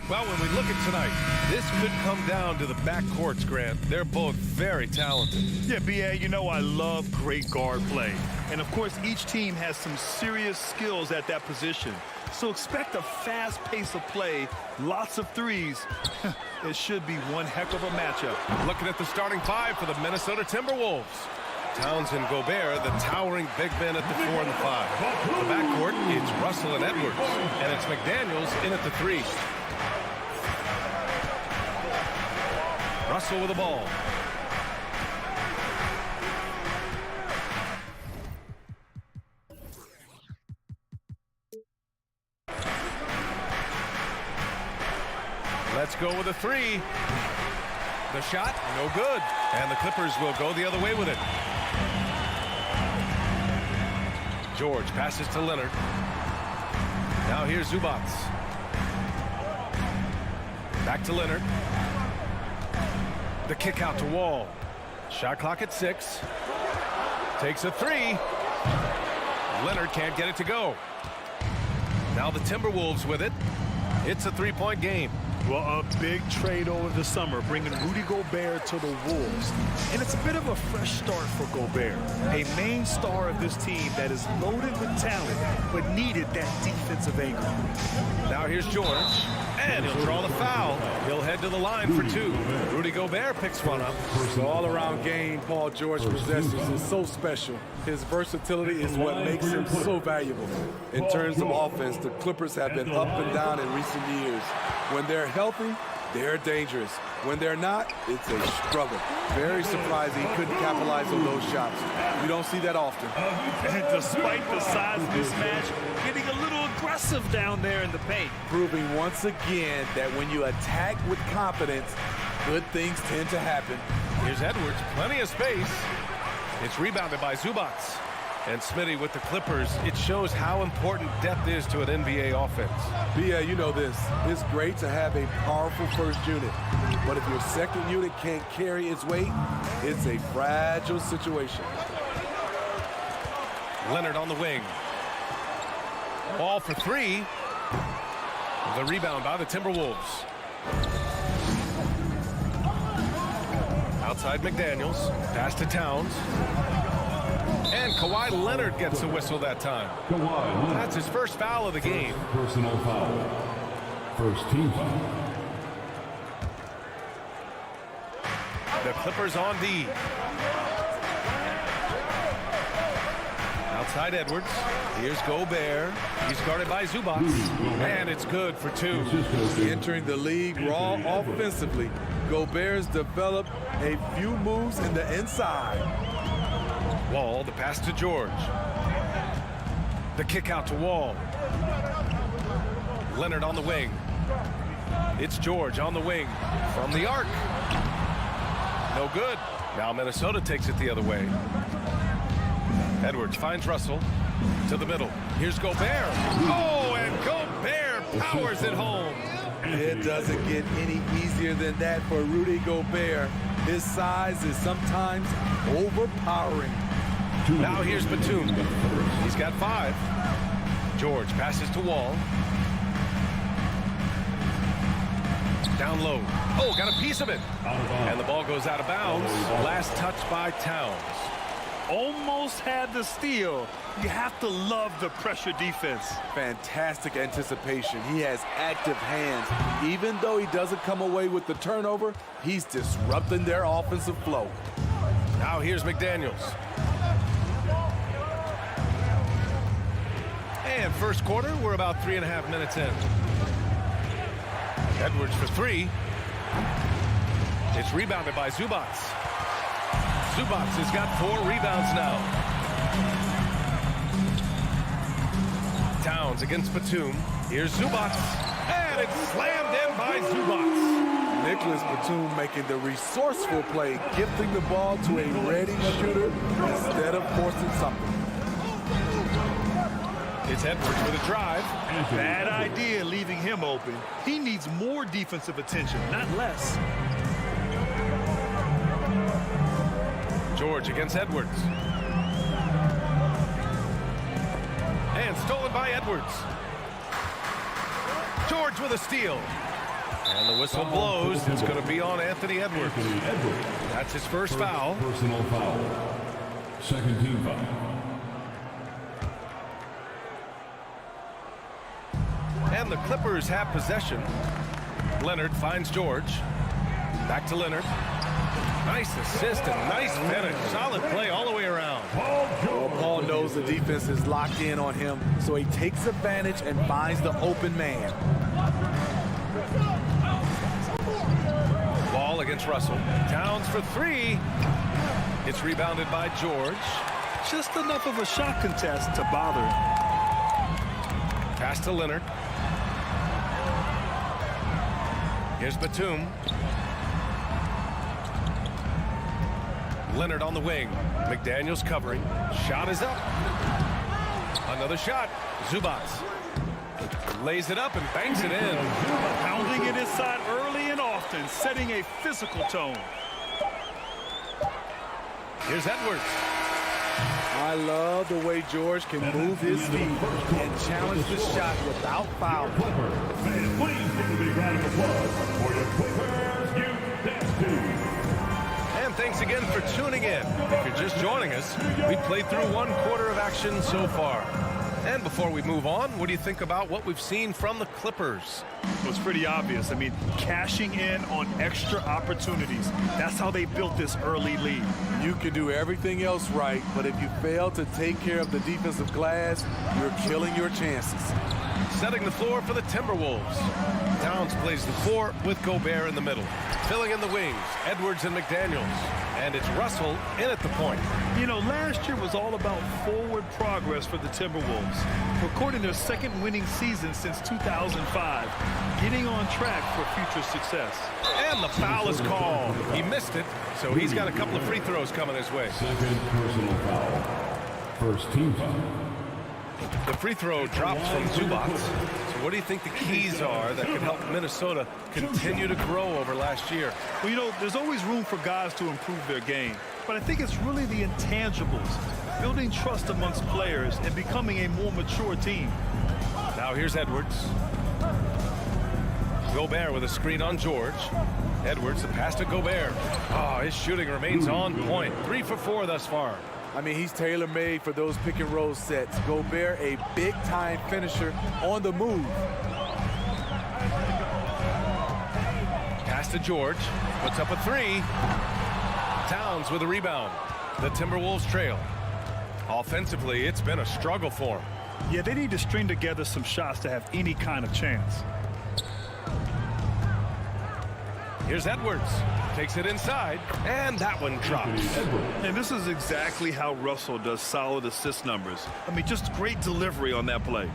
Well, when we look at tonight, this could come down to the backcourts, Grant. They're both very talented. Yeah, B.A., you know I love great guard play. And, of course, each team has some serious skills at that position. So expect a fast pace of play, lots of threes. It should be one heck of a matchup. Looking at the starting five for the Minnesota Timberwolves. Towns and Gobert, the towering big men at the 4 and the 5. The backcourt, it's Russell and Edwards. And it's McDaniels in at the 3. Russell with the ball. Let's go with a 3. The shot, no good. And the Clippers will go the other way with it. George passes to Leonard. Now here's Zubac. Back to Leonard. The kick out to Wall. Shot clock at 6. Takes a 3. Leonard can't get it to go. Now the Timberwolves with it. It's a 3-point game. Well, a big trade over the summer, bringing Rudy Gobert to the Wolves. And it's a bit of a fresh start for Gobert, a main star of this team that is loaded with talent, but needed that defensive anchor. Now here's George, and he'll draw the foul. He'll head to the line for 2. Rudy Gobert picks one up. The all-around game Paul George possesses is so special. His versatility is what makes him so valuable. In terms of offense, the Clippers have been up and down in recent years. When they're healthy, they're dangerous. When they're not, it's a struggle. Very surprising he couldn't capitalize on those shots. You don't see that often. And despite the size mismatch, getting a little aggressive down there in the paint. Proving once again that when you attack with confidence, good things tend to happen. Here's Edwards, plenty of space. It's rebounded by Zubac. And Smitty with the Clippers, it shows how important depth is to an NBA offense. Yeah, you know this. It's great to have a powerful first unit. But if your second unit can't carry its weight, it's a fragile situation. Leonard on the wing. Ball for 3. The rebound by the Timberwolves. Outside McDaniels. Pass to Towns. And Kawhi Leonard gets a whistle that time. That's his first foul of the game. Personal foul. First team foul. The Clippers on D. Outside Edwards. Here's Gobert. He's guarded by Zubac. And it's good for 2. Entering the league raw offensively, Gobert's developed a few moves in the inside. Wall, the pass to George. The kick out to Wall. Leonard on the wing. It's George on the wing. From the arc. No good. Now Minnesota takes it the other way. Edwards finds Russell. To the middle. Here's Gobert. Oh, and Gobert powers it home. It doesn't get any easier than that for Rudy Gobert. His size is sometimes overpowering. Now here's Batum. He's got 5. George passes to Wall. Down low. Oh, got a piece of it. And the ball goes out of bounds. Last touch by Towns. Almost had the steal. You have to love the pressure defense. Fantastic anticipation. He has active hands. Even though he doesn't come away with the turnover, he's disrupting their offensive flow. Now here's McDaniels. And first quarter, we're about 3.5 minutes in. Edwards for 3. It's rebounded by Zubac. Zubac has got 4 rebounds now. Towns against Batum. Here's Zubac. And it's slammed in by Zubac. Nicholas Batum making the resourceful play, gifting the ball to a ready shooter instead of forcing something. It's Edwards with a drive. Bad idea leaving him open. He needs more defensive attention, not less. George against Edwards. And stolen by Edwards. George with a steal. And the whistle blows. It's going to be on Anthony Edwards. That's his first foul. Personal foul. Second team foul. And the Clippers have possession. Leonard finds George. Back to Leonard. Nice assist and nice finish. Solid play all the way around. Well, Paul knows the defense is locked in on him, so he takes advantage and finds the open man. Ball against Russell. Towns for three. It's rebounded by George. Just enough of a shot contest to bother. Pass to Leonard. Here's Batum. Leonard on the wing. McDaniels covering. Shot is up. Another shot. Zubats lays it up and banks it in. Pounding it inside early and often, setting a physical tone. Here's Edwards. I love the way George can move his feet and challenge the shot without foul. Man, please give a big round of applause for the Clippers Youth Dance Team. And thanks again for tuning in. If you're just joining us, we played through one quarter of action so far. And before we move on, what do you think about what we've seen from the Clippers? Well, it's pretty obvious. I mean, cashing in on extra opportunities. That's how they built this early lead. You can do everything else right, but if you fail to take care of the defensive glass, you're killing your chances. Setting the floor for the Timberwolves. Towns plays the four with Gobert in the middle. Filling in the wings, Edwards and McDaniels. And it's Russell in at the point. You know, last year was all about forward progress for the Timberwolves. Recording their second winning season since 2005. Getting on track for future success. And the foul is called. He missed it, so he's got a couple of free throws coming his way. Second personal foul. First team foul. The free throw drops from Zubats. So what do you think the keys are that can help Minnesota continue to grow over last year? Well, you know, there's always room for guys to improve their game. But I think it's really the intangibles. Building trust amongst players and becoming a more mature team. Now here's Edwards. Gobert with a screen on George. Edwards, the pass to Gobert. Oh, his shooting remains on point. 3 for 4 thus far. I mean, he's tailor-made for those pick-and-roll sets. Gobert, a big-time finisher on the move. Pass to George. Puts up a 3. Towns with a rebound. The Timberwolves trail. Offensively, it's been a struggle for them. Yeah, they need to string together some shots to have any kind of chance. Here's Edwards. Takes it inside, and that one drops. And this is exactly how Russell does solid assist numbers. I mean, just great delivery on that play.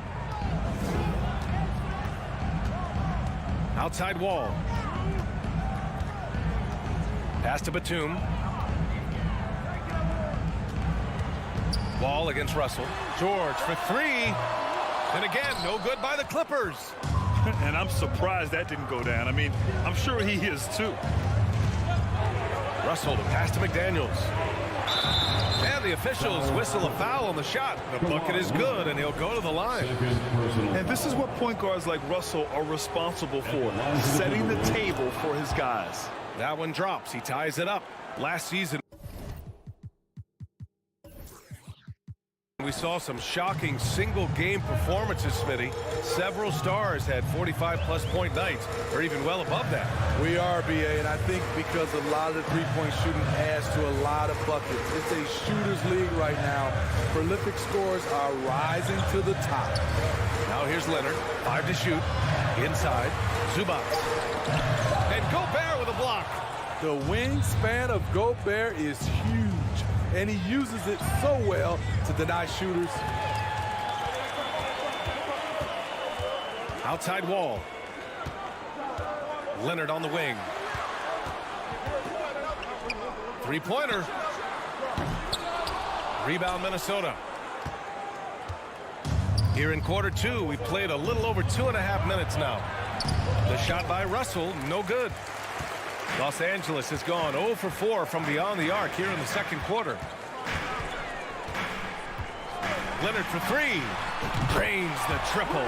Outside wall. Pass to Batum. Ball against Russell. George for 3. And again, no good by the Clippers. And I'm surprised that didn't go down. I mean, I'm sure he is too. Russell to pass to McDaniels. And the officials whistle a foul on the shot. The bucket is good, and he'll go to the line. And this is what point guards like Russell are responsible for, setting the table for his guys. That one drops. He ties it up. Last season, we saw some shocking single-game performances, Smitty. Several stars had 45-plus point nights, or even well above that. We are, BA, and I think because a lot of the three-point shooting adds to a lot of buckets. It's a shooter's league right now. Prolific scorers are rising to the top. Now here's Leonard. 5 to shoot. Inside. Zubats. And Gobert with a block. The wingspan of Gobert is huge, and he uses it so well to deny shooters. Outside wall. Leonard on the wing. Three-pointer. Rebound Minnesota. Here in quarter 2, we played a little over 2.5 minutes now. The shot by Russell, no good. Los Angeles has gone 0 for 4 from beyond the arc here in the second quarter. Leonard for three. Drains the triple.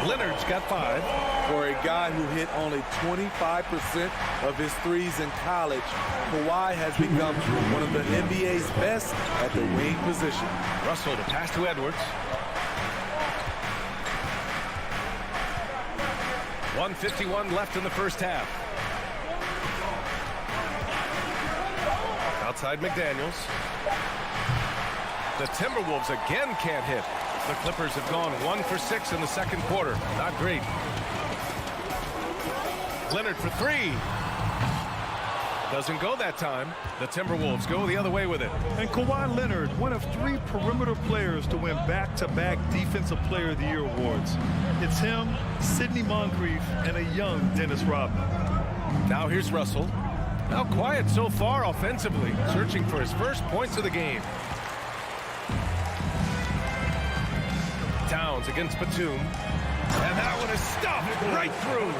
Leonard's got 5. For a guy who hit only 25% of his threes in college, Kawhi has become one of the NBA's best at the wing position. Russell to pass to Edwards. 1:51 left in the first half. Outside McDaniels. The Timberwolves again can't hit. The Clippers have gone 1 for 6 in the second quarter. Not great. Leonard for 3. Doesn't go that time. The Timberwolves go the other way with it. And Kawhi Leonard, one of 3 perimeter players to win back-to-back Defensive Player of the Year awards. It's him, Sidney Moncrief, and a young Dennis Rodman. Now here's Russell. Now quiet so far offensively, searching for his first points of the game. Towns against Batum. And that one is stuffed right through.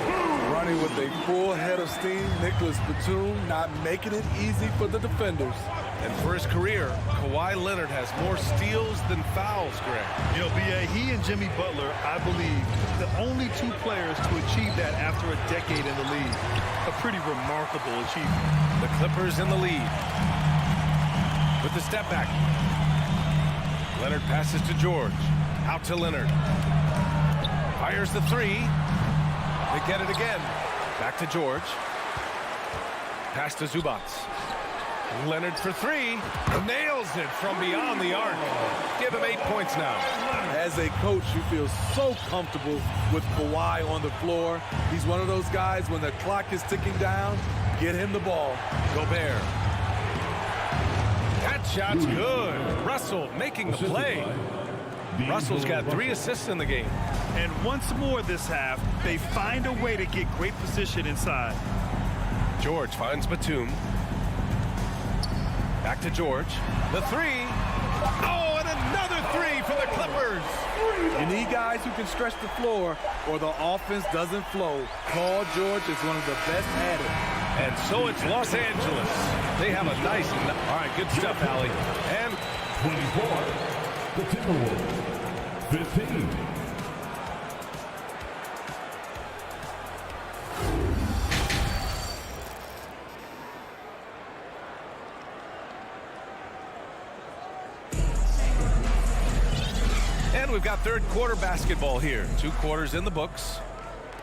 Running with a full head of steam, Nicholas Batum not making it easy for the defenders. And for his career, Kawhi Leonard has more steals than fouls, Greg. You know, B.A., he and Jimmy Butler, I believe, the only 2 players to achieve that after a decade in the league. A pretty remarkable achievement. The Clippers in the lead. With the step back. Leonard passes to George. Out to Leonard. Fires the 3. They get it again. Back to George. Pass to Zubac. Leonard for 3. Nails it from beyond the arc. Give him 8 points now. As a coach, you feel so comfortable with Kawhi on the floor. He's one of those guys, when the clock is ticking down, get him the ball. Gobert. That shot's good. Russell making the play. Russell's got 3 assists in the game. And once more this half, they find a way to get great position inside. George finds Batum. Back to George. The 3. Oh, and another 3 for the Clippers. You need guys who can stretch the floor or the offense doesn't flow. Paul George is one of the best at it. And so it's Los Angeles. They have a nice... All right, good stuff, Allie. And 24, the Timberwolves. 15. And we've got third quarter basketball here. 2 quarters in the books.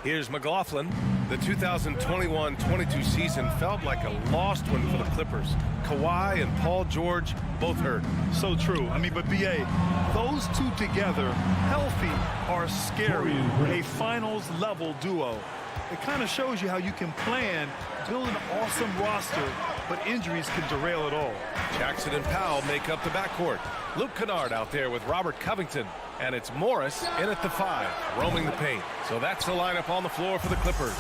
Here's McLaughlin. The 2021-22 season felt like a lost one for the Clippers. Kawhi and Paul George both hurt. So true. I mean, but B.A., those 2 together, healthy, are scary. A finals-level duo. It kind of shows you how you can plan, build an awesome roster, but injuries can derail it all. Jackson and Powell make up the backcourt. Luke Kennard out there with Robert Covington. And it's Morris in at the 5, roaming the paint. So that's the lineup on the floor for the Clippers.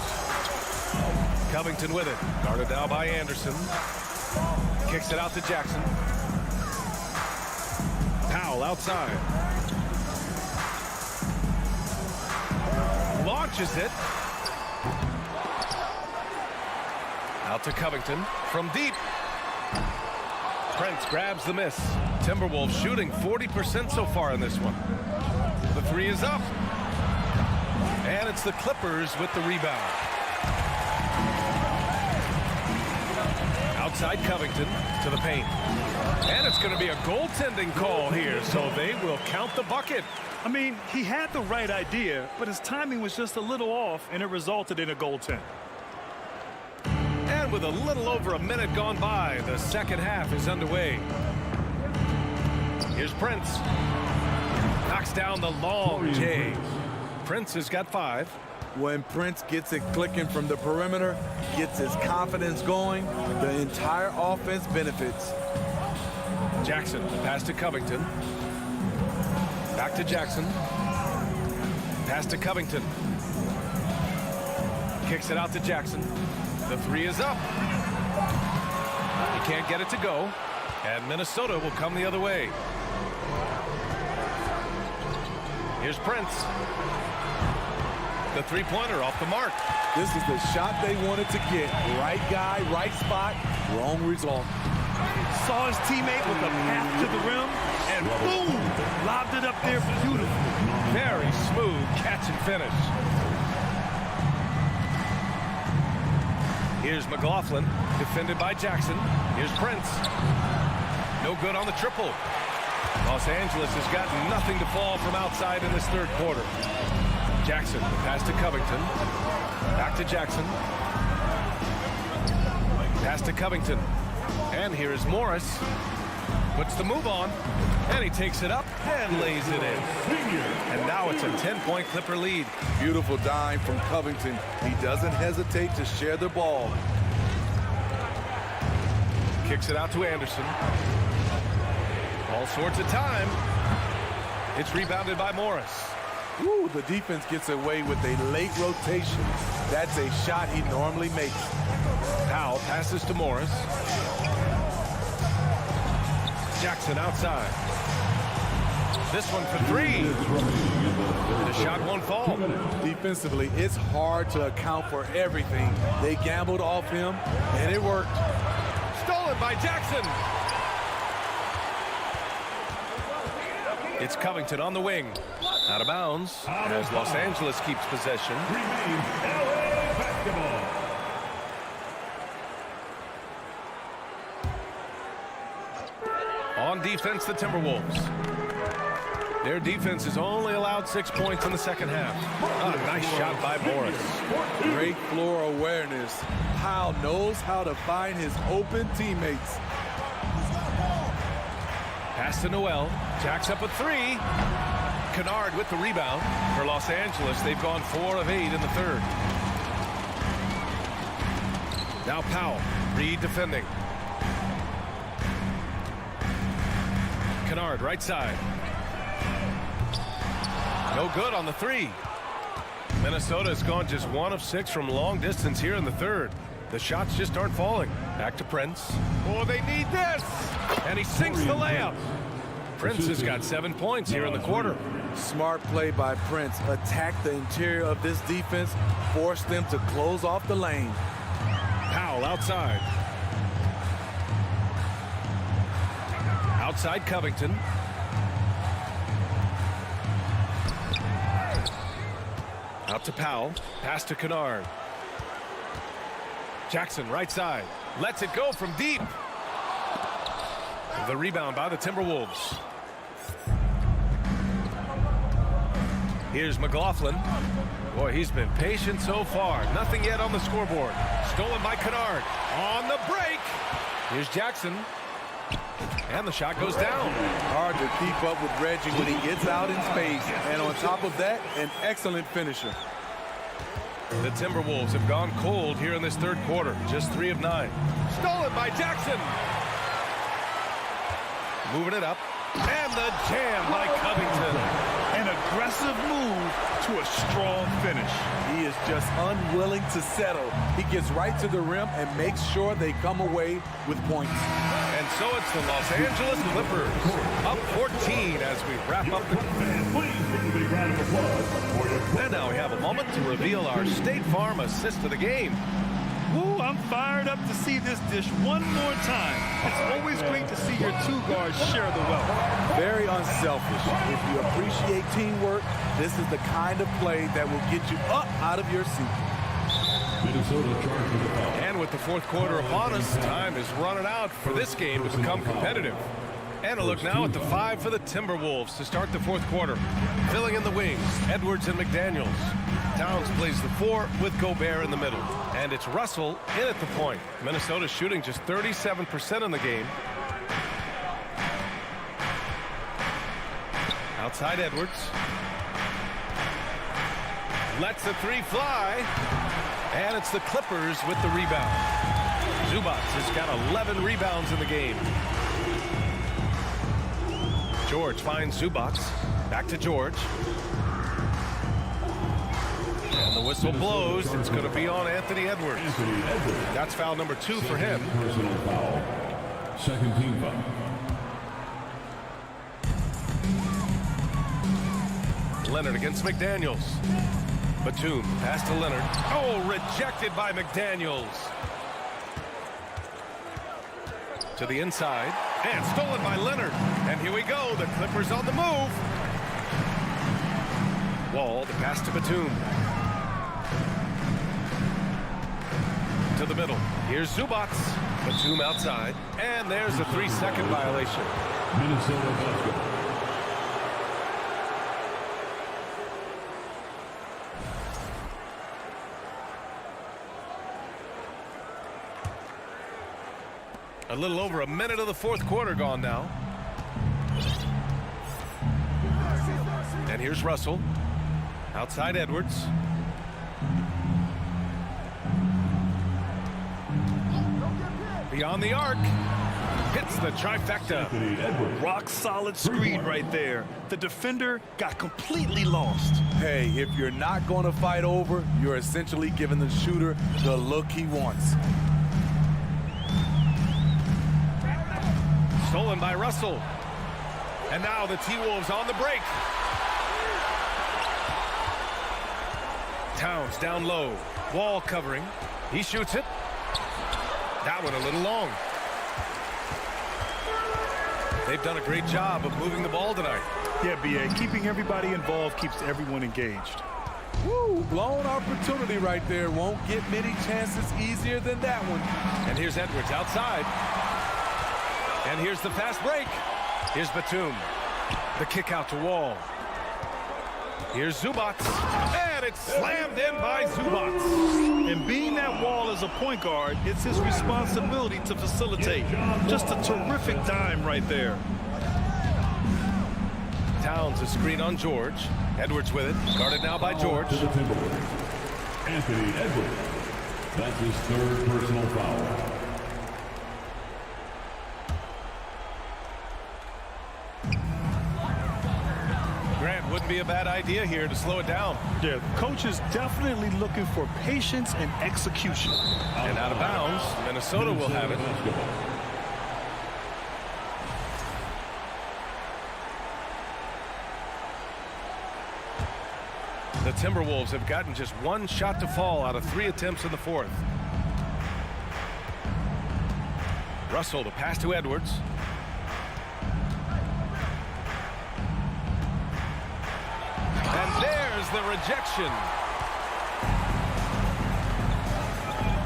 Covington with it. Guarded now by Anderson. Kicks it out to Jackson. Powell outside. Launches it. Out to Covington from deep. Prince grabs the miss. Timberwolves shooting 40% so far in this one. The 3 is up. And it's the Clippers with the rebound. Outside Covington to the paint. And it's going to be a goaltending call here, so they will count the bucket. I mean, he had the right idea, but his timing was just a little off, and it resulted in a goaltend. And with a little over a minute gone by, the second half is underway. Here's Prince. Knocks down the long J. Prince has got 5. When Prince gets it clicking from the perimeter, gets his confidence going, the entire offense benefits. Jackson, pass to Covington. Back to Jackson. Pass to Covington. Kicks it out to Jackson. The 3 is up. He can't get it to go. And Minnesota will come the other way. Here's Prince. The 3-pointer off the mark. This is the shot they wanted to get. Right guy, right spot, wrong result. Saw his teammate with the path to the rim, and boom! Lobbed it up there beautifully. Very smooth catch and finish. Here's McLaughlin, defended by Jackson. Here's Prince. No good on the triple. Los Angeles has got nothing to fall from outside in this third quarter. Jackson, pass to Covington. Back to Jackson. Pass to Covington. And here is Morris. Puts the move on. And he takes it up and lays it in. And now it's a 10-point Clipper lead. Beautiful dime from Covington. He doesn't hesitate to share the ball. Kicks it out to Anderson. All sorts of time. It's rebounded by Morris. Ooh, the defense gets away with a late rotation. That's a shot he normally makes. Powell passes to Morris. Jackson outside. This one for three. The shot won't fall. Defensively, it's hard to account for everything. They gambled off him, and it worked. Stolen by Jackson. It's Covington on the wing. Out of bounds as Los Angeles keeps possession. Remains LA basketball. On defense, the Timberwolves. Their defense has only allowed 6 points in the second half. A nice shot by Morris. Great floor awareness. Powell knows how to find his open teammates. Pass to Noel. Jacks up a three. Kennard with the rebound. For Los Angeles, they've gone 4 of 8 in the third. Now Powell. Reed defending. Kennard, right side. No good on the three. Minnesota has gone just 1 of 6 from long distance here in the third. The shots just aren't falling. Back to Prince. Oh, they need this! And he sinks the layup. Prince has got 7 points here in the quarter. Smart play by Prince. Attack the interior of this defense. Force them to close off the lane. Powell outside. Outside Covington. Out to Powell. Pass to Kennard. Jackson right side. Lets it go from deep. The rebound by the Timberwolves. Here's McLaughlin. Boy, he's been patient so far. Nothing yet on the scoreboard. Stolen by Kennard. On the break. Here's Jackson. And the shot goes down. Hard to keep up with Reggie when he gets out in space. And on top of that, an excellent finisher. The Timberwolves have gone cold here in this third quarter. Just 3 of 9. Stolen by Jackson. Moving it up. And the jam by Covington. An aggressive move to a strong finish. He is just unwilling to settle. He gets right to the rim and makes sure they come away with points. And so it's the Los Angeles Clippers up 14 as we wrap up the... And please give a big round of applause for your And now we have a moment to reveal our State Farm assist of the game. Ooh, I'm fired up to see this dish one more time. It's always great to see your 2 guards share the wealth. Very unselfish. If you appreciate teamwork, this is the kind of play that will get you up out of your seat. Minnesota charged with the foul. And with the fourth quarter upon us, time is running out for this game to become competitive. And a look now at the 5 for the Timberwolves to start the fourth quarter. Filling in the wings, Edwards and McDaniels. Towns plays the 4 with Gobert in the middle. And it's Russell in at the point. Minnesota's shooting just 37% in the game. Outside Edwards. Lets the 3 fly. And it's the Clippers with the rebound. Zubac has got 11 rebounds in the game. George finds Zubac. Back to George. And the whistle blows. It's going to be on Anthony Edwards. That's foul number 2 for him. Personal foul. Second team foul. Leonard against McDaniels. Batum, pass to Leonard. Oh, rejected by McDaniels. To the inside. And stolen by Leonard. And here we go. The Clippers on the move. Wall, the pass to Batum. To the middle. Here's Zubac. Batum outside. And there's a 3-second violation. Minnesota basketball. A little over a minute of the fourth quarter gone now. And here's Russell. Outside Edwards. Beyond the arc. Hits the trifecta. Rock solid screen right there. The defender got completely lost. Hey, if you're not going to fight over, you're essentially giving the shooter the look he wants. Stolen by Russell. And now the T-Wolves on the break. Towns down low. Wall covering. He shoots it. That one a little long. They've done a great job of moving the ball tonight. Yeah, B.A. Keeping everybody involved keeps everyone engaged. Woo, blown opportunity right there. Won't get many chances easier than that one. And here's Edwards outside. And here's the fast break. Here's Batum. The kick out to Wall. Here's Zubac. And it's slammed in by Zubac. And being that Wall is a point guard, it's his responsibility to facilitate. Just a terrific dime right there. Towns a screen on George. Edwards with it. Guarded now by George. To the Timberwolves. Anthony Edwards. That's his third personal foul. Wouldn't be a bad idea here to slow it down. Yeah, coach is definitely looking for patience and execution. And out of bounds, Minnesota will have it. The Timberwolves have gotten just one shot to fall out of 3 attempts in the fourth. Russell, the pass to Edwards. And there's the rejection.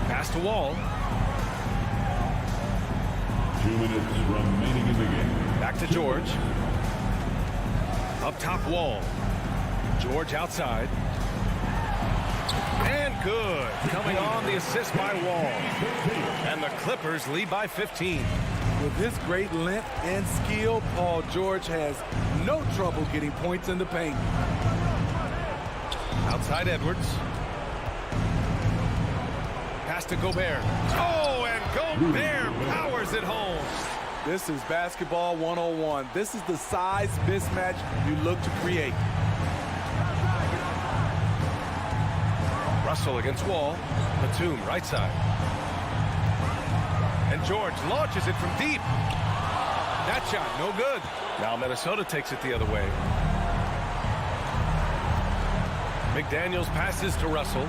Pass to Wall. 2 minutes remaining in the game. Back to George. Up top, Wall. George outside. And good. Coming on the assist by Wall. And the Clippers lead by 15. With his great length and skill, Paul George has no trouble getting points in the paint. Outside Edwards. Pass to Gobert. Oh, and Gobert powers it home. This is basketball 101. This is the size mismatch you look to create. Russell against Wall. Batum right side. And George launches it from deep. That shot no good. Now Minnesota takes it the other way. McDaniels passes to Russell.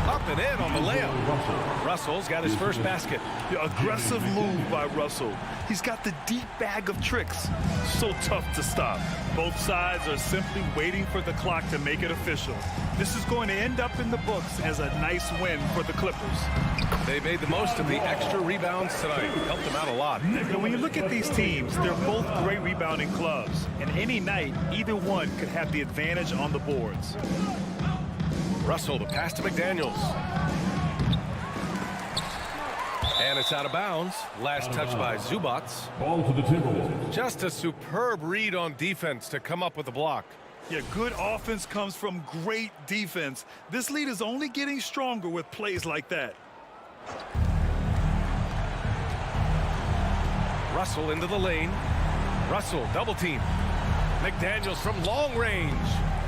Up and in on the layup. Russell's got his first basket. The aggressive move by Russell. He's got the deep bag of tricks. So tough to stop. Both sides are simply waiting for the clock to make it official. This is going to end up in the books as a nice win for the Clippers. They made the most of the extra rebounds tonight. Helped them out a lot. And when you look at these teams, they're both great rebounding clubs. And any night, either one could have the advantage on the boards. Russell, the pass to McDaniels. And it's out of bounds. Last touch by Zubac. Ball to the Timberwolves. Just a superb read on defense to come up with the block. Yeah, good offense comes from great defense. This lead is only getting stronger with plays like that. Russell into the lane. Russell, double team. McDaniels from long range.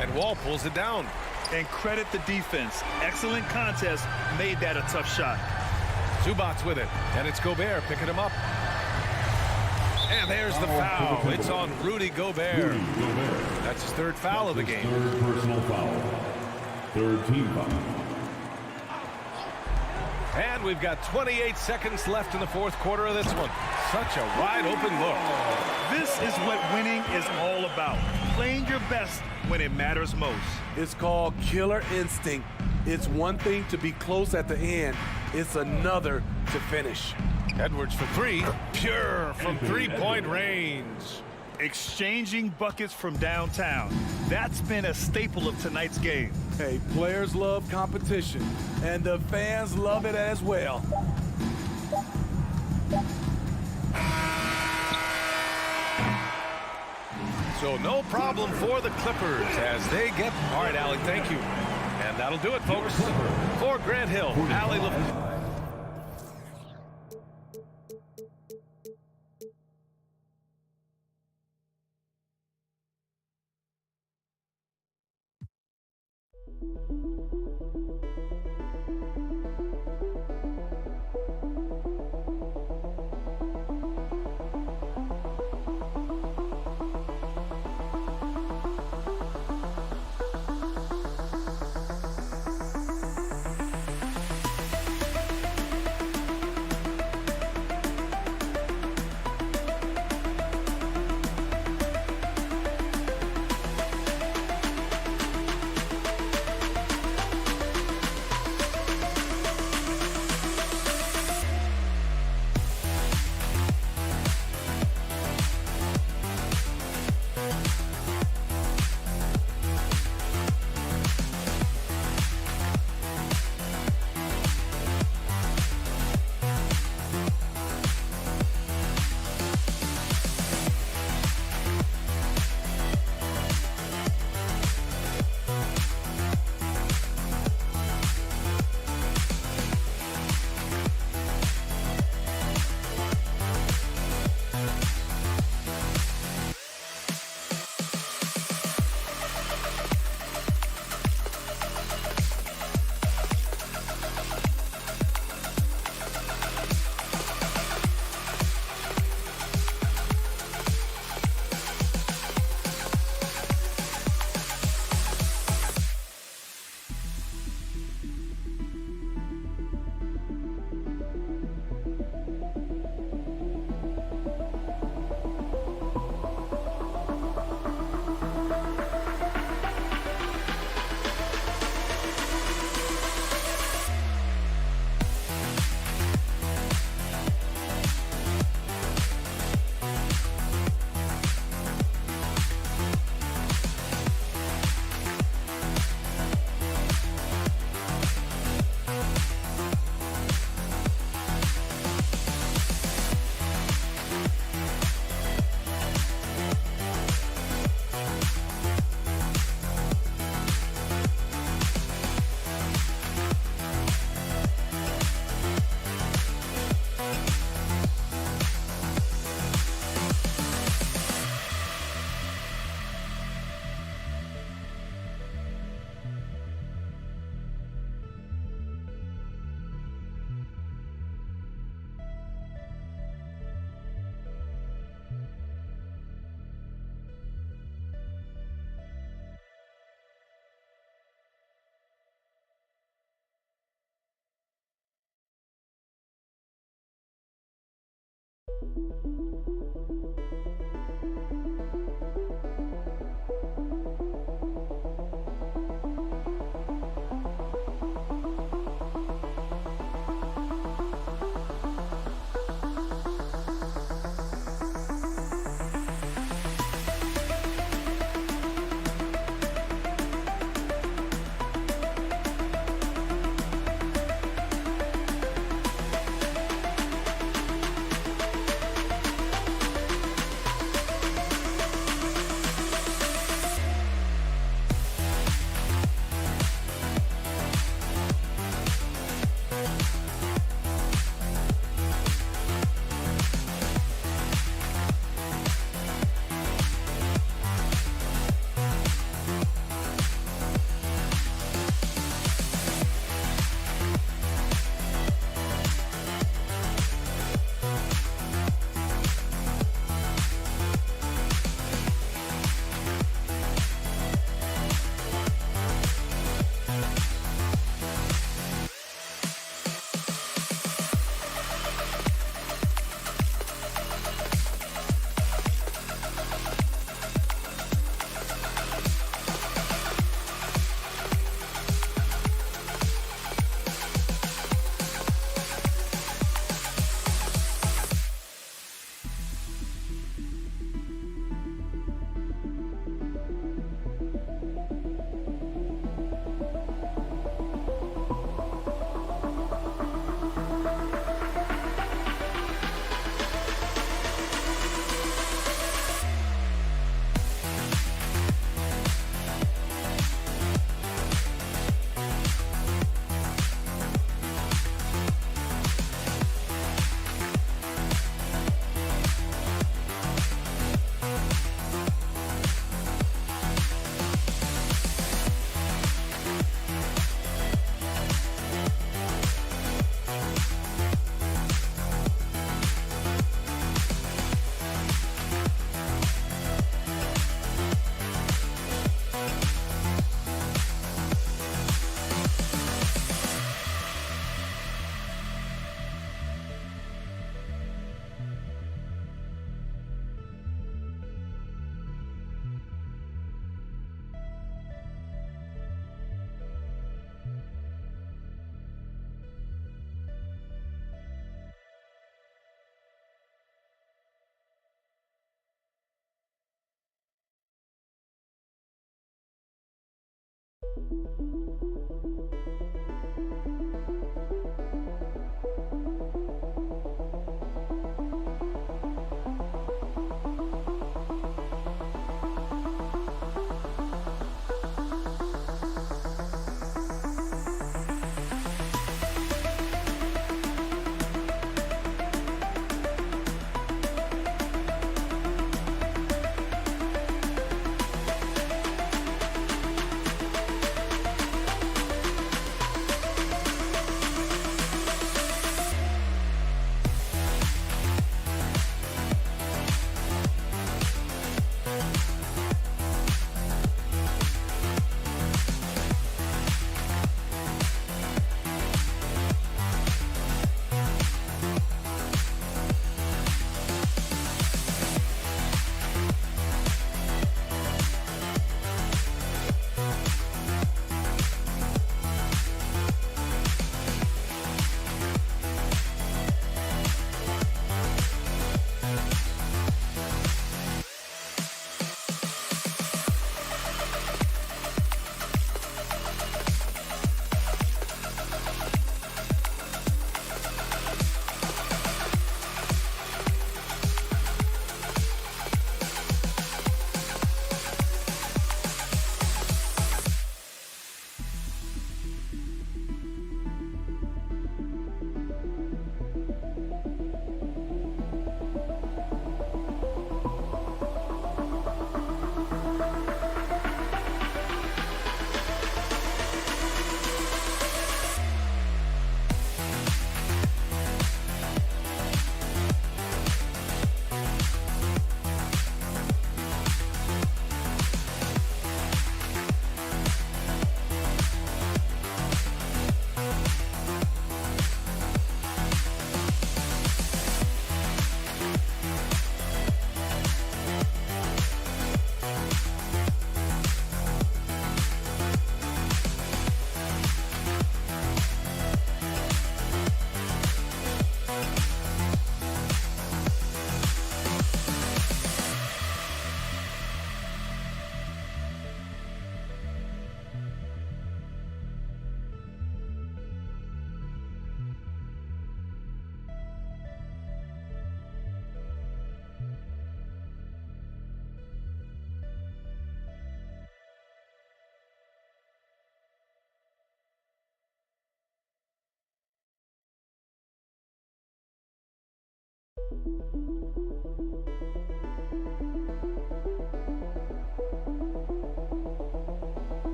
And Wall pulls it down. And credit the defense. Excellent contest. Made that a tough shot. Zubac with it. And it's Gobert picking him up. And there's the foul. It's on Rudy Gobert. That's his third foul of the game. Third personal foul. Third team foul. And we've got 28 seconds left in the fourth quarter of this one. Such a wide-open look. This is what winning is all about. Playing your best when it matters most. It's called killer instinct. It's one thing to be close at the end. It's another to finish. Edwards for three. Pure from three-point range. Exchanging buckets from downtown. That's been a staple of tonight's game. Hey, players love competition, and the fans love it as well. So no problem for the Clippers as they get... All right, Allie, thank you. And that'll do it, folks. For Grant Hill, Allie LaFleur.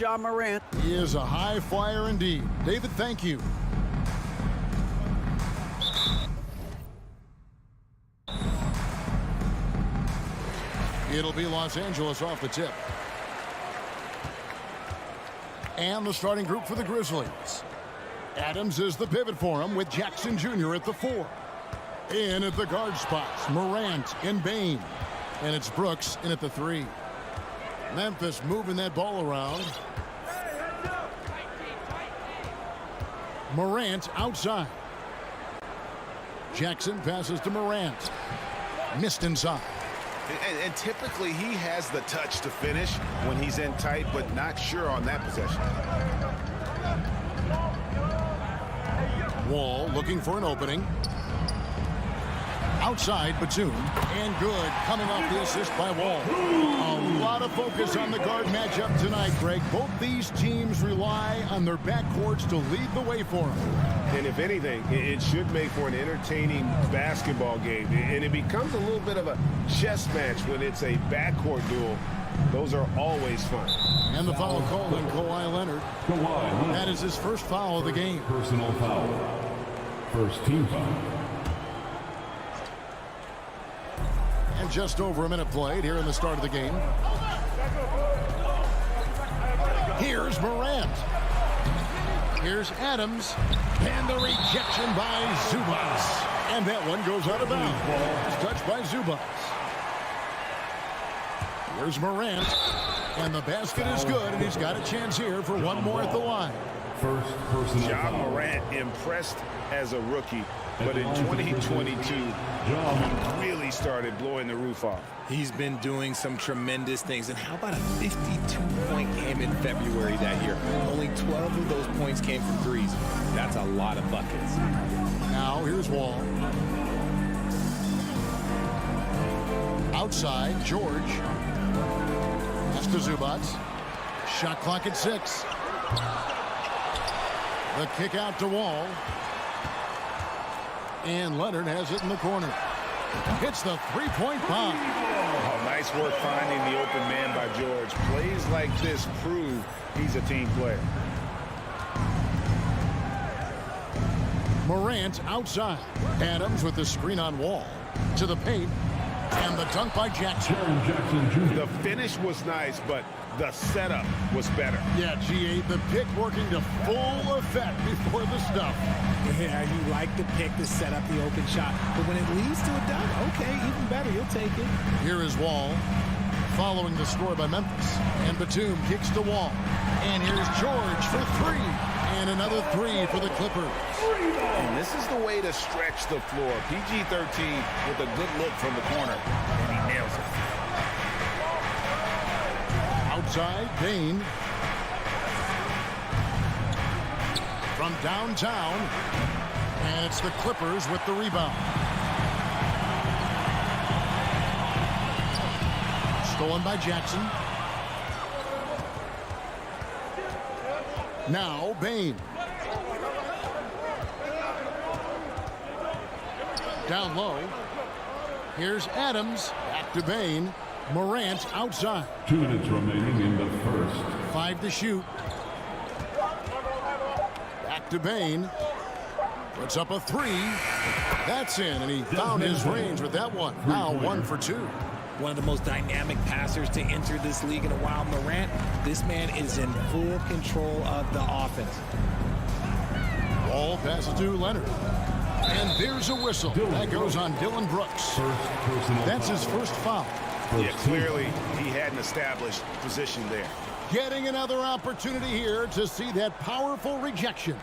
John Morant. He is a high flyer indeed. David, thank you. It'll be Los Angeles off the tip. And the starting group for the Grizzlies. Adams is the pivot for him with Jackson Jr. at the 4. In at the guard spots, Morant and Bain. And it's Brooks in at the 3. Memphis moving that ball around. Morant outside. Jackson passes to Morant. Missed inside. And typically he has the touch to finish when he's in tight, but not sure on that possession. Wall looking for an opening. Outside, Batum. And good. Coming off the assist by Wall. A lot of focus on the guard matchup tonight, Greg. Both these teams rely on their backcourts to lead the way for them. And if anything, it should make for an entertaining basketball game. And it becomes a little bit of a chess match when it's a backcourt duel. Those are always fun. And the foul called on Kawhi Leonard. That is his first foul of the game. Personal foul. First team foul. And just over a minute played here in the start of the game. Here's Morant. Here's Adams. And the rejection by Zubas. And that one goes out of bounds. It's touched by Zubas. Here's Morant. And the basket is good, and he's got a chance here for one more at the line. First personal Ja foul. Morant impressed as a rookie, but in 2022, he really started blowing the roof off. He's been doing some tremendous things. And how about a 52-point game in February that year? Only 12 of those points came from threes. That's a lot of buckets. Now here's Wall. Outside, George. That's to Zubats. Shot clock at 6. The kick out to Wall. And Leonard has it in the corner. Hits the three-point bomb. Oh, nice work finding the open man by George. Plays like this prove he's a team player. Morant outside. Adams with the screen on Wall. To the paint. And the dunk by Jackson. The finish was nice, but the setup was better. Yeah, G8, the pick working to full effect before the stuff. Yeah, you like the pick to set up the open shot. But when it leads to a dunk, okay, even better. You'll take it. Here is Wall. Following the score by Memphis. And Batum kicks to Wall. And here's George for 3. And another 3 for the Clippers. And this is the way to stretch the floor. PG-13 with a good look from the corner, and he nails it. Outside, Bain. From downtown. And it's the Clippers with the rebound. Stolen by Jackson. Now, Bain. Down low. Here's Adams. Back to Bain. Morant outside. 2 minutes remaining in the first. 5 to shoot. Back to Bain. Puts up a 3. That's in, and he found his range with that one. Now 1 for 2. One of the most dynamic passers to enter this league in a while. Morant, this man is in full control of the offense. Ball passes to Leonard. And there's a whistle. That goes on Dylan Brooks. That's his first foul. Yeah, clearly he hadn't established position there. Getting another opportunity here to see that powerful rejection.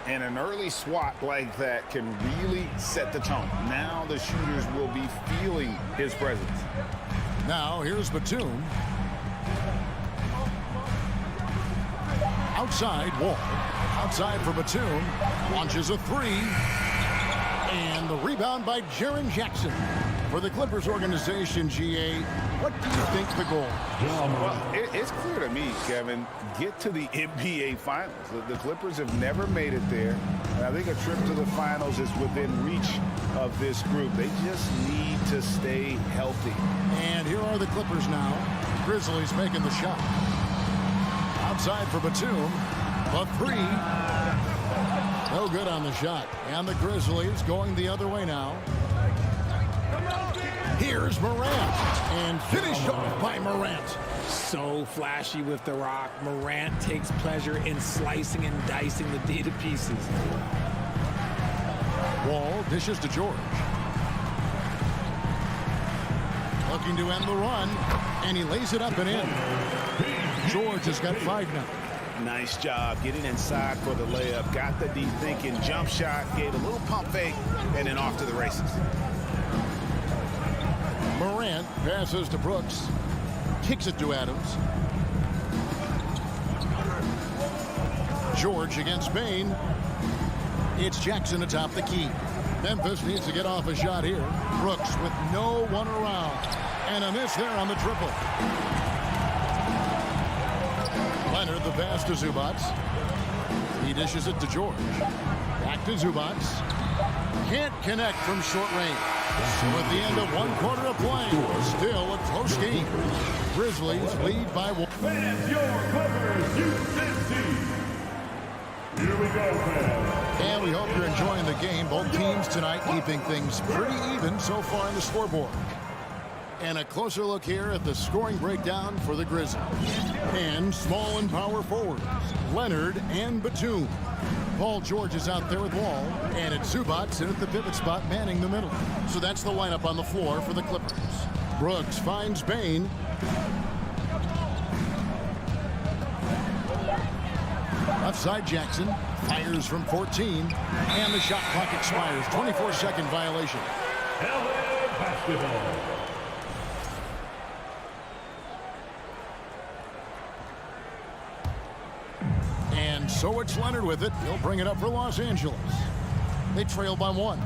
And an early swat like that can really set the tone. Now the shooters will be feeling his presence. Now here's Batum. Outside, Wall. Outside for Batum. Launches a 3. And the rebound by Jaren Jackson. For the Clippers organization, GA, what do you think the goal? Well, it's clear to me, Kevin, get to the NBA Finals. The Clippers have never made it there. And I think a trip to the Finals is within reach of this group. They just need to stay healthy. And here are the Clippers now. Grizzlies making the shot. Outside for Batum. A 3. No good on the shot. And the Grizzlies going the other way now. Here's Morant. And finished off by Morant. So flashy with the rock. Morant takes pleasure in slicing and dicing the D to pieces. Wall dishes to George. Looking to end the run. And he lays it up and in. George has got 5 now. Nice job getting inside for the layup. Got the deep thinking jump shot, gave a little pump fake, and then off to the races. Morant passes to Brooks. Kicks it to Adams. George against Bain. It's Jackson atop the key. Memphis needs to get off a shot here. Brooks with no one around. And a miss there on the triple. Leonard the pass to Zubac. He dishes it to George. Back to Zubac. Can't connect from short range. So at the end of 1 quarter of play, still a close game. Grizzlies lead by 1. Fans, your Clippers, UCC. Here we go, fans. And we hope you're enjoying the game. Both teams tonight keeping things pretty even so far on the scoreboard. And a closer look here at the scoring breakdown for the Grizzlies. And small and power forwards, Leonard and Batum. Paul George is out there with Wall. And it's Zubac in at the pivot spot manning the middle. So that's the lineup on the floor for the Clippers. Brooks finds Bain. Left side Jackson. Fires from 14. And the shot clock expires. 24-second violation. LA basketball. And so it's Leonard with it. He'll bring it up for Los Angeles. They trail by 1.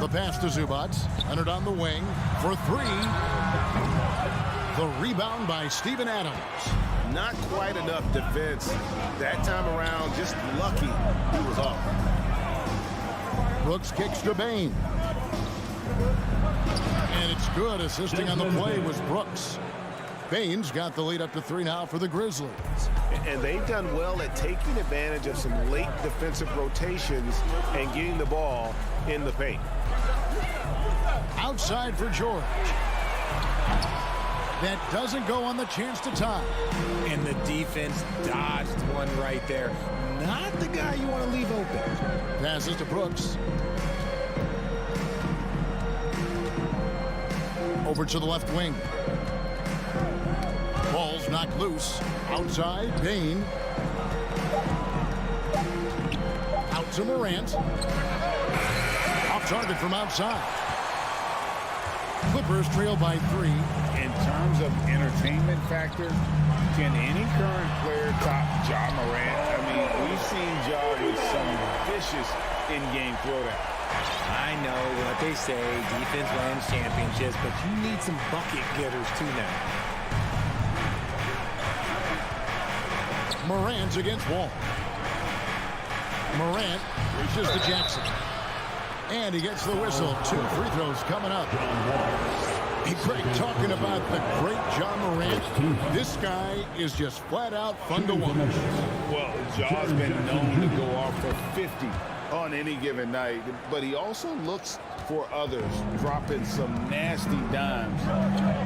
The pass to Zubac. Leonard on the wing for 3. The rebound by Steven Adams. Not quite enough defense that time around. Just lucky he was off. Brooks kicks to Bain. And it's good. Assisting on the play was Brooks. Bain's got the lead up to 3 now for the Grizzlies. And they've done well at taking advantage of some late defensive rotations and getting the ball in the paint. Outside for George. That doesn't go on the chance to tie. And the defense dodged one right there. Not the guy you want to leave open. Passes to Brooks. Over to the left wing. Ball's knocked loose. Outside, Bain. Out to Morant. Off target from outside. Clippers trail by 3. In terms of entertainment factor, can any current player top Ja Morant? I mean, we've seen Ja with some vicious in-game throwdown. I know what they say, defense wins championships, but you need some bucket getters too now. Morant's against Wall. Morant reaches to Jackson. And he gets the whistle. 2 free throws coming up. Hey, Greg, talking about the great Ja Morant, this guy is just flat out fun to watch. Well, Ja's been known to go off for 50 on any given night, but he also looks for others, dropping some nasty dimes.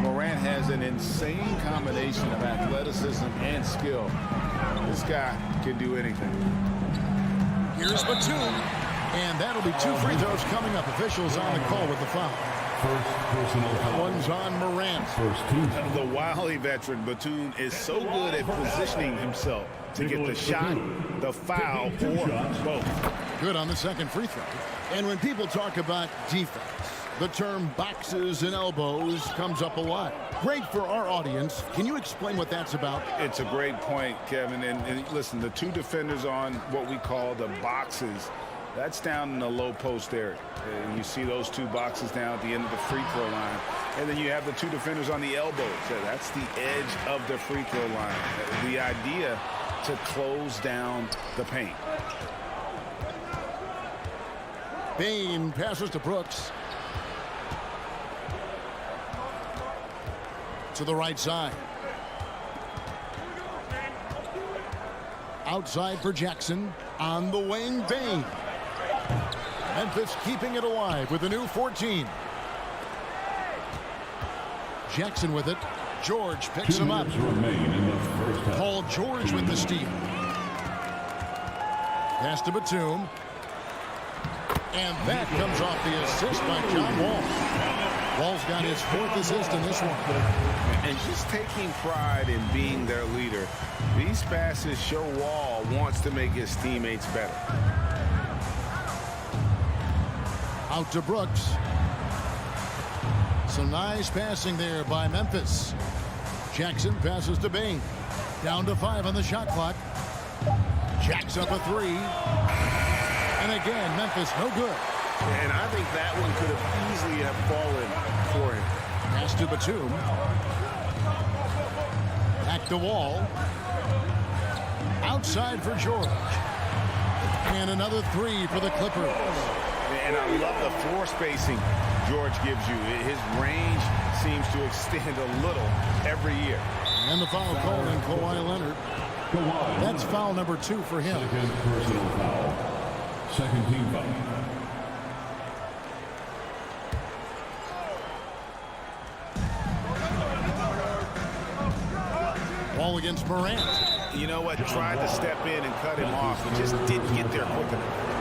Morant has an insane combination of athleticism and skill. This guy can do anything. Here's Batum. And that'll be 2 free throws coming up. Officials on the call with the foul. First personal foul. One's on Morant. First team. The wily veteran Batum is so good at positioning himself to get the shot, the foul, or both. Good on the second free throw. And when people talk about defense, the term boxes and elbows comes up a lot. Great for our audience. Can you explain what that's about? It's a great point, Kevin. And listen, the 2 defenders on what we call the boxes, that's down in the low post area. And you see those 2 boxes down at the end of the free throw line. And then you have the 2 defenders on the elbows. That's the edge of the free throw line. The idea to close down the paint. Bain passes to Brooks. To the right side. Outside for Jackson. On the wing, Bain. Memphis keeping it alive with a new 14. Jackson with it. George picks him up. Paul George with the steal. Pass to Batum. And that comes off the assist by John Wall. Wall's got his 4th assist in this one. And just taking pride in being their leader, these passes show Wall wants to make his teammates better. Out to Brooks. Some nice passing there by Memphis. Jackson passes to Bain. Down to 5 on the shot clock. Jacks up a 3. And again, Memphis no good. And I think that one could have easily have fallen for him. Pass to Batum. Back to Wall. Outside for George. And another 3 for the Clippers. And I love the floor spacing George gives you. His range seems to extend a little every year. And the foul called on Kawhi Leonard. That's foul number 2 for him. Second personal foul. Second team foul. Ball against Morant. You know what? Tried to step in and cut him off. He just didn't get there quick enough.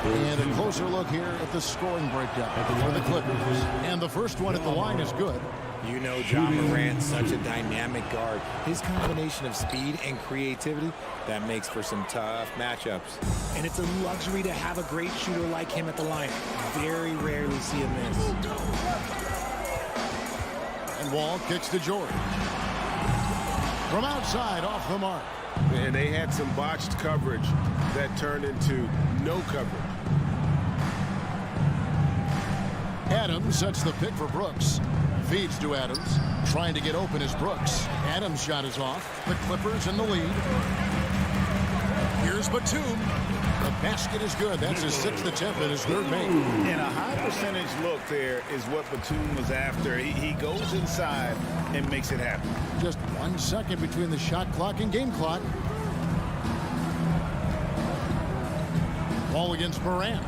And a closer look here at the scoring breakdown for the Clippers. And the first one at the line is good. You know John Morant's such a dynamic guard. His combination of speed and creativity, that makes for some tough matchups. And it's a luxury to have a great shooter like him at the line. Very rarely see him miss. And Wall kicks to George. From outside, off the mark. And they had some botched coverage that turned into no coverage. Adams sets the pick for Brooks. Feeds to Adams. Trying to get open is Brooks. Adams' shot is off. The Clippers in the lead. Here's Batum. The basket is good. That's his 6th attempt and his 3rd make. And a high percentage look there is what Batum was after. He goes inside and makes it happen. Just 1 second between the shot clock and game clock. Ball against Morant.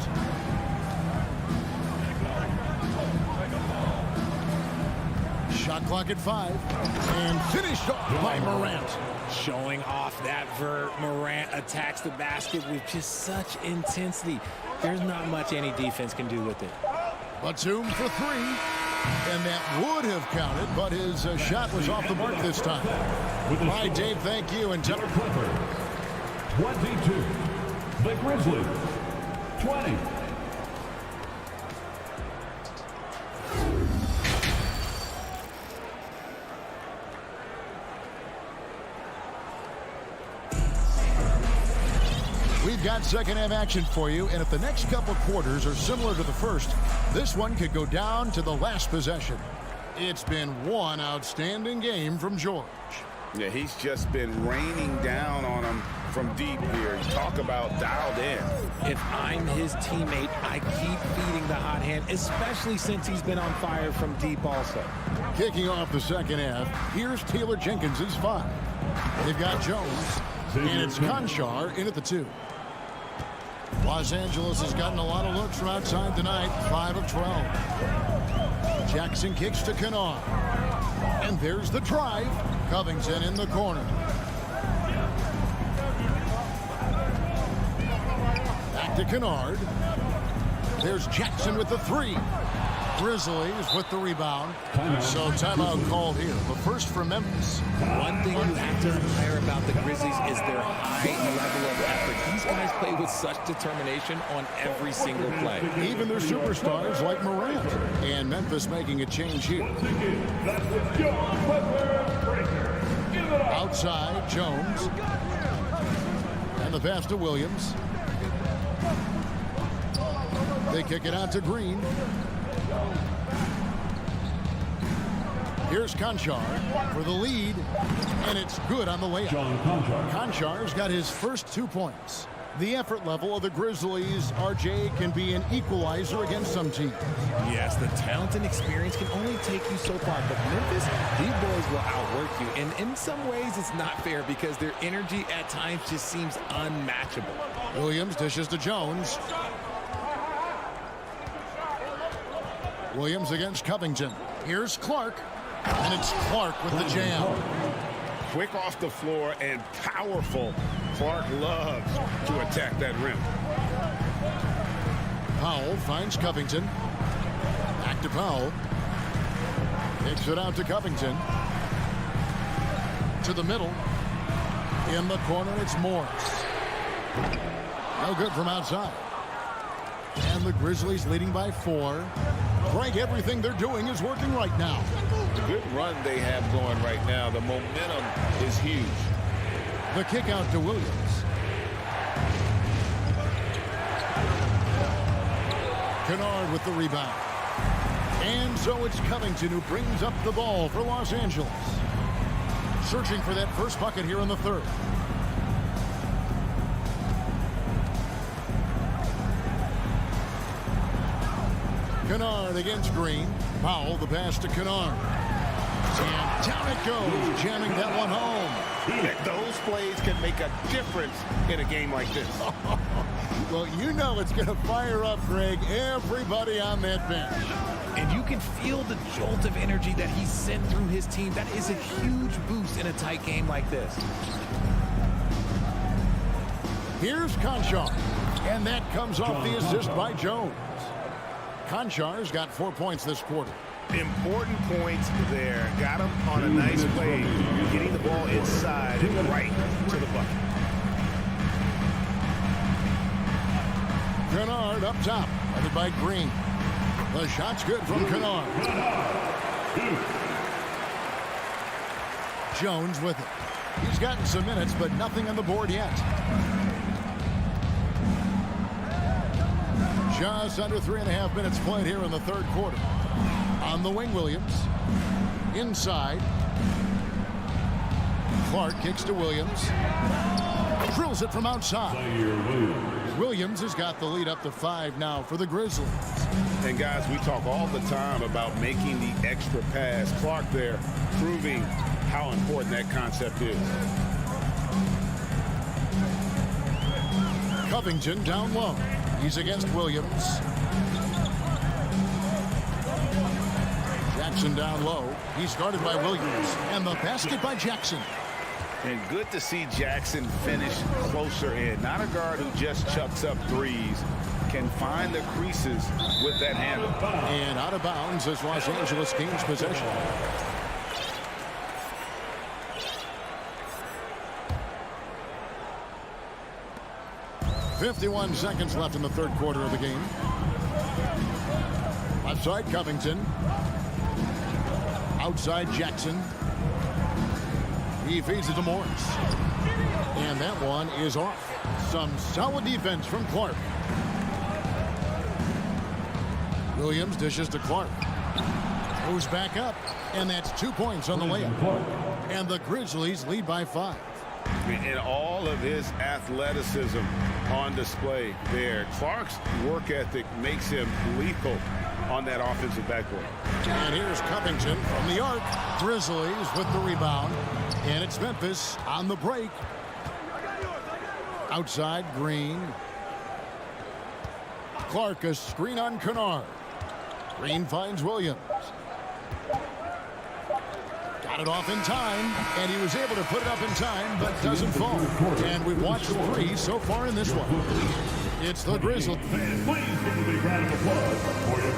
Shot clock at 5. And finished off by Morant. Showing off that vert. Morant attacks the basket with just such intensity. There's not much any defense can do with it. Batum for 3. And that would have counted, but his shot was off the mark this time. All right, Dave, thank you. And tell Clippers 22. The Grizzlies 20. We've got second half action for you, and if the next couple quarters are similar to the first, this one could go down to the last possession. It's been one outstanding game from George. Yeah, he's just been raining down on him from deep here. Talk about dialed in. If I'm his teammate, I keep feeding the hot hand, especially since he's been on fire from deep also. Kicking off the second half, here's Taylor Jenkins' 5. They've got Jones, and it's Conchar in at the 2. Los Angeles has gotten a lot of looks from outside tonight, 5 of 12. Jackson kicks to Kennard. And there's the drive. Covington in the corner. Back to Kennard. There's Jackson with the 3. Grizzlies with the rebound. So timeout called here. But first for Memphis. One thing you have to admire about the Grizzlies is their high level of effort. These guys play with such determination on every single play. Even their superstars like Morant. And Memphis making a change here. Outside, Jones. And the pass to Williams. They kick it out to Green. Here's Conchar for the lead, and it's good on the layup. Conchar's got his first 2 points. The effort level of the Grizzlies, RJ, can be an equalizer against some teams. Yes, the talent and experience can only take you so far, but Memphis, these boys will outwork you, and in some ways it's not fair because their energy at times just seems unmatchable. Williams dishes to Jones. Williams against Covington. Here's Clark. And it's Clark with the jam. Quick off the floor and powerful. Clark loves to attack that rim. Powell finds Covington. Back to Powell. Kicks it out to Covington. To the middle. In the corner, it's Morris. No good from outside. And the Grizzlies leading by 4. Greg, everything they're doing is working right now. The good run they have going right now. The momentum is huge. The kick out to Williams. Kennard with the rebound. And so it's Covington who brings up the ball for Los Angeles. Searching for that first bucket here in the third. Kennard against Green. Powell, the pass to Kennard. And down it goes, jamming that one home. Those plays can make a difference in a game like this. Well, you know it's going to fire up, Greg, everybody on that bench. And you can feel the jolt of energy that he sent through his team. That is a huge boost in a tight game like this. Here's Conchar, and that comes off the assist by Jones. Conchar's got 4 points this quarter. Important points there. Got him on a nice play, getting the ball inside and right to the bucket. Kennard up top, headed by Green. The shot's good from Kennard. Jones with it. He's gotten some minutes, but nothing on the board yet. Just under 3.5 minutes played here in the third quarter. On the wing, Williams. Inside. Clark kicks to Williams. Drills it from outside. Williams has got the lead up to 5 now for the Grizzlies. And guys, we talk all the time about making the extra pass. Clark there proving how important that concept is. Covington down low. He's against Williams. Jackson down low. He's guarded by Williams. And the basket by Jackson. And good to see Jackson finish closer in. Not a guard who just chucks up threes. Can find the creases with that handle. And out of bounds as Los Angeles gains possession. .51 seconds left in the third quarter of the game. Left side, Covington. Outside, Jackson. He feeds it to Morris. And that one is off. Some solid defense from Clark. Williams dishes to Clark. Moves back up. And that's 2 points on the layup. And the Grizzlies lead by 5. And all of his athleticism on display there. Clark's work ethic makes him lethal on that offensive backboard. And here's Covington from the arc. Grizzlies with the rebound. And it's Memphis on the break. Outside, Green. Clark, a screen on Kennard. Green finds Williams. Got it off in time, and he was able to put it up in time, but doesn't fall. And we've watched 3 so far in this one. It's the Grizzlies.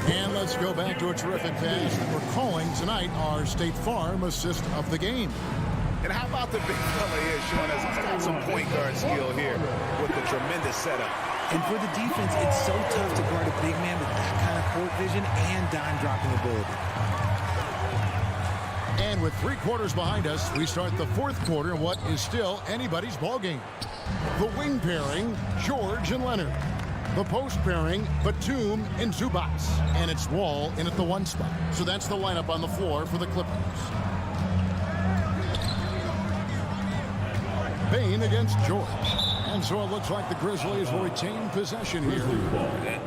And let's go back to a terrific pass that we're calling tonight our State Farm assist of the game. And how about the big fella here showing us he's got some point guard skill here with the tremendous setup. And for the defense, it's so tough to guard a big man with that kind of court vision and dime dropping ability. And with 3 quarters behind us, we start the fourth quarter in what is still anybody's ball game. The wing pairing, George and Leonard. The post pairing, Batum and Zubac. And it's Wall in at the 1 spot. So that's the lineup on the floor for the Clippers. Bain against George. And so it looks like the Grizzlies will retain possession here.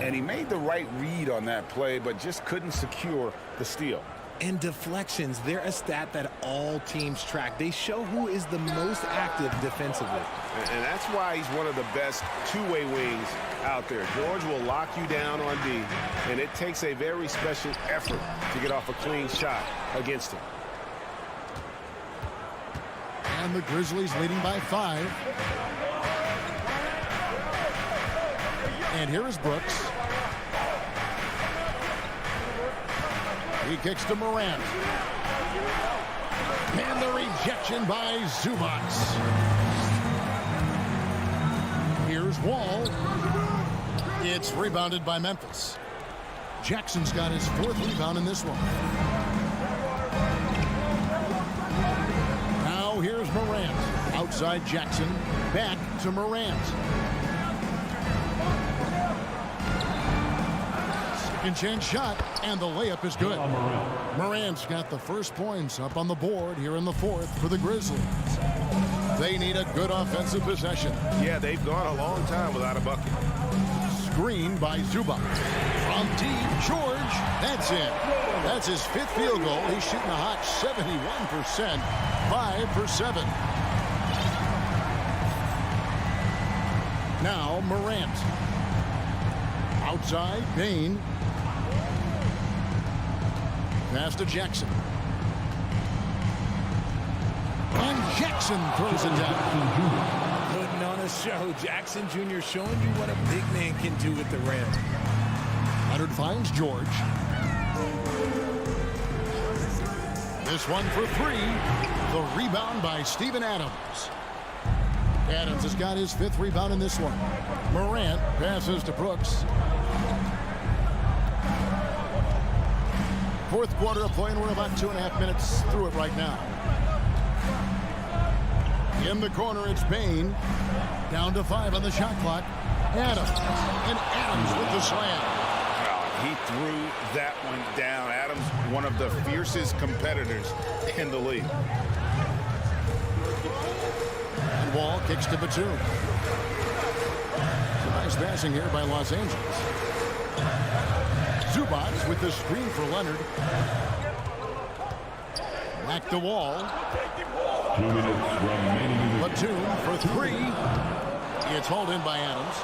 And he made the right read on that play, but just couldn't secure the steal. And deflections, they're a stat that all teams track. They show who is the most active defensively. And that's why he's one of the best two-way wings out there. George will lock you down on D, and it takes a very special effort to get off a clean shot against him. And the Grizzlies leading by 5. And here is Brooks. He kicks to Morant. And the rejection by Zubac. Here's Wall. It's rebounded by Memphis. Jackson's got his 4th rebound in this one. Now here's Morant. Outside Jackson. Back to Morant. Second chance shot, and the layup is good. Morant's got the first points up on the board here in the 4th for the Grizzlies. They need a good offensive possession. Yeah, they've gone a long time without a bucket. Screen by Zubac. From deep, George. That's it. That's his 5th field goal. He's shooting a hot 71%. 5 for 7. Now Morant. Outside, Bain. Pass to Jackson. And Jackson throws it down. Putting on a show. Jackson Jr. showing you what a big man can do at the rim. Leonard finds George. This one for 3. The rebound by Steven Adams. Adams has got his 5th rebound in this one. Morant passes to Brooks. 4th quarter of play, and we're about 2.5 minutes through it right now. In the corner, it's Bain. Down to 5 on the shot clock. Adams. And Adams with the slam. He threw that one down. Adams, one of the fiercest competitors in the league. And Wall kicks to Batum. Nice passing here by Los Angeles. Zubac with the screen for Leonard. Back to Wall. 2 minutes remaining. Batum for 3. It's hauled in by Adams.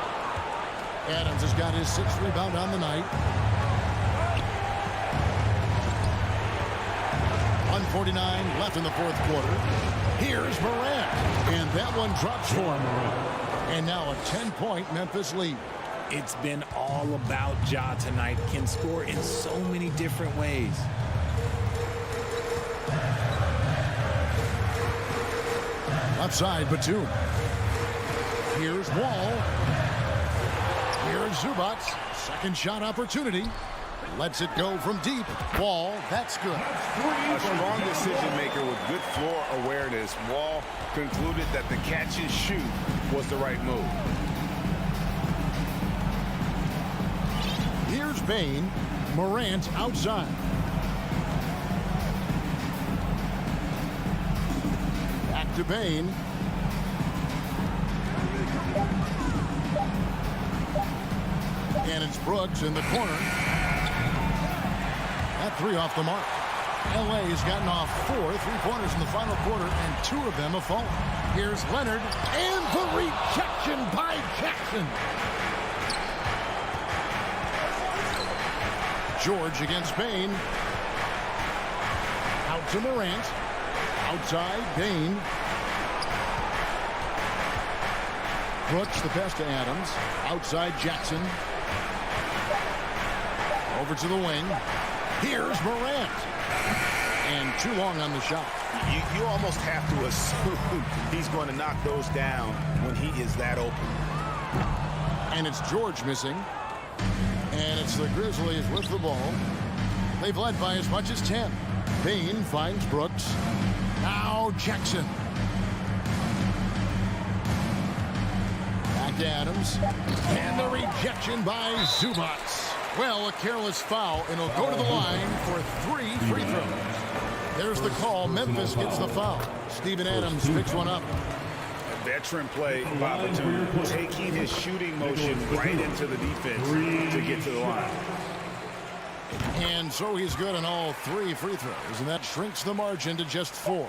Adams has got his 6th rebound on the night. 1:49 left in the 4th quarter. Here's Morant. And that one drops for him. And now a 10-point Memphis lead. It's been all about Ja tonight. Can score in so many different ways. Outside Batum. Here's Wall. Here's Zubac. Second shot opportunity. Lets it go from deep. Wall, that's good. A strong decision maker with good floor awareness. Wall concluded that the catch and shoot was the right move. Here's Bain. Morant outside. Back to Bain. And it's Brooks in the corner. That 3 off the mark. LA has gotten off 4 3-pointers in the final quarter, and 2 of them have fallen. Here's Leonard, and the rejection by Jackson. George against Bain. Out to Morant. Outside, Bain. Brooks, the pass to Adams. Outside, Jackson. Over to the wing. Here's Morant. And too long on the shot. You almost have to assume he's going to knock those down when he is that open. And it's George missing. And it's the Grizzlies with the ball. They've led by as much as 10. Bain finds Brooks. Now Jackson. Back to Adams. And the rejection by Zubac. Well, a careless foul, and he'll go to the line for 3 free throws. There's the call. Memphis gets the foul. Steven Adams picks one up. Veteran play by Batum, taking his shooting motion right into the defense to get to the line. And so he's good on all 3 free throws, and that shrinks the margin to just 4.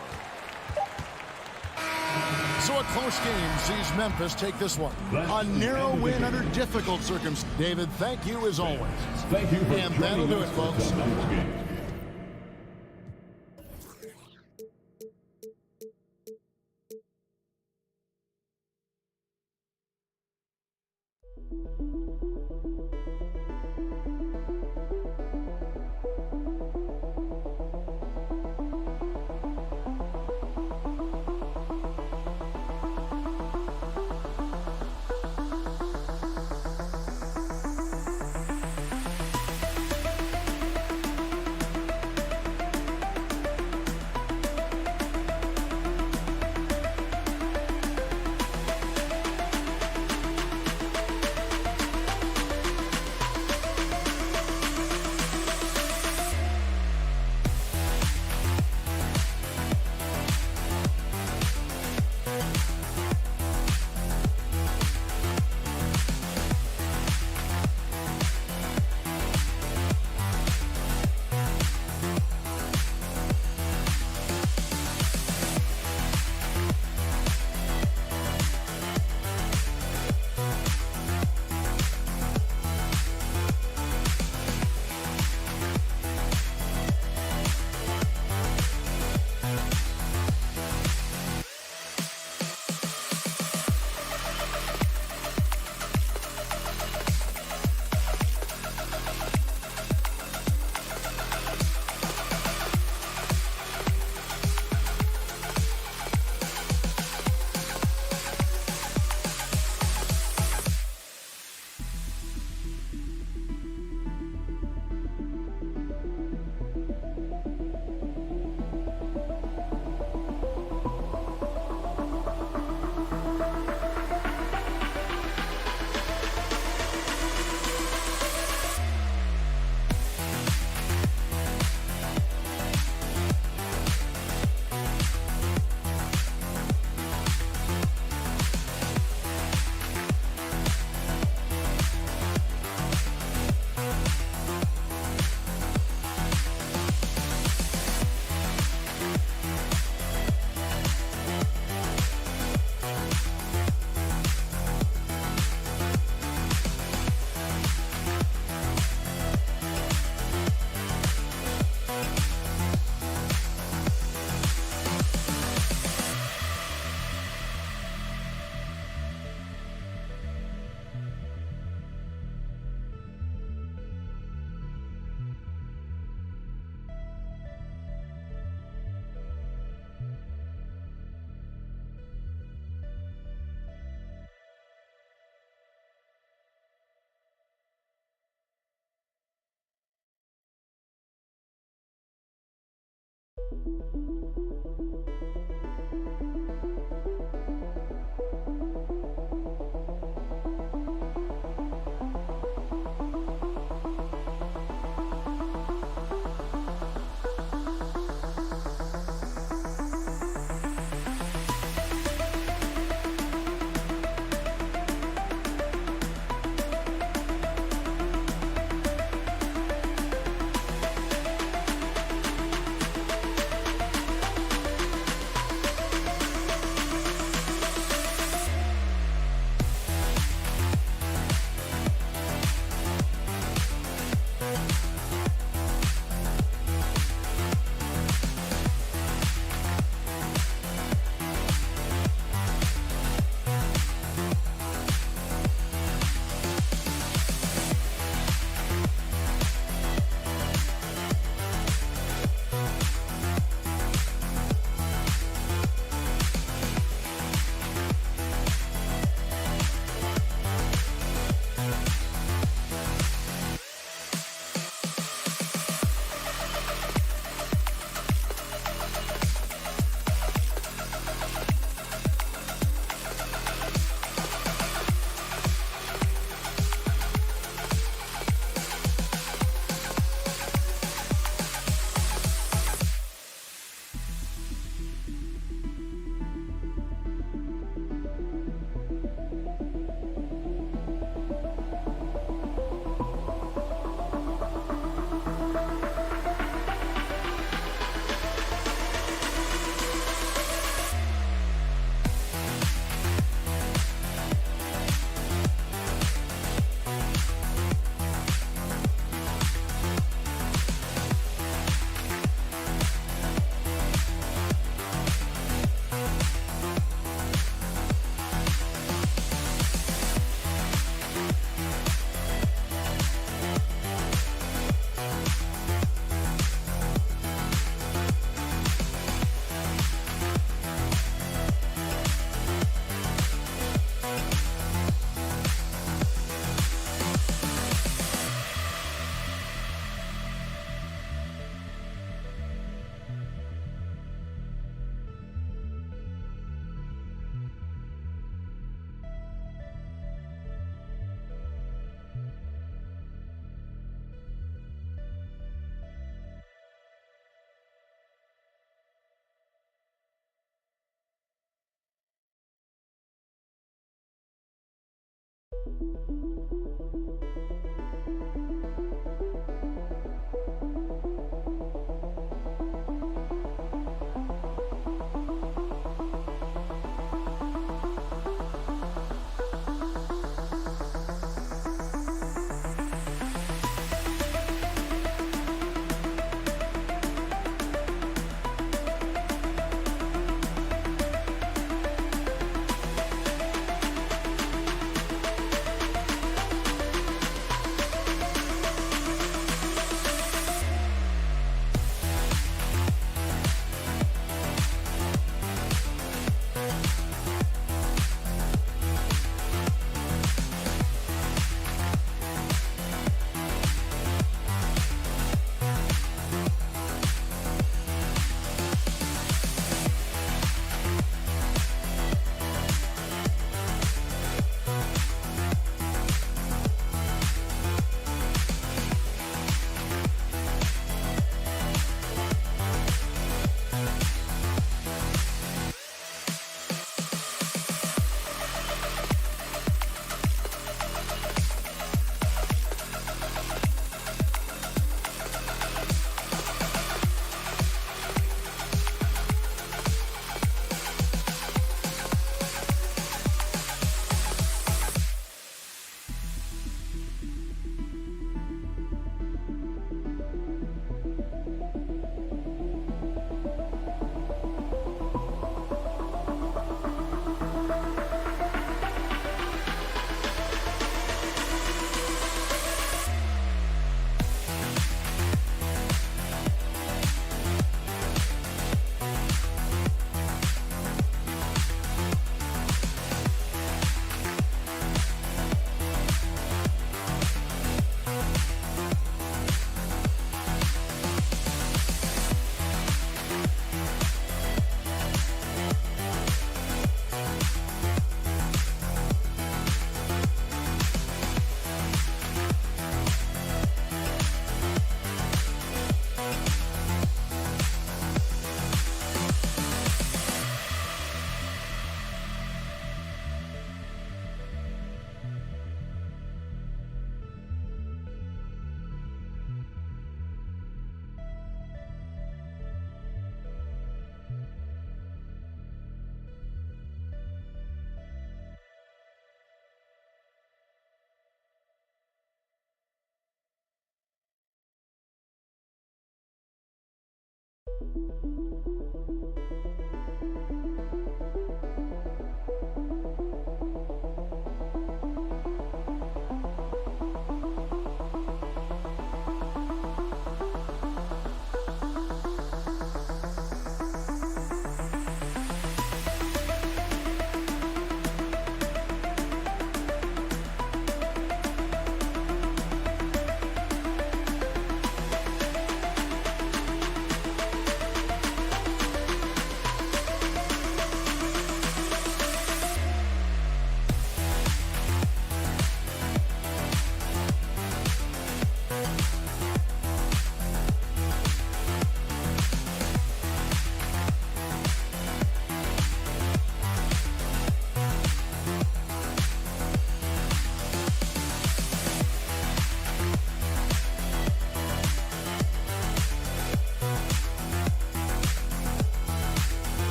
So a close game sees Memphis take this one. A narrow win under difficult circumstances. David, thank you as always. Thank you for And that'll do it, folks.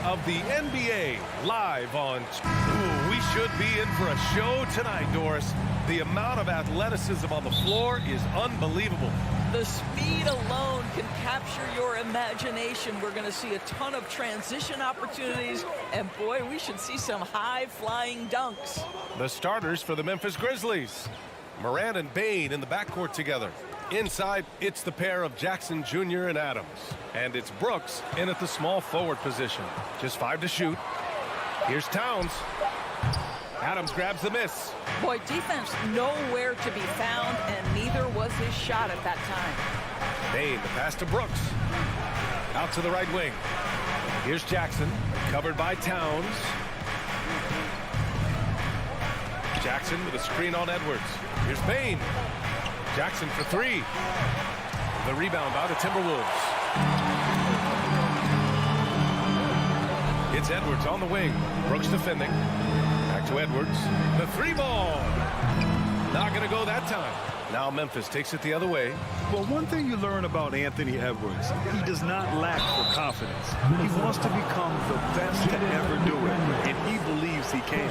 Of the NBA live on. Ooh, we should be in for a show tonight, Doris. The amount of athleticism on the floor is unbelievable. The speed alone can capture your imagination. We're going to see a ton of transition opportunities, and boy, we should see some high-flying dunks. The starters for the Memphis Grizzlies. Morant and Bane in the backcourt together. Inside, it's the pair of Jackson Jr. and Adams. And it's Brooks in at the small forward position. Just 5 to shoot. Here's Towns. Adams grabs the miss. Boy, defense nowhere to be found, and neither was his shot at that time. Bane, the pass to Brooks. Out to the right wing. Here's Jackson, covered by Towns. Jackson with a screen on Edwards. Here's Bane. Jackson for 3. The rebound by the Timberwolves. It's Edwards on the wing. Brooks defending. Back to Edwards. The 3 ball. Not going to go that time. Now Memphis takes it the other way. Well, one thing you learn about Anthony Edwards, he does not lack for confidence. He wants to become the best to ever do it, and he believes he can.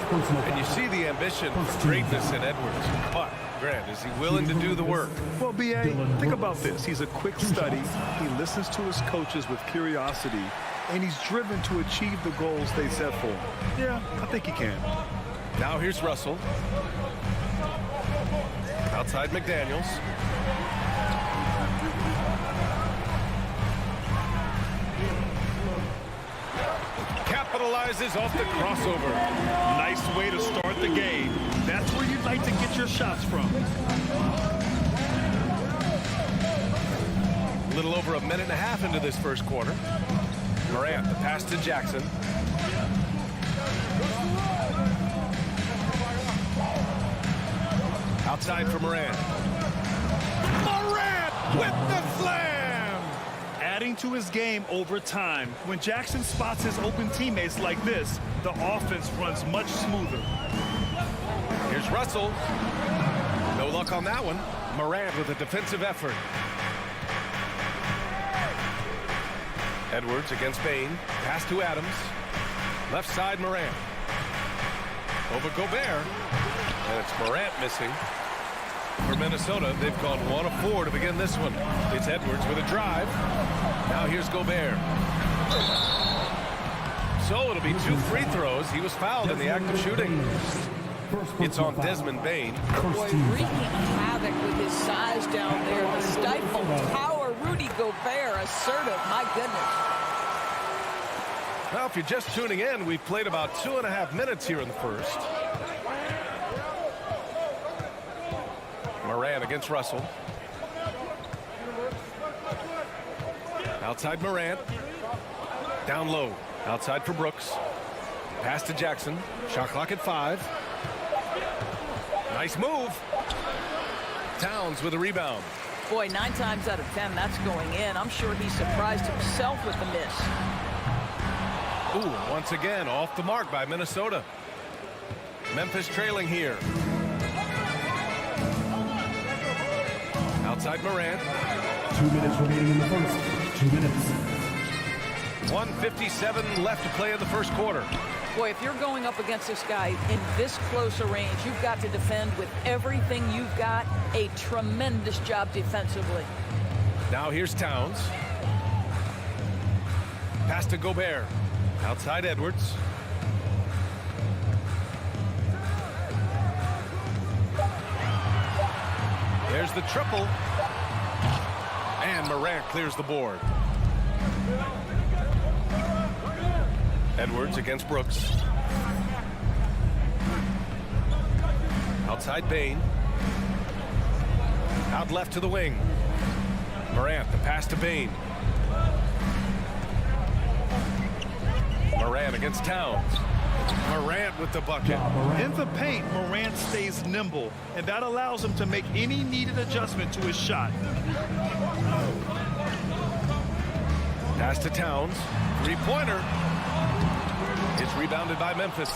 And you see the ambition for greatness in Edwards. But, Grant, is he willing to do the work? Well, B.A., think about this. He's a quick study. He listens to his coaches with curiosity, and he's driven to achieve the goals they set for him. Yeah, I think he can. Now here's Russell. Outside McDaniels. Capitalizes off the crossover. Nice way to start the game. That's where you'd like to get your shots from. A little over a minute and a half into this first quarter. Morant, the pass to Jackson. Outside for Morant. Morant with the slam! Adding to his game over time. When Jackson spots his open teammates like this, the offense runs much smoother. Here's Russell. No luck on that one. Morant with a defensive effort. Edwards against Bane. Pass to Adams. Left side Morant. Over Gobert. And it's Morant missing. For Minnesota, they've gone 1 of 4 to begin this one. It's Edwards with a drive. Now here's Gobert. So it'll be 2 free throws. He was fouled in the act of shooting. It's on Desmond Bain. Boy, wreaking havoc with his size down there. The stifled power. Rudy Gobert, assertive. My goodness. Well, if you're just tuning in, we've played about 2.5 minutes here in the first. Morant against Russell. Outside Morant. Down low. Outside for Brooks. Pass to Jackson. Shot clock at 5. Nice move. Towns with a rebound. Boy, 9 times out of 10, that's going in. I'm sure he surprised himself with the miss. Ooh, once again, off the mark by Minnesota. Memphis trailing here. Outside Morant. 2 minutes remaining in the first. 2 minutes. 1:57 left to play in the first quarter. Boy, if you're going up against this guy in this close a range, you've got to defend with everything you've got. A tremendous job defensively. Now here's Towns. Pass to Gobert. Outside Edwards. There's the triple. And Morant clears the board. Edwards against Brooks. Outside Bain. Out left to the wing. Morant, the pass to Bain. Morant against Towns. Morant with the bucket. In the paint, Morant stays nimble, and that allows him to make any needed adjustment to his shot. Pass to Towns. Three-pointer. It's rebounded by Memphis.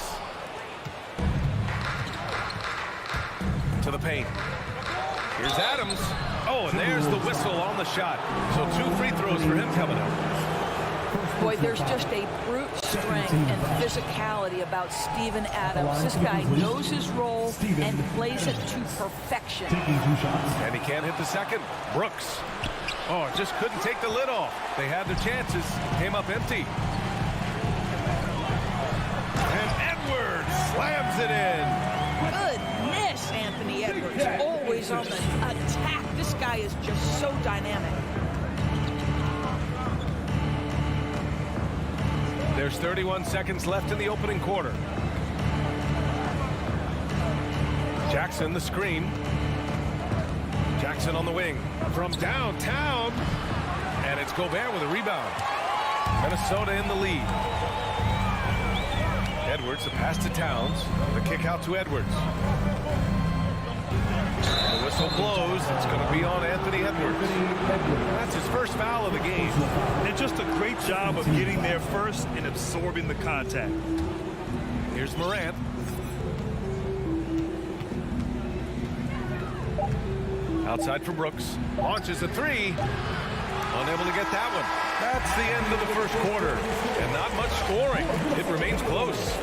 To the paint. Here's Adams. Oh, and there's the whistle on the shot. So 2 free throws for him coming up. Boy, there's just a brute strength and physicality about Steven Adams. This guy knows his role and plays it to perfection. And he can't hit the second. Brooks. Oh, just couldn't take the lid off. They had their chances. Came up empty. And Edwards slams it in. Goodness, Anthony Edwards. Always on the attack. This guy is just so dynamic. There's 31 seconds left in the opening quarter. Jackson, the screen. Jackson on the wing. From downtown. And it's Gobert with a rebound. Minnesota in the lead. Edwards, the pass to Towns. The kick out to Edwards. The whistle blows. It's going to be on Anthony Edwards. That's his first foul of the game. And just a great job of getting there first and absorbing the contact. Here's Morant. Outside for Brooks. Launches a 3. Unable to get that one. That's the end of the first quarter. And not much scoring. It remains close.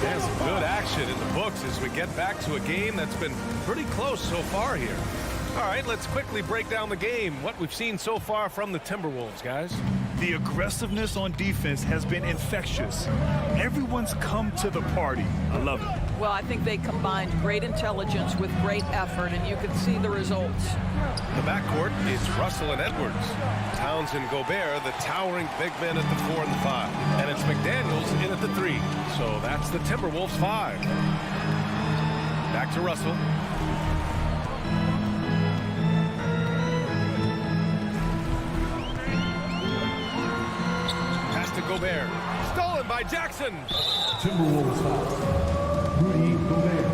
There's some good action in the books as we get back to a game that's been pretty close so far here. All right, let's quickly break down the game. What we've seen so far from the Timberwolves, guys. The aggressiveness on defense has been infectious. Everyone's come to the party. I love it. Well, I think they combined great intelligence with great effort, and you can see the results. The backcourt is Russell and Edwards. Towns and Gobert, the towering big men at the 4 and the 5. And it's McDaniels in at the 3. So that's the Timberwolves 5. Back to Russell. Pass to Gobert. Stolen by Jackson. Timberwolves foul. Rudy Gobert.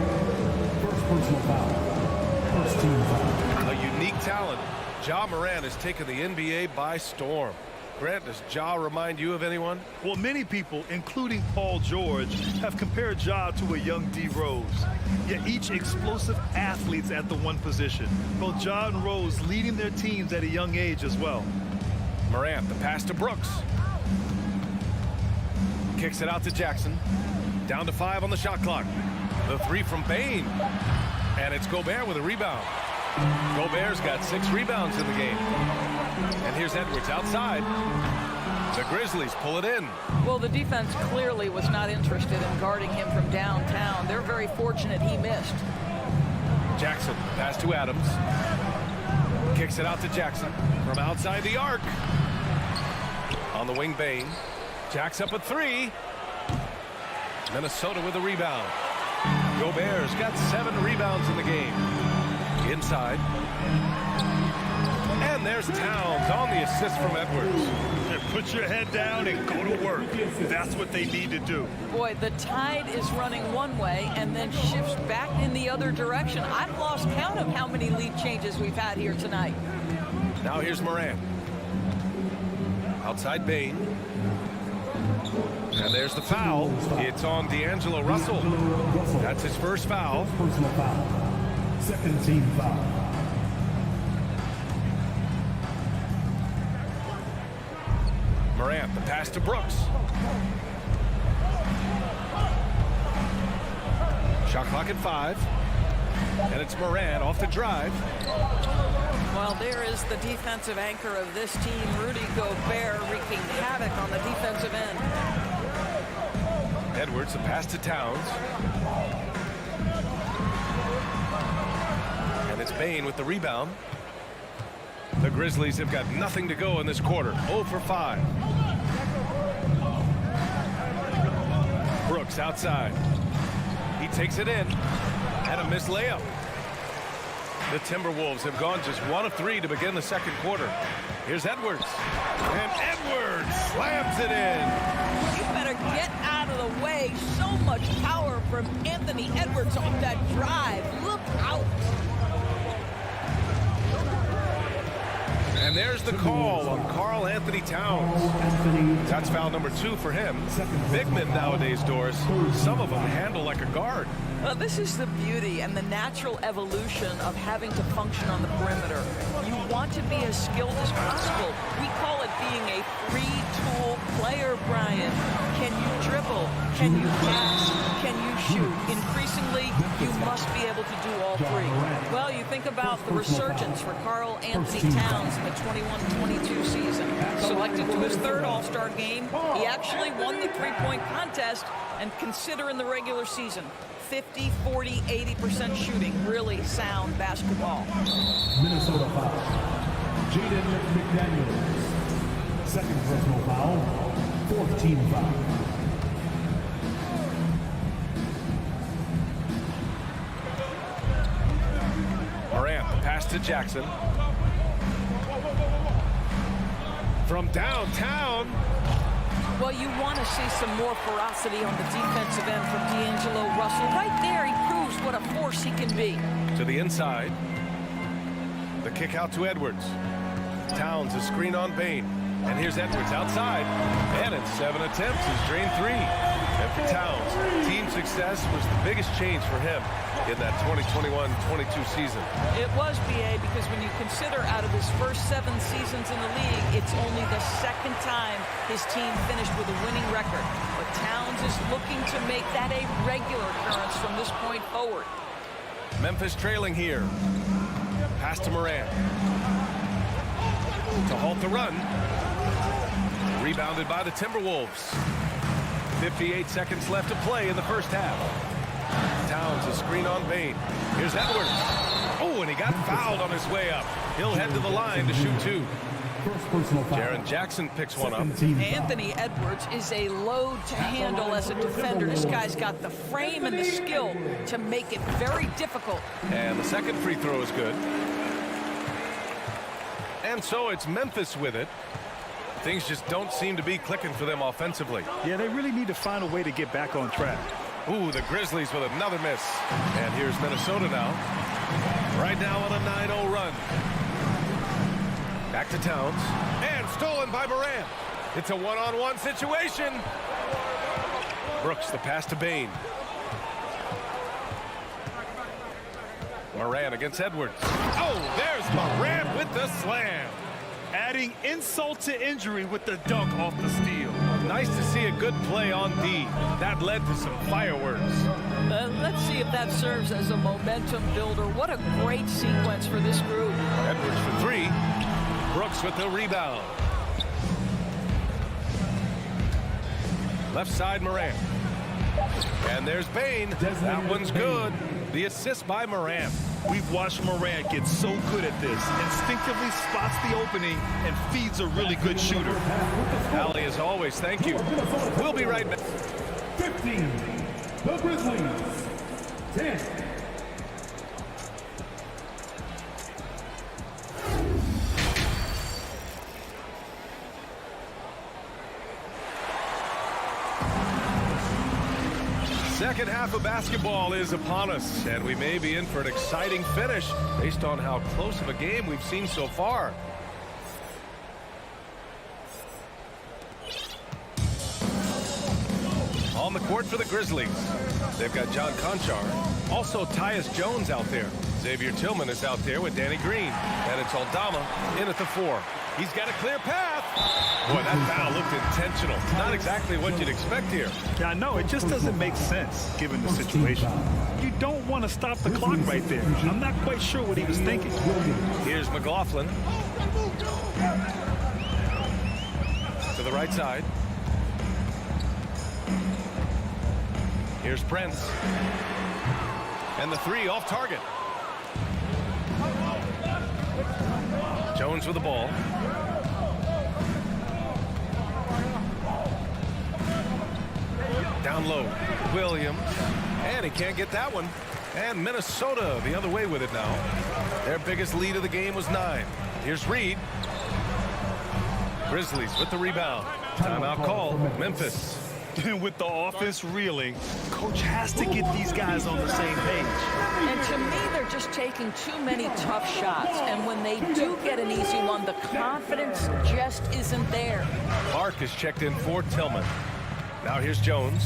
First personal foul. First team foul. A unique talent. Ja Morant has taken the NBA by storm. Grant, does Ja remind you of anyone? Well, many people, including Paul George, have compared Ja to a young D. Rose. Yet each explosive athlete's at the one position. Both Ja and Rose leading their teams at a young age as well. Morant, the pass to Brooks. Kicks it out to Jackson. Down to 5 on the shot clock. The 3 from Bain. And it's Gobert with a rebound. Gobert's got 6 rebounds in the game. And here's Edwards outside. The Grizzlies pull it in. Well, the defense clearly was not interested in guarding him from downtown. They're very fortunate he missed. Jackson, pass to Adams. Kicks it out to Jackson from outside the arc. On the wing, Bain. Jacks up a three. Minnesota with a rebound. Gobert's got 7 rebounds in the game. Inside. And there's Towns on the assist from Edwards. Put your head down and go to work. That's what they need to do. Boy, the tide is running one way and then shifts back in the other direction. I've lost count of how many lead changes we've had here tonight. Now here's Morant. Outside Bain. And there's the foul. It's on D'Angelo Russell. That's his first foul. Personal foul. Second team foul. Morant, the pass to Brooks. Shot clock at 5. And it's Morant off the drive. Well, there is the defensive anchor of this team, Rudy Gobert, wreaking havoc on the defensive end. Edwards, the pass to Towns. And it's Bain with the rebound. The Grizzlies have got nothing to go in this quarter. 0 for 5. Brooks outside. He takes it in. And a missed layup. The Timberwolves have gone just 1 of 3 to begin the second quarter. Here's Edwards. And Edwards slams it in. You better get out of the way. So much power from Anthony Edwards on that drive. Look out. And there's the call on Karl Anthony Towns. That's foul number 2 for him. Big men nowadays, Doris, some of them handle like a guard. Well, this is the beauty and the natural evolution of having to function on the perimeter. You want to be as skilled as possible. We call it being a free-tool player, Brian. Can you dribble? Can you pass? Can you shoot? Increasingly, you must be able to do all 3. Well, you think about the resurgence for Karl Anthony Towns in the 21-22 season. Selected to his 3rd All-Star game, he actually won the 3-point contest, and consider in the regular season. 50, 40, 80% shooting. Really sound basketball. Minnesota foul. Jaden McDaniels. Second personal foul. 4th team foul. Morant, the pass to Jackson. From downtown. Well, you want to see some more ferocity on the defensive end from D'Angelo Russell. Right there, he proves what a force he can be. To the inside. The kick out to Edwards. Towns, a screen on Bain. And here's Edwards outside. And in 7 attempts, he's drained 3. And for Towns, team success was the biggest change for him in that 2021-22 season. It was, BA, because when you consider out of his first 7 seasons in the league, it's only the 2nd time his team finished with a winning record. But Towns is looking to make that a regular occurrence from this point forward. Memphis trailing here. Pass to Morant. To halt the run. Rebounded by the Timberwolves. 58 seconds left to play in the first half. Towns, a screen on Bain. Here's Edwards. Oh, and he got fouled on his way up. He'll head to the line to shoot 2. Jaren Jackson picks one up. Anthony Edwards is a load to handle as a defender. This guy's got the frame and the skill to make it very difficult. And the second free throw is good. And so it's Memphis with it. Things just don't seem to be clicking for them offensively. Yeah, they really need to find a way to get back on track. Ooh, the Grizzlies with another miss. And here's Minnesota now. Right now on a 9-0 run. Back to Towns. And stolen by Morant. It's a one-on-one situation. Brooks, the pass to Bain. Morant against Edwards. Oh, there's Morant with the slam. Adding insult to injury with the dunk off the steal. Nice to see a good play on D. That led to some fireworks. Let's see if that serves as a momentum builder. What a great sequence for this group. Edwards for 3. Brooks with the rebound. Left side, Morant. And there's Bain. That one's good. The assist by Morant. We've watched Morant get so good at this. Instinctively spots the opening and feeds a really good shooter. Allie, as always, thank you. We'll be right back. 15. The Grizzlies. 10. Second half of basketball is upon us, and we may be in for an exciting finish based on how close of a game we've seen so far. On the court for the Grizzlies, they've got John Conchar. Also, Tyus Jones out there. Xavier Tillman is out there with Danny Green. And it's Aldama in at the 4. He's got a clear path. Boy, that foul looked intentional. Not exactly what you'd expect here. Yeah, I know. It just doesn't make sense given the situation. You don't want to stop the clock right there. I'm not quite sure what he was thinking. Here's McLaughlin. To the right side. Here's Prince. And the 3 off target. Jones with the ball. Down low. Williams. And he can't get that one. And Minnesota the other way with it now. Their biggest lead of the game was 9. Here's Reed. Grizzlies with the rebound. Timeout call. Memphis. With the offense reeling, coach has to get these guys on the same page. And to me, they're just taking too many tough shots. And when they do get an easy one, the confidence just isn't there. Clark is checked in for Tillman. Now here's Jones.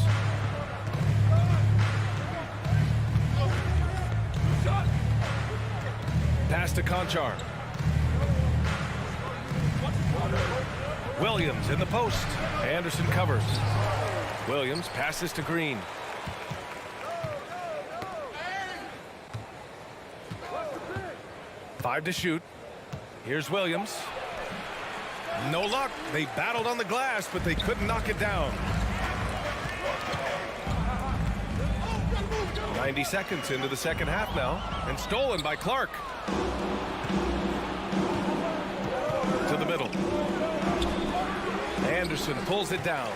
Pass to Conchar. Williams in the post. Anderson covers. Williams passes to Green. Five to shoot. Here's Williams. No luck. They battled on the glass, but they couldn't knock it down. 90 seconds into the second half now, and stolen by Clark. To the middle. Anderson pulls it down.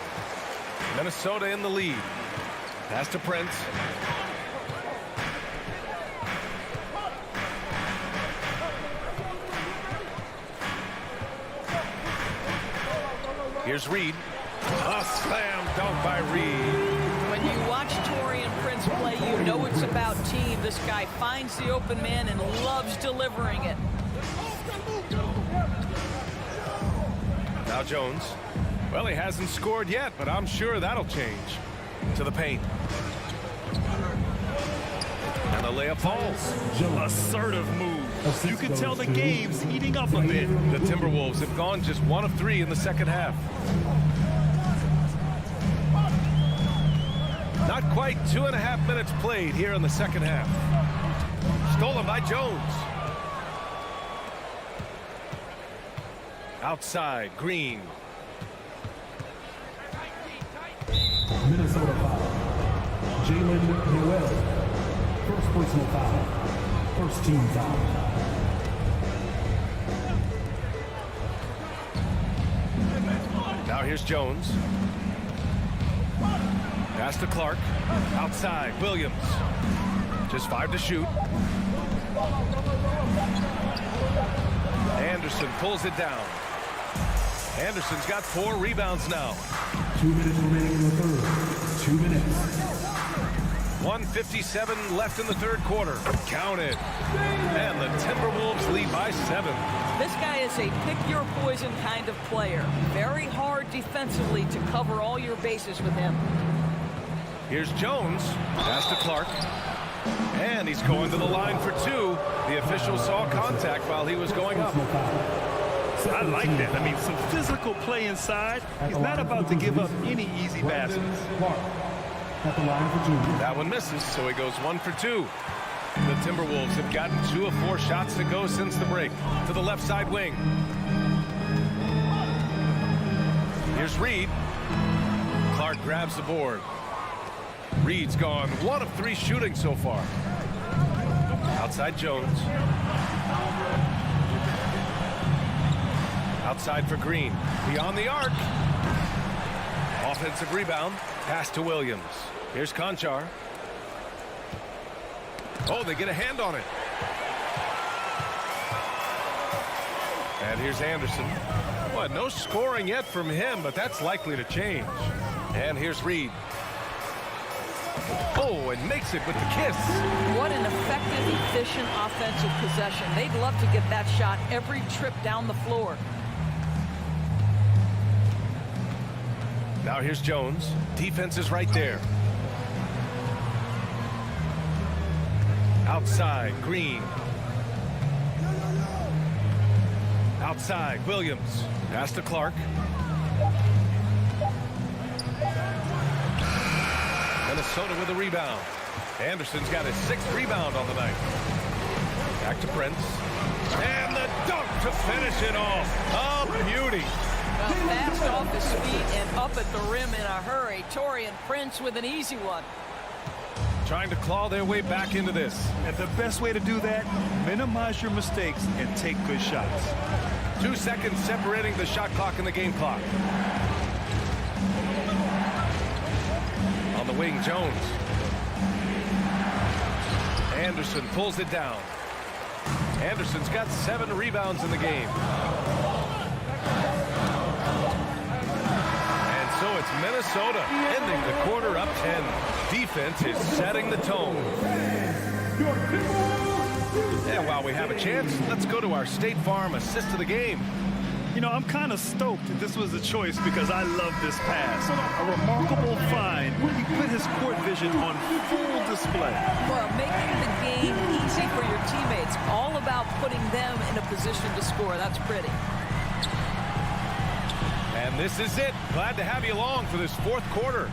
Minnesota in the lead. Pass to Prince. Here's Reed. A slam dunk by Reed. When you watch Taurean Prince play, you know it's about team. This guy finds the open man and loves delivering it. Now Jones. Well, he hasn't scored yet, but I'm sure that'll change. To the paint. And the layup falls. Assertive move. You can tell the game's heating up a bit. The Timberwolves have gone just 1 of 3 in the second half. Not quite 2.5 minutes played here in the second half. Stolen by Jones. Outside, Green. Minnesota foul. Jalen Noel. First personal foul. First team foul. Now here's Jones. Pass to Clark. Outside, Williams. Just 5 to shoot. Anderson pulls it down. Anderson's got 4 rebounds now. 2 minutes remaining in the third. 2 minutes. 1:57 left in the third quarter. Count it. And the Timberwolves lead by 7. This guy is a pick-your-poison kind of player. Very hard defensively to cover all your bases with him. Here's Jones. Pass to Clark. And he's going to the line for 2. The official saw contact while he was going up. I like that. I mean, some physical play inside. He's not about to give up any easy baskets. At the line for 2. That one misses, so he goes 1 for 2. The Timberwolves have gotten 2 of 4 shots to go since the break. To the left side wing. Here's Reed. Clark Xellark grabs the board. Reed's gone 1 of 3 shooting so far. Outside Jones. Outside for Green. Beyond the arc. Offensive rebound. Pass to Williams. Here's Conchar. Oh, they get a hand on it. And here's Anderson. Well, no scoring yet from him, but that's likely to change. And here's Reed. Oh, and makes it with the kiss. What an effective, efficient offensive possession. They'd love to get that shot every trip down the floor. Now here's Jones. Defense is right there. Outside, Green. Outside, Williams. Pass to Clark. Minnesota with a rebound. Anderson's got his 6th rebound on the night. Back to Prince. And the dunk to finish it off. A beauty. Well, fast off his feet and up at the rim in a hurry. Torian Prince with an easy one. Trying to claw their way back into this. And the best way to do that, minimize your mistakes and take good shots. 2 seconds separating the shot clock and the game clock. On the wing, Jones. Anderson pulls it down. Anderson's got 7 rebounds in the game. And so it's Minnesota ending the quarter up 10. Defense is setting the tone. And while we have a chance, let's go to our State Farm assist of the game. You know, I'm kind of stoked that this was a choice because I love this pass. A remarkable find. He put his court vision on full display. Well, making the game easy for your teammates. All about putting them in a position to score. That's pretty. And this is it. Glad to have you along for this 4th quarter.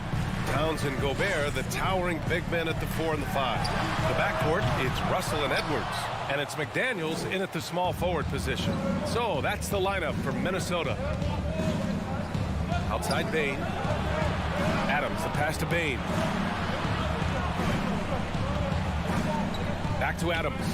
Towns and Gobert, the towering big men at the 4 and the 5. The backcourt, it's Russell and Edwards. And it's McDaniels in at the small forward position. So that's the lineup for Minnesota. Outside Bain. Adams, the pass to Bain. Back to Adams.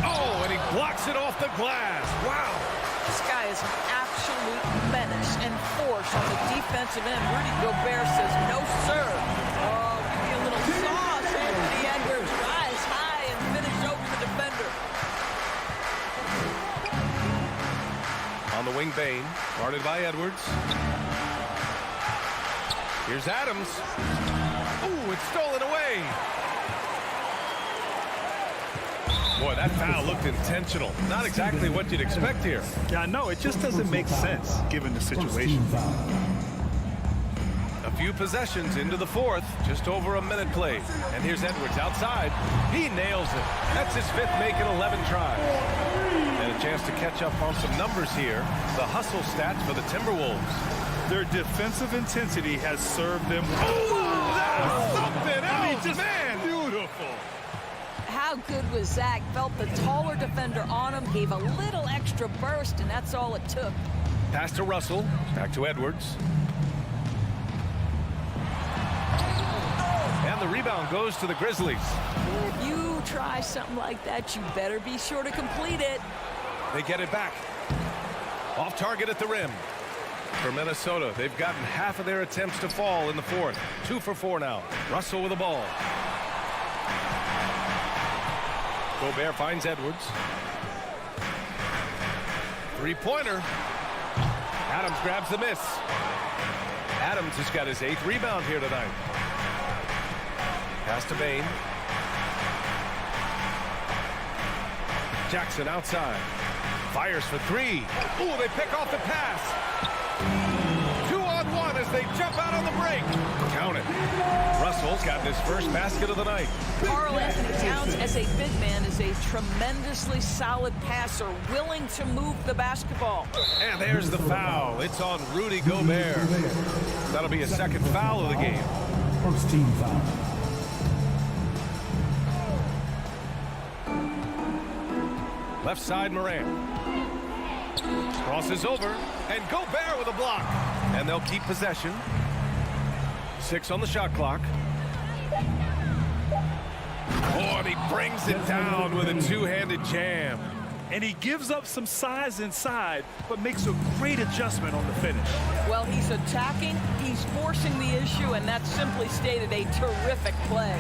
Oh, and he blocks it off the glass. Wow. This guy is an absolute menace and force on the defensive end. Rudy Gobert says, no, sir. Oh, give me a little sauce. Anthony Edwards rise high and finish over the defender. On the wing, Bain, guarded by Edwards. Here's Adams. Ooh, it's stolen away. Boy, that foul looked intentional. Not exactly what you'd expect here. Yeah, I know. It just doesn't make sense given the situation. A few possessions into the 4th, just over a minute played. And here's Edwards outside. He nails it. That's his 5th make in 11 tries. And a chance to catch up on some numbers here. The hustle stats for the Timberwolves. Their defensive intensity has served them. Oh, that's something else, man. Beautiful. How good was Zach? Felt the taller defender on him, gave a little extra burst, and that's all it took. Pass to Russell. Back to Edwards. And the rebound goes to the Grizzlies. If you try something like that, you better be sure to complete it. They get it back. Off target at the rim. For Minnesota, they've gotten half of their attempts to fall in the 4th. 2 for 4 now. Russell with the ball. Gobert finds Edwards. 3-pointer. Adams grabs the miss. Adams has got his 8th rebound here tonight. Pass to Bain. Jackson outside. Fires for 3. Ooh, they pick off the pass. 2-on-1 as they jump out on the break. Count it. Russell's got his first basket of the night. Karl Anthony Towns, as a big man, is a tremendously solid passer, willing to move the basketball. And there's the foul. It's on Rudy Gobert. That'll be a 2nd foul of the game. First team foul. Left side, Morant. Crosses over, and Gobert with a block. And they'll keep possession. 6 on the shot clock. Oh, and he brings it down with a two-handed jam. And he gives up some size inside, but makes a great adjustment on the finish. Well, he's attacking, he's forcing the issue, and that's simply stated a terrific play.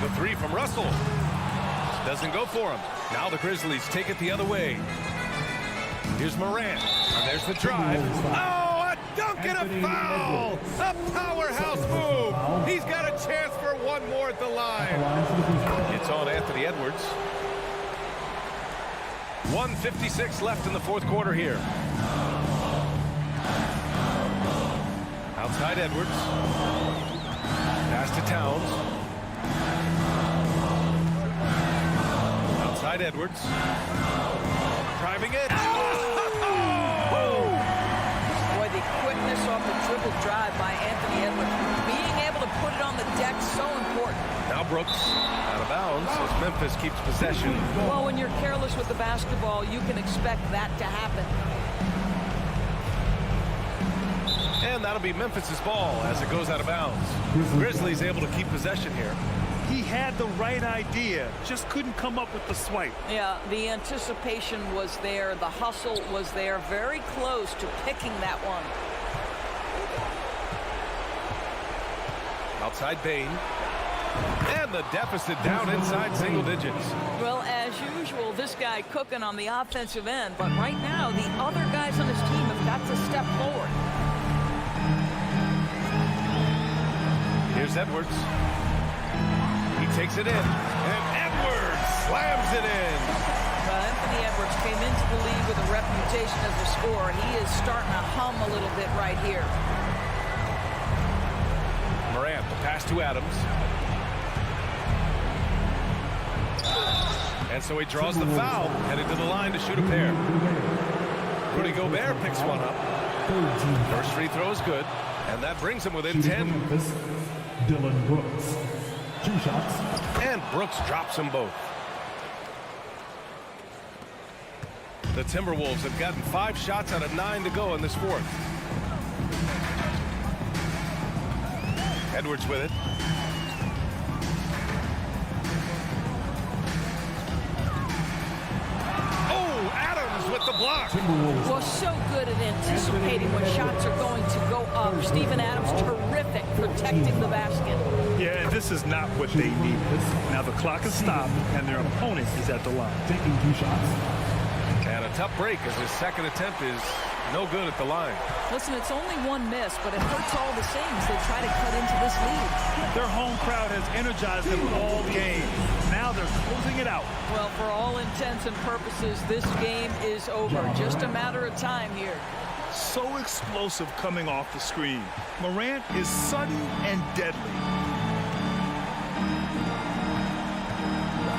The 3 from Russell. Doesn't go for him. Now the Grizzlies take it the other way. Here's Morant. And there's the drive. Oh, a dunk and a foul! A powerhouse move! He's got a chance for one more at the line. It's on Anthony Edwards. 1:56 left in the fourth quarter here. Outside Edwards. Pass to Towns. Outside Edwards. Driving it. Boy, the quickness off the dribble drive by Anthony Edwards. Being able to put it on the deck, so important. Now Brooks out of bounds as Memphis keeps possession. Well, when you're careless with the basketball, you can expect that to happen. And that'll be Memphis's ball as it goes out of bounds. Grizzlies able to keep possession here. He had the right idea, just couldn't come up with the swipe. Yeah, the anticipation was there. The hustle was there. Very close to picking that one. Outside Bain. And the deficit down inside single digits. Well, as usual, this guy cooking on the offensive end. But right now, the other guys on his team have got to step forward. Here's Edwards. He takes it in. And Edwards slams it in. Well, Anthony Edwards came into the league with a reputation as a scorer. He is starting to hum a little bit right here. Morant, the pass to Adams. And so he draws the foul, headed to the line to shoot a pair. Rudy Gobert picks one up. First free throw is good, and that brings him within 10. Memphis, Dylan Brooks. 2 shots. And Brooks drops them both. The Timberwolves have gotten 5 shots out of 9 to go in this fourth. Edwards with it. Oh, Adams with the block. Well, so good at anticipating when shots are going to go up. Steven Adams, terrific protecting the basket. Yeah, and this is not what they need. Now the clock is stopped, and their opponent is at the line. Taking 2 shots. And a tough break as his second attempt is no good at the line. Listen, it's only one miss, but it hurts all the same as they try to cut into this lead. Their home crowd has energized them all game. Now they're closing it out. Well, for all intents and purposes, this game is over. Just a matter of time here. So explosive coming off the screen. Morant is sudden and deadly.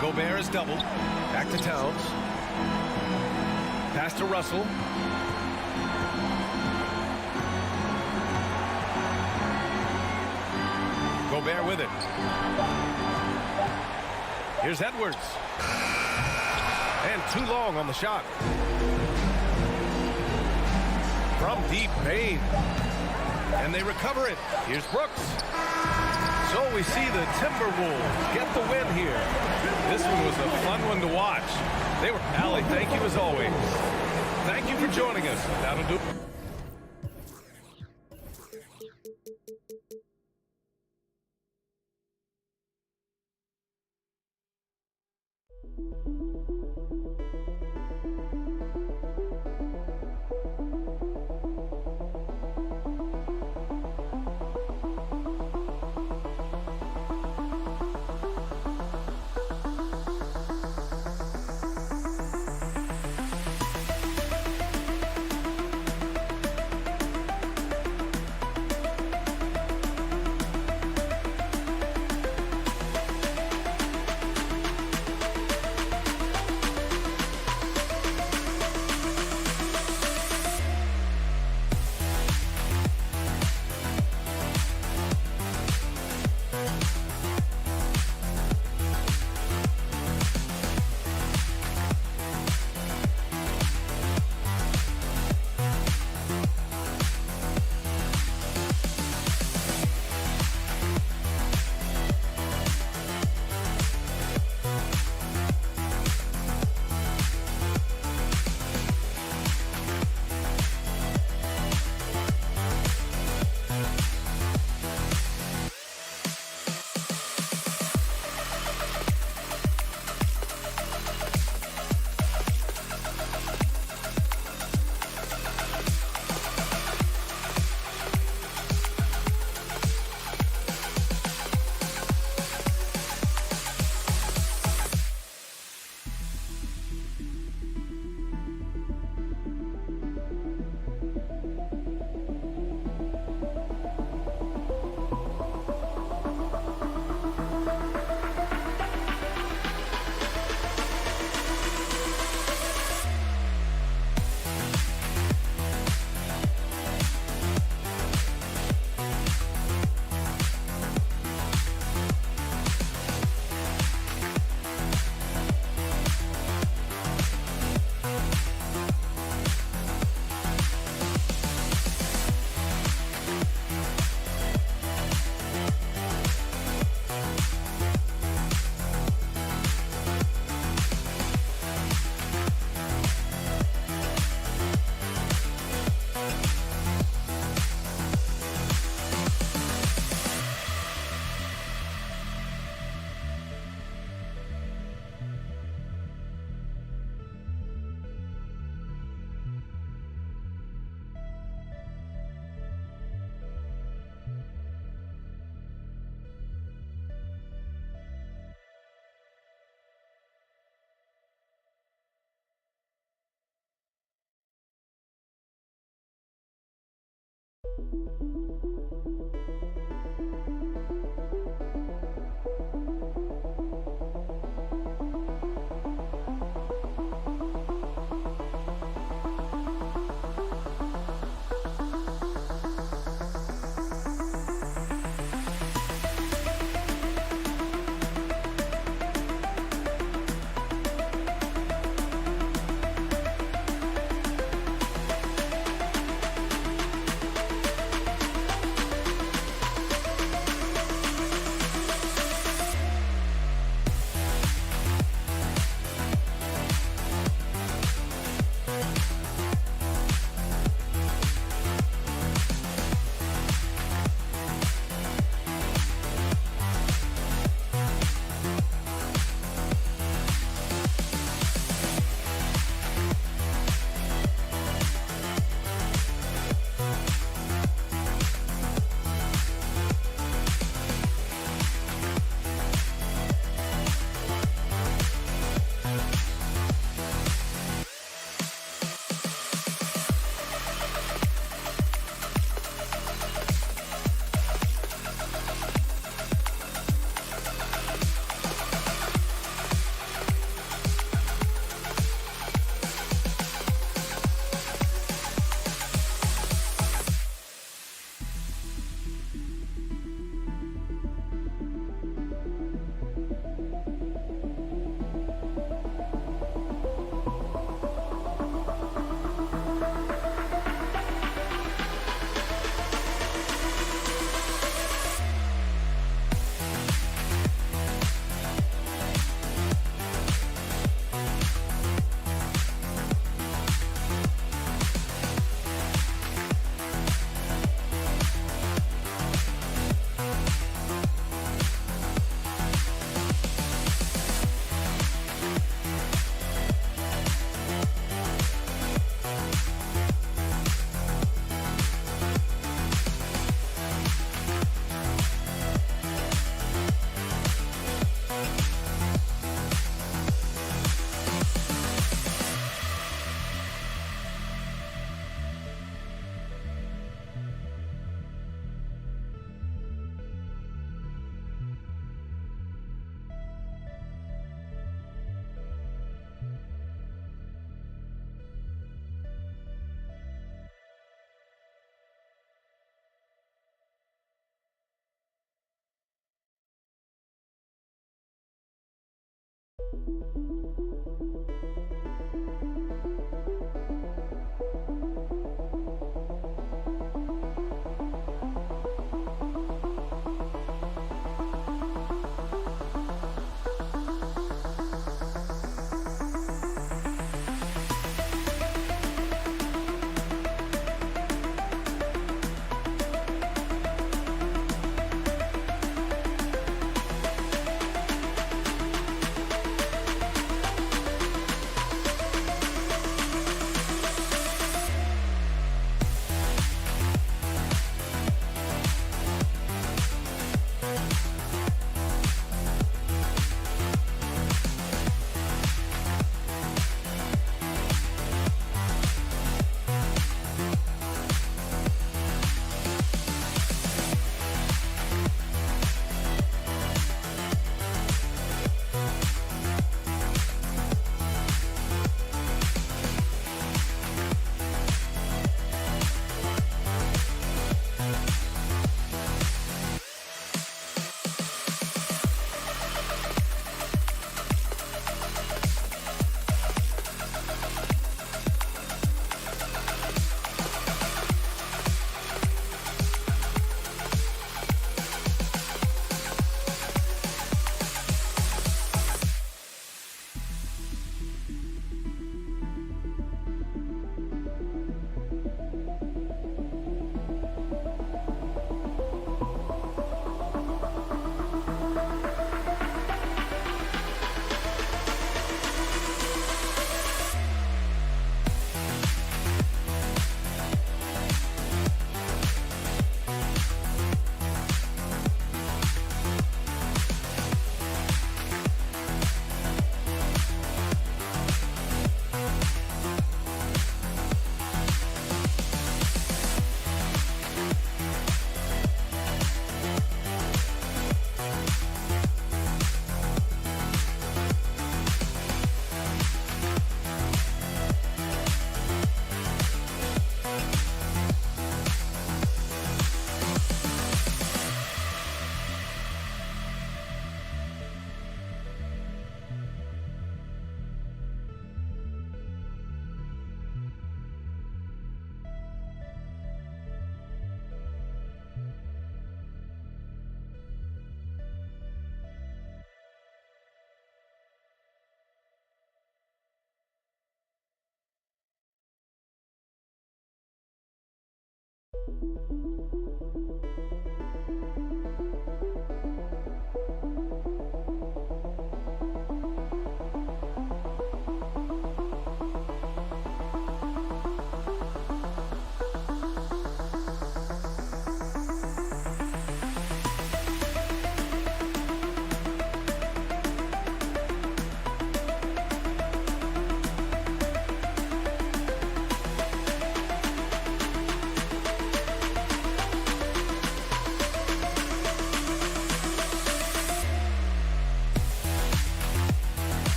Gobert is doubled. Back to Towns. Pass to Russell. Gobert with it. Here's Edwards. And too long on the shot. From deep, Bain. And they recover it. Here's Brooks. So we see the Timberwolves get the win here. This one was a fun one to watch. They were, Allie, thank you as always. Thank you for joining us. That'll do.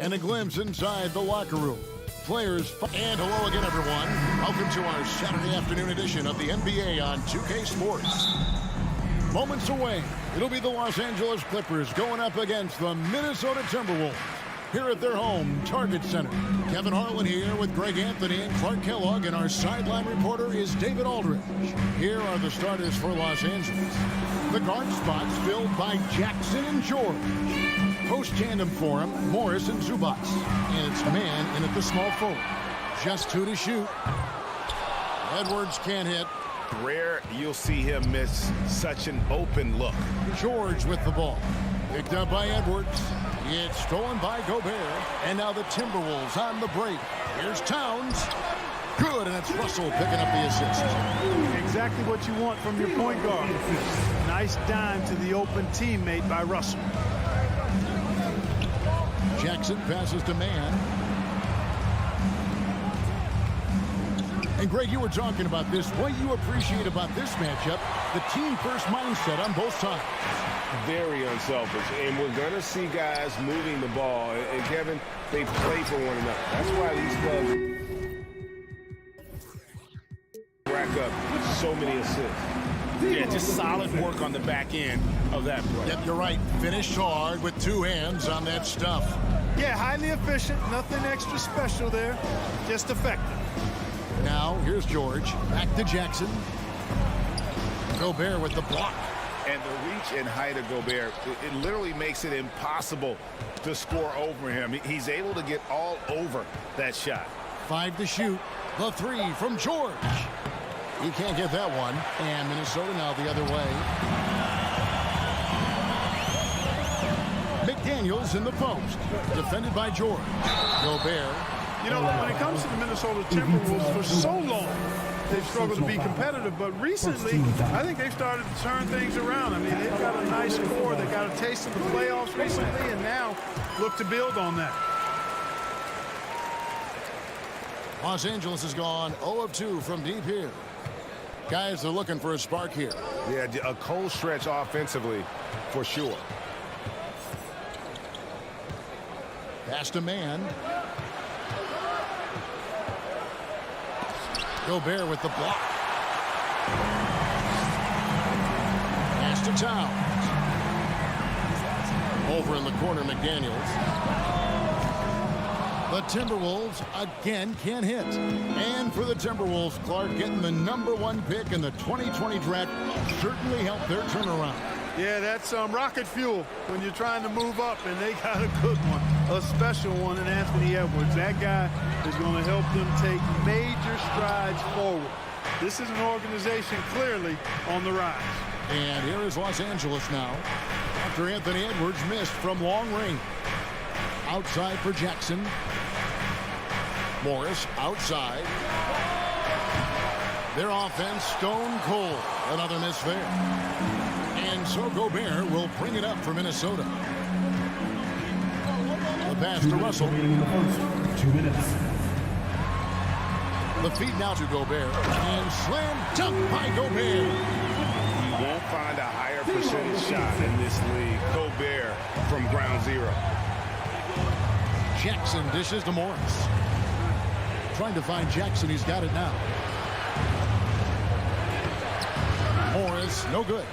And a glimpse inside the locker room. Players, and hello again, everyone. Welcome to our Saturday afternoon edition of the NBA on 2K Sports. Moments away, it'll be the Los Angeles Clippers going up against the Minnesota Timberwolves here at their home Target Center. Kevin Harlan here with Greg Anthony and Clark Kellogg, and our sideline reporter is David Aldridge. Here are the starters for Los Angeles. The guard spots filled by Jackson and George. Post tandem for him, Morris and Zubac. And it's man in at the small forward. Just 2 to shoot. Edwards can't hit. Rare you'll see him miss such an open look. George with the ball. Picked up by Edwards. It's stolen by Gobert. And now the Timberwolves on the break. Here's Towns. Good, and it's Russell picking up the assist. Exactly what you want from your point guard. Nice dime to the open teammate by Russell. Jackson passes to man. And Greg, you were talking about this. What you appreciate about this matchup, the team-first mindset on both sides. Very unselfish. And we're going to see guys moving the ball. And Kevin, they play for one another. That's why these clubs rack up so many assists. Yeah, just solid work on the back end of that play. Yep, you're right. Finished hard with 2 hands on that stuff. Yeah, highly efficient. Nothing extra special there. Just effective. Now, here's George. Back to Jackson. Gobert with the block. And the reach and height of Gobert, it literally makes it impossible to score over him. He's able to get all over that shot. 5 to shoot. The 3 from George. He can't get that one. And Minnesota now the other way. McDaniels in the post. Defended by George. Gobert. You know, when it comes to the Minnesota Timberwolves, for so long, they've struggled to be competitive. But recently, I think they've started to turn things around. I mean, they've got a nice core. They got a taste of the playoffs recently, and now look to build on that. Los Angeles has gone 0 of 2 from deep here. Guys are looking for a spark here. Yeah, a cold stretch offensively for sure. Pass to man. Gobert with the block. Pass to Towns. Over in the corner, McDaniels. The Timberwolves again can't hit. And for the Timberwolves, Clark getting the #1 pick in the 2020 draft certainly helped their turnaround. Yeah, that's rocket fuel when you're trying to move up, and they got a good one, a special one in Anthony Edwards. That guy is going to help them take major strides forward. This is an organization clearly on the rise. And here is Los Angeles now after Anthony Edwards missed from long range. Outside for Jackson. Morris outside. Their offense stone cold. Another miss there. And so Gobert will bring it up for Minnesota. The pass to Russell. 2 minutes. The feed now to Gobert. And slam dunk by Gobert. You won't find a higher percentage shot in this league. Gobert from ground zero. Jackson dishes to Morris. Trying to find Jackson. He's got it now. Morris, no good.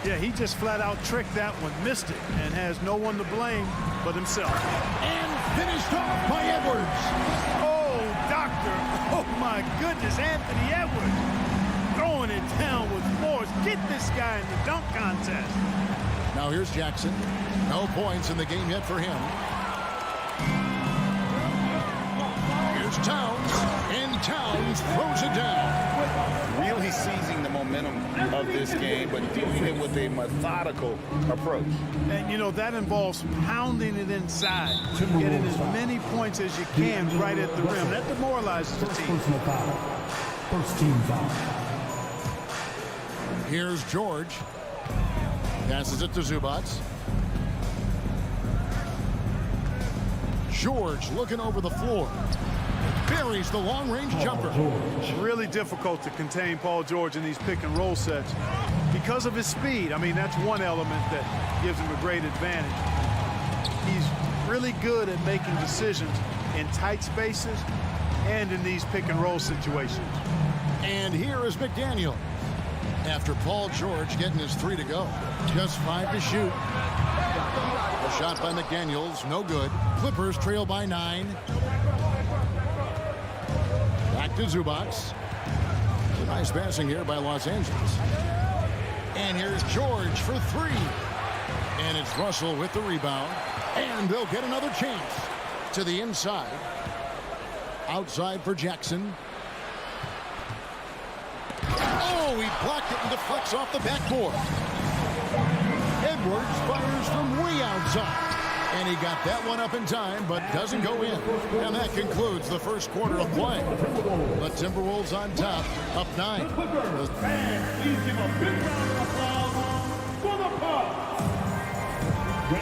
Yeah, he just flat out tricked that one, missed it, and has no one to blame but himself. And finished off by Edwards. Oh, doctor. Oh, my goodness, Anthony Edwards. Throwing it down with force. Get this guy in the dunk contest. Now here's Jackson. No points in the game yet for him. Here's Towns. And Towns throws it down. Really seizing the momentum of this game, but doing it with a methodical approach. And, you know, that involves pounding it inside, getting as many points as you can right at the rim. That demoralizes the team. Personal foul. First team foul. Here's George. Passes it to Zubac. George looking over the floor. Buries the long-range jumper. Really difficult to contain Paul George in these pick-and-roll sets because of his speed. I mean, that's one element that gives him a great advantage. He's really good at making decisions in tight spaces and in these pick-and-roll situations. And here is McDaniel. After Paul George getting his 3 to go. Just 5 to shoot. A shot by McDaniels, no good. Clippers trail by 9. Back to Zubac. Nice passing here by Los Angeles. And here's George for 3. And it's Russell with the rebound. And they'll get another chance. To the inside. Outside for Jackson. Oh, he blocked it and deflects off the backboard. Edwards fires from way outside. And he got that one up in time, but doesn't go in. And that concludes the first quarter of play. The Timberwolves on top, up 9.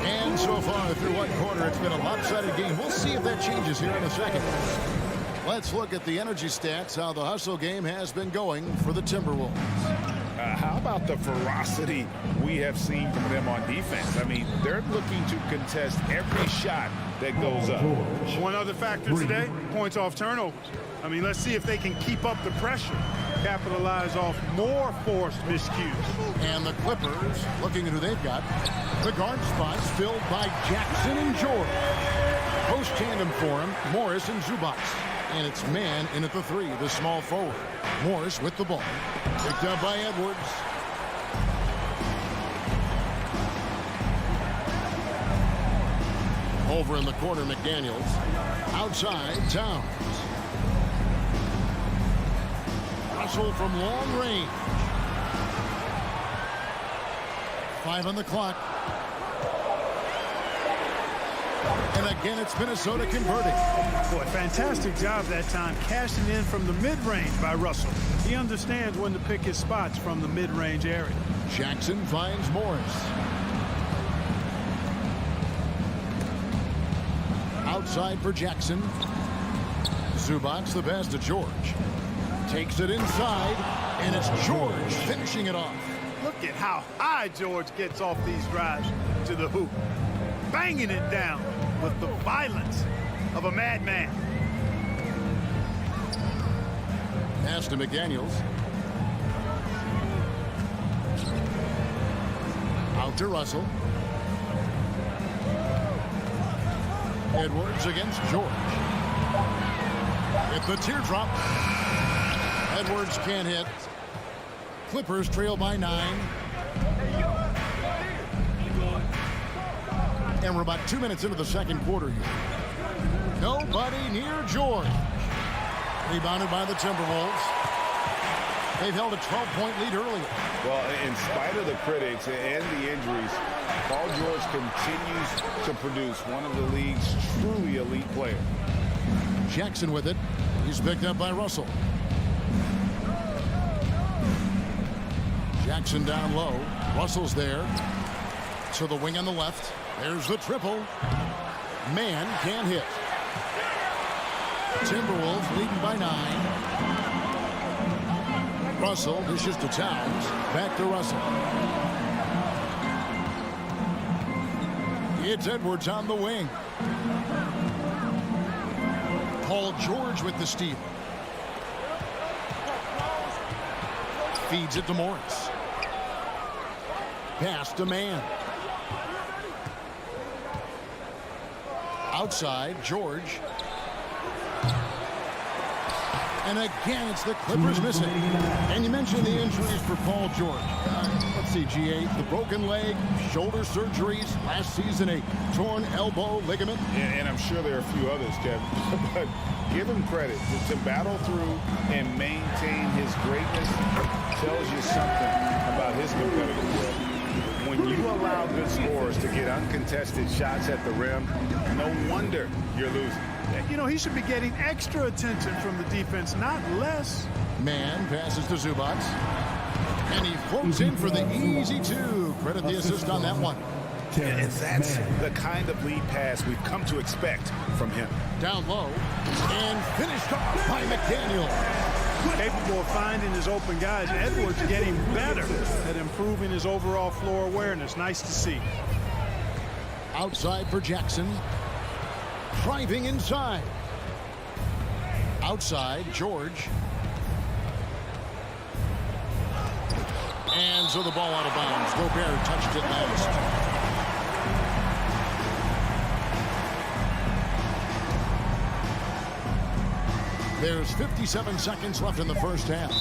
And so far through one quarter, it's been a lopsided game. We'll see if that changes here in a second. Let's look at the energy stats, how the hustle game has been going for the Timberwolves. How about the ferocity we have seen from them on defense? I mean, they're looking to contest every shot that goes up. One other factor today, points off turnovers. I mean, let's see if they can keep up the pressure, capitalize off more forced miscues. And the Clippers, looking at who they've got, the guard spots filled by Jackson and George. Post tandem for him, Morris and Zubac. And it's man in at the 3, the small forward. Morris with the ball. Picked up by Edwards. Over in the corner, McDaniels. Outside, Towns. Russell from long range. 5 on the clock. And again, it's Minnesota converting. Boy, fantastic job that time, cashing in from the mid-range by Russell. He understands when to pick his spots from the mid-range area. Jackson finds Morris. Outside for Jackson. Zubac the pass to George. Takes it inside, and it's George finishing it off. Look at how high George gets off these drives to the hoop. Banging it down with the violence of a madman. Pass to McDaniels. Out to Russell. Edwards against George. Hit the teardrop. Edwards can't hit. Clippers trail by 9. And we're about 2 minutes into the second quarter here. Nobody near George. Rebounded by the Timberwolves. They've held a 12-point lead earlier. Well, in spite of the critics and the injuries, Paul George continues to produce one of the league's truly elite players. Jackson with it. He's picked up by Russell. Jackson down low. Russell's there. To the wing on the left. There's the triple. Man can't hit. Timberwolves leading by 9. Russell dishes to Towns. Back to Russell. It's Edwards on the wing. Paul George with the steal. Feeds it to Morris. Pass to Mann. Outside, George. And again, it's the Clippers missing. And you mentioned the injuries for Paul George. Let's see, G8, the broken leg, shoulder surgeries, last season a torn elbow ligament. And I'm sure there are a few others, Kevin. But give him credit. To battle through and maintain his greatness tells you something about his competitive work. When you allow good scorers to get uncontested shots at the rim, no wonder you're losing. You know, he should be getting extra attention from the defense, not less. Mann passes to Zubac. And he floats in for the easy two. Credit the assist on that one. And that's the kind of lead pass we've come to expect from him. Down low. And finished off by McDaniel. Capable of finding his open guys. Edwards getting better at improving his overall floor awareness. Nice to see. Outside for Jackson. Driving inside. Outside, George. And so the ball out of bounds. Gobert touched it last. There's 57 seconds left in the first half.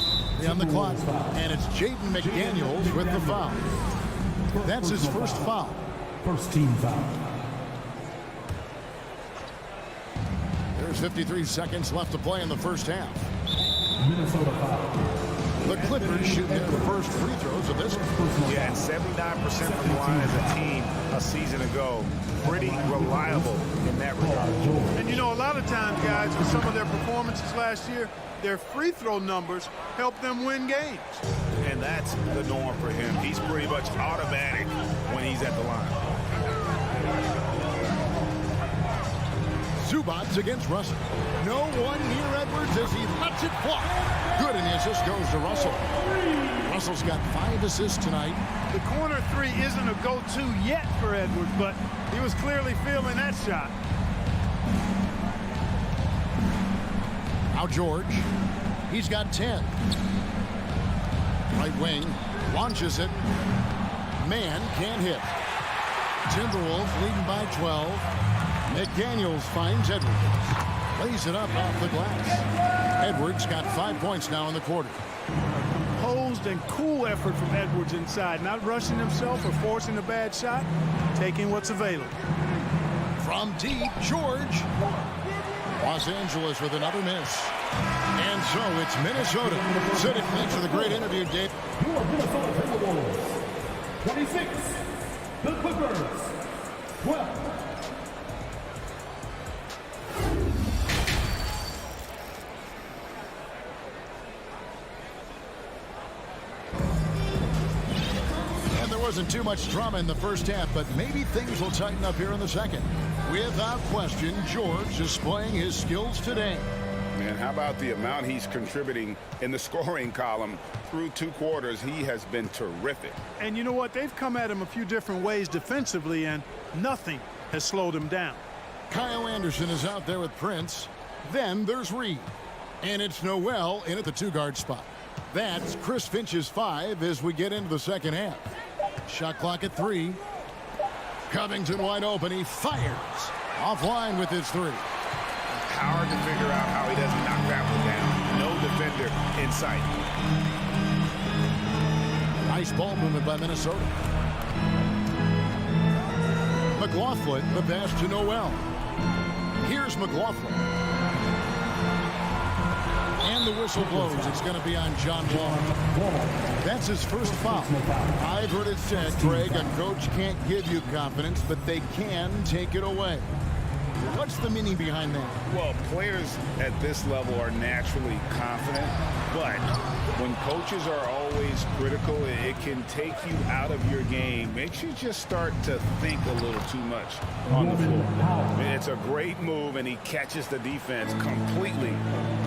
On the clock. And it's Jaden McDaniels with the foul. That's his first foul. First team foul. There's 53 seconds left to play in the first half. Minnesota foul. The Clippers shooting their first free throws of this. Yeah, 79% from the line as a team a season ago. Pretty reliable in that regard. And you know, a lot of times, guys, with some of their performances last year, their free throw numbers help them win games. And that's the norm for him. He's pretty much automatic when he's at the line. Zubac against Russell. No one near Edwards as he lets it fly. Good, and the assist goes to Russell. Russell's got 5 assists tonight. The corner three isn't a go-to yet for Edwards, but he was clearly feeling that shot. Now George. He's got 10. Right wing. Launches it. Mann can't hit. Timberwolves leading by 12. McDaniels finds Edwards. Lays it up off the glass. Edwards got 5 points now in the quarter. Posed and cool effort from Edwards inside. Not rushing himself or forcing a bad shot. Taking what's available. From deep, George. Los Angeles with another miss. And so it's Minnesota. Sid, thanks for the great interview, Dave. Your Minnesota Timberwolves. 26. The Clippers. 12. Wasn't too much drama in the first half, but maybe things will tighten up here in the second. Without question, George displaying his skills today. Man, how about the amount he's contributing in the scoring column through 2 quarters? He has been terrific. And you know what? They've come at him a few different ways defensively, and nothing has slowed him down. Kyle Anderson is out there with Prince. Then there's Reed. And it's Noel in at the 2-guard spot. That's Chris Finch's 5 as we get into the second half. Shot clock at 3. Covington wide open. He fires. Offline with his 3. Hard to figure out how he doesn't knock that one down. No defender in sight. Nice ball movement by Minnesota. McLaughlin, the pass to Noel. Here's McLaughlin. And the whistle blows. It's going to be on John Wall. That's his first foul. I've heard it said, Greg, a coach can't give you confidence, but they can take it away. What's the meaning behind that? Well, players at this level are naturally confident, but when coaches are always critical, it can take you out of your game. Makes you just start to think a little too much on the floor. I mean, it's a great move, and he catches the defense completely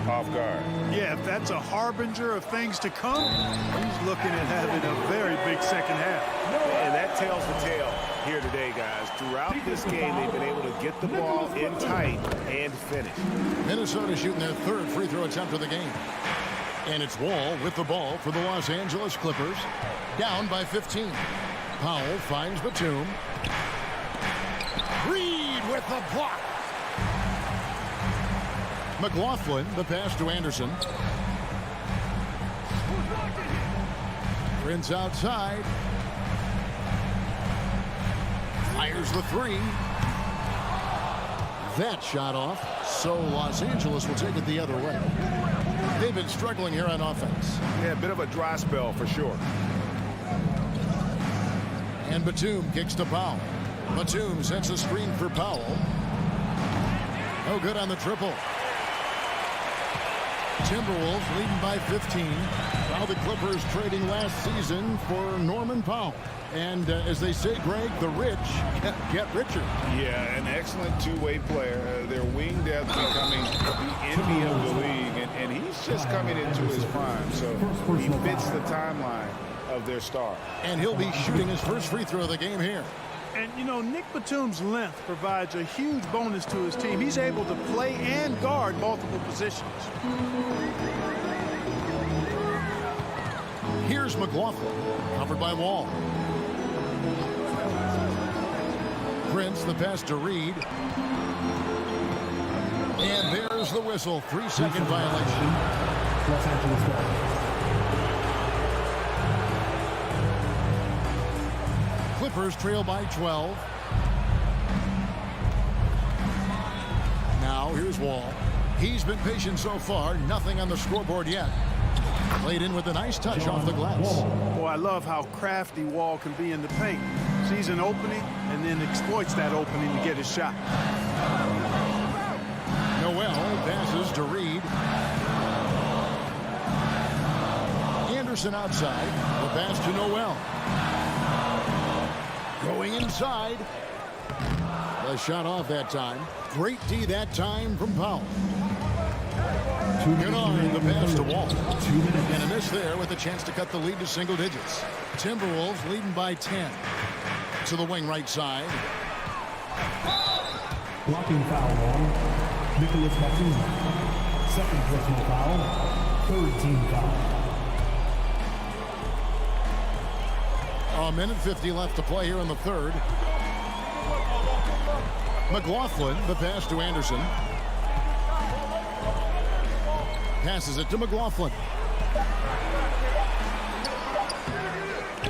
off guard. Yeah, if that's a harbinger of things to come, he's looking at having a very big second half. And that tells the tale here today, guys. Throughout this game, they've been able to get the ball in tight and finish. Minnesota shooting their third free throw attempt of the game. And it's Wall with the ball for the Los Angeles Clippers. Down by 15. Powell finds Batum. Reed with the block. McLaughlin, the pass to Anderson. Prince outside. Fires the three. That shot off, so Los Angeles will take it the other way. They've been struggling here on offense. Yeah, a bit of a dry spell for sure. And Batum kicks to Powell. Batum sets a screen for Powell. No good on the triple. Timberwolves leading by 15. Now the Clippers trading last season for Norman Powell. And as they say, Greg, the rich get richer. Yeah, an excellent two-way player. Their wing depth becoming the envy of the league. And he's just coming into his prime. So he fits the timeline of their star. And he'll be shooting his first free throw of the game here. And, you know, Nick Batum's length provides a huge bonus to his team. He's able to play and guard multiple positions. Here's McLaughlin, covered by Wall. Prince, the pass to Reed. And there's the whistle. 3-second violation. Los Angeles ball. Clippers trail by 12. Now here's Wall. He's been patient so far. Nothing on the scoreboard yet. Played in with a nice touch off the glass. Boy, I love how crafty Wall can be in the paint. Sees an opening and then exploits that opening to get his shot. Noel passes to Reed. Anderson outside. The pass to Noel. Going inside. The shot off that time. Great D that time from Powell. Kennard, the pass to Wall. And a miss there with a chance to cut the lead to single digits. Timberwolves leading by 10. To the wing right side. Blocking foul on Nicholas Batum. Second personal foul. Third team foul. A minute 50 left to play here in the third. McLaughlin, the pass to Anderson. Passes it to McLaughlin.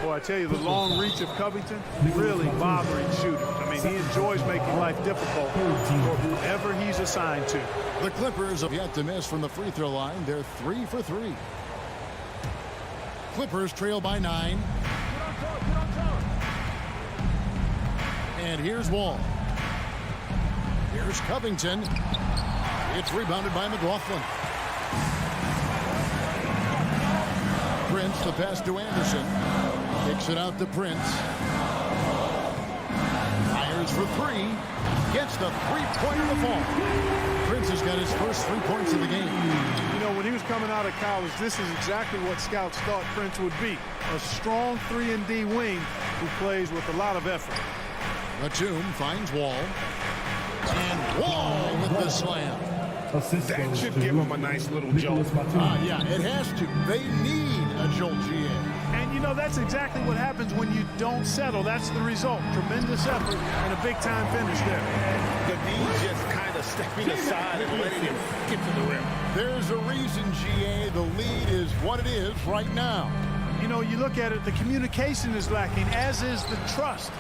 Boy, I tell you, the long reach of Covington really bothering shooters. I mean, he enjoys making life difficult for whoever he's assigned to. The Clippers have yet to miss from the free throw line. They're 3 for 3. Clippers trail by 9. And here's Wall. Here's Covington. It's rebounded by McLaughlin. Prince, the pass to Anderson. Kicks it out to Prince. Fires for 3. Gets the three-pointer to fall. Prince has got his first 3 points of the game. You know, when he was coming out of college, this is exactly what scouts thought Prince would be. A strong 3-and-D wing who plays with a lot of effort. Batum finds Wall. And Wall with the slam. That should give him a nice little jolt. Yeah, it has to. They need a jolt, GA. And, you know, that's exactly what happens when you don't settle. That's the result. Tremendous effort and a big-time finish there. The D just kind of stepping aside and letting him get to the rim. There's a reason, GA. The lead is what it is right now. You know, you look at it, the communication is lacking, as is the trust.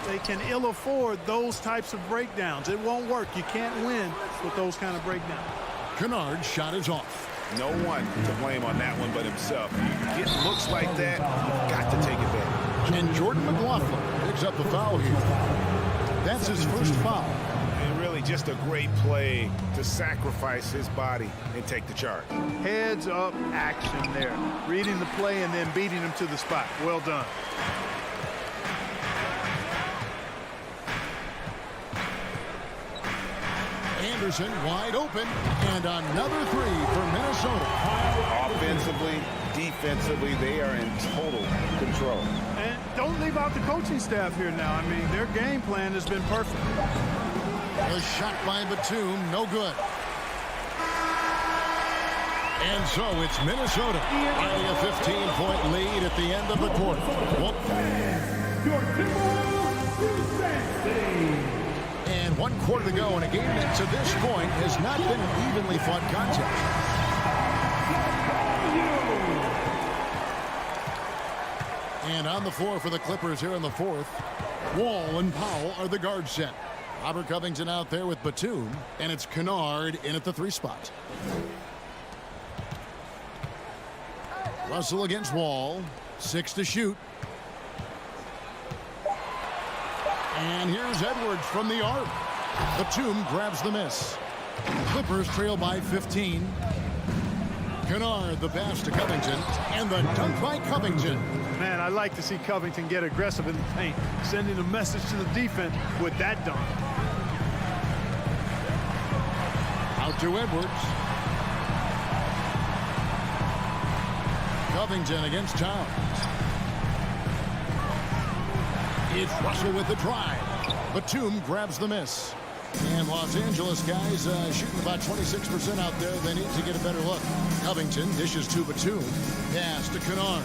They can ill afford those types of breakdowns. It won't work. You can't win with those kind of breakdowns. Kennard's shot is off. No one to blame on that one but himself. You get looks like that, you've got to take advantage. And Jordan McLaughlin picks up the foul here. That's his first foul. And really Really just a great play to sacrifice his body and take the charge. Heads-up action there. Reading the play and then beating him to the spot. Well done. Anderson wide open, and another three for Minnesota. Offensively, defensively, they are in total control. And don't leave out the coaching staff here now. I mean, their game plan has been perfect. A shot by Batum, no good. And so it's Minnesota getting a 15-point lead at the end of the quarter. And 1 quarter to go in a game that to this point has not been an evenly fought contest. And on the floor for the Clippers here in the fourth, Wall and Powell are the guard set. Robert Covington out there with Batum, and it's Kennard in at the 3 spot. Russell against Wall, 6 to shoot. And here's Edwards from the arc. Batum grabs the miss. Clippers trail by 15. Kennard the pass to Covington, and the dunk by Covington. Man, I like to see Covington get aggressive in the paint, sending a message to the defense with that dunk. Out to Edwards. Covington against Towns. It's Russell with the drive. Batum grabs the miss. And Los Angeles guys shooting about 26% out there. They need to get a better look. Covington dishes to Batum. Pass to Kennard.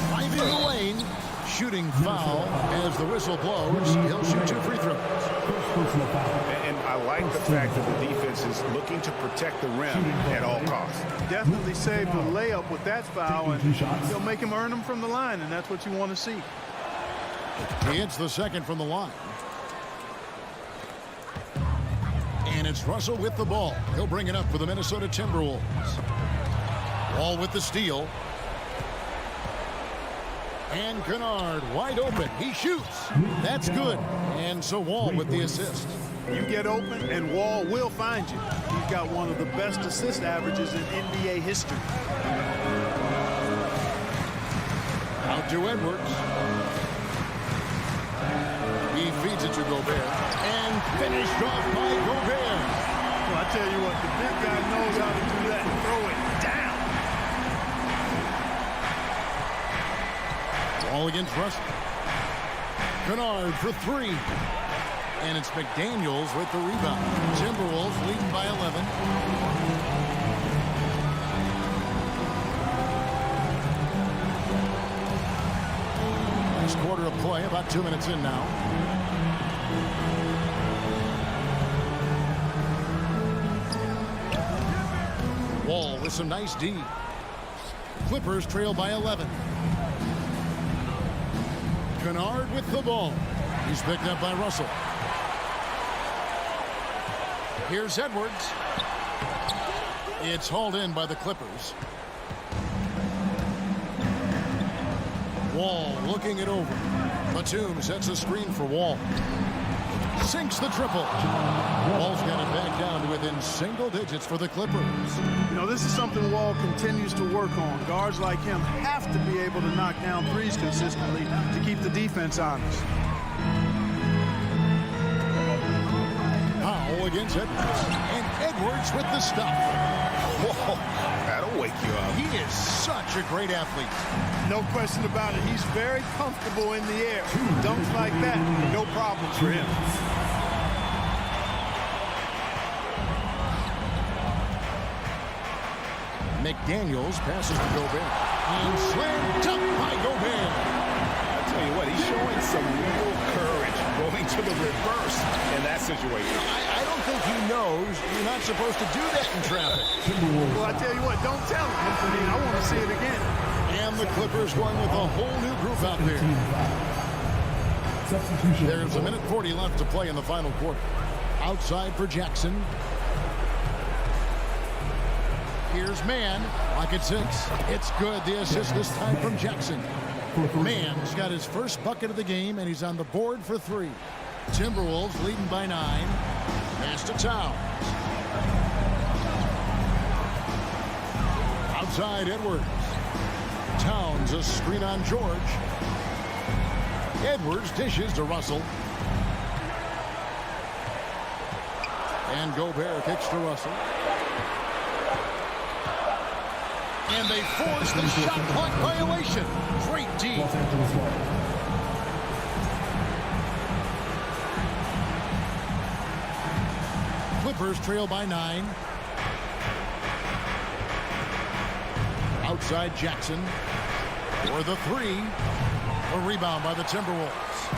Driving the lane. Shooting foul as the whistle blows. He'll shoot 2 free throws. And I like the fact that the defense is looking to protect the rim at all costs. Definitely saved the layup with that foul, and he'll make him earn them from the line, and that's what you want to see. He hits the second from the line. And it's Russell with the ball. He'll bring it up for the Minnesota Timberwolves. Wall with the steal. And Kennard wide open. He shoots. That's good. And so Wall with the assist. You get open, and Wall will find you. He's got one of the best assist averages in NBA history. Out to Edwards. He feeds it to Gobert. And finished off by Gobert. Well, I tell you what, the big guy knows how to do that and throw it down. Wall against Russell. Kennard for 3. And it's McDaniels with the rebound. Timberwolves leading by 11. Last quarter of play, about 2 minutes in now. Wall with some nice D. Clippers trail by 11. Kennard with the ball. He's picked up by Russell. Here's Edwards. It's hauled in by the Clippers. Wall looking it over. Batum sets a screen for Wall. Sinks the triple. Wall's got it back down to within single digits for the Clippers. You know, this is something Wall continues to work on. Guards like him have to be able to knock down threes consistently to keep the defense honest. Powell against Edwards. And Edwards with the stuff. Whoa, that'll wake you up. He is such a great athlete. No question about it. He's very comfortable in the air. Dunks like that, no problems for him. McDaniels passes to Gobert. And slam dunk by Gobert. I tell you what, he's showing some real courage going to the reverse in that situation. I don't think he knows you're not supposed to do that in traffic. Well, I tell you what, don't tell him. I mean, I want to see it again. And the Clippers going with a whole new group out there. There's 1:40 left to play in the final quarter. Outside for Jackson. Here's Mann. Lock at 6. It's good. The assist this time from Jackson. Mann's got his first bucket of the game, and he's on the board for 3. Timberwolves leading by 9. Pass to Towns. Outside Edwards. Towns a screen on George. Edwards dishes to Russell. And Gobert kicks to Russell. And they force the shot clock violation. Great D. Clippers trail by 9. Outside Jackson for the 3. A rebound by the Timberwolves.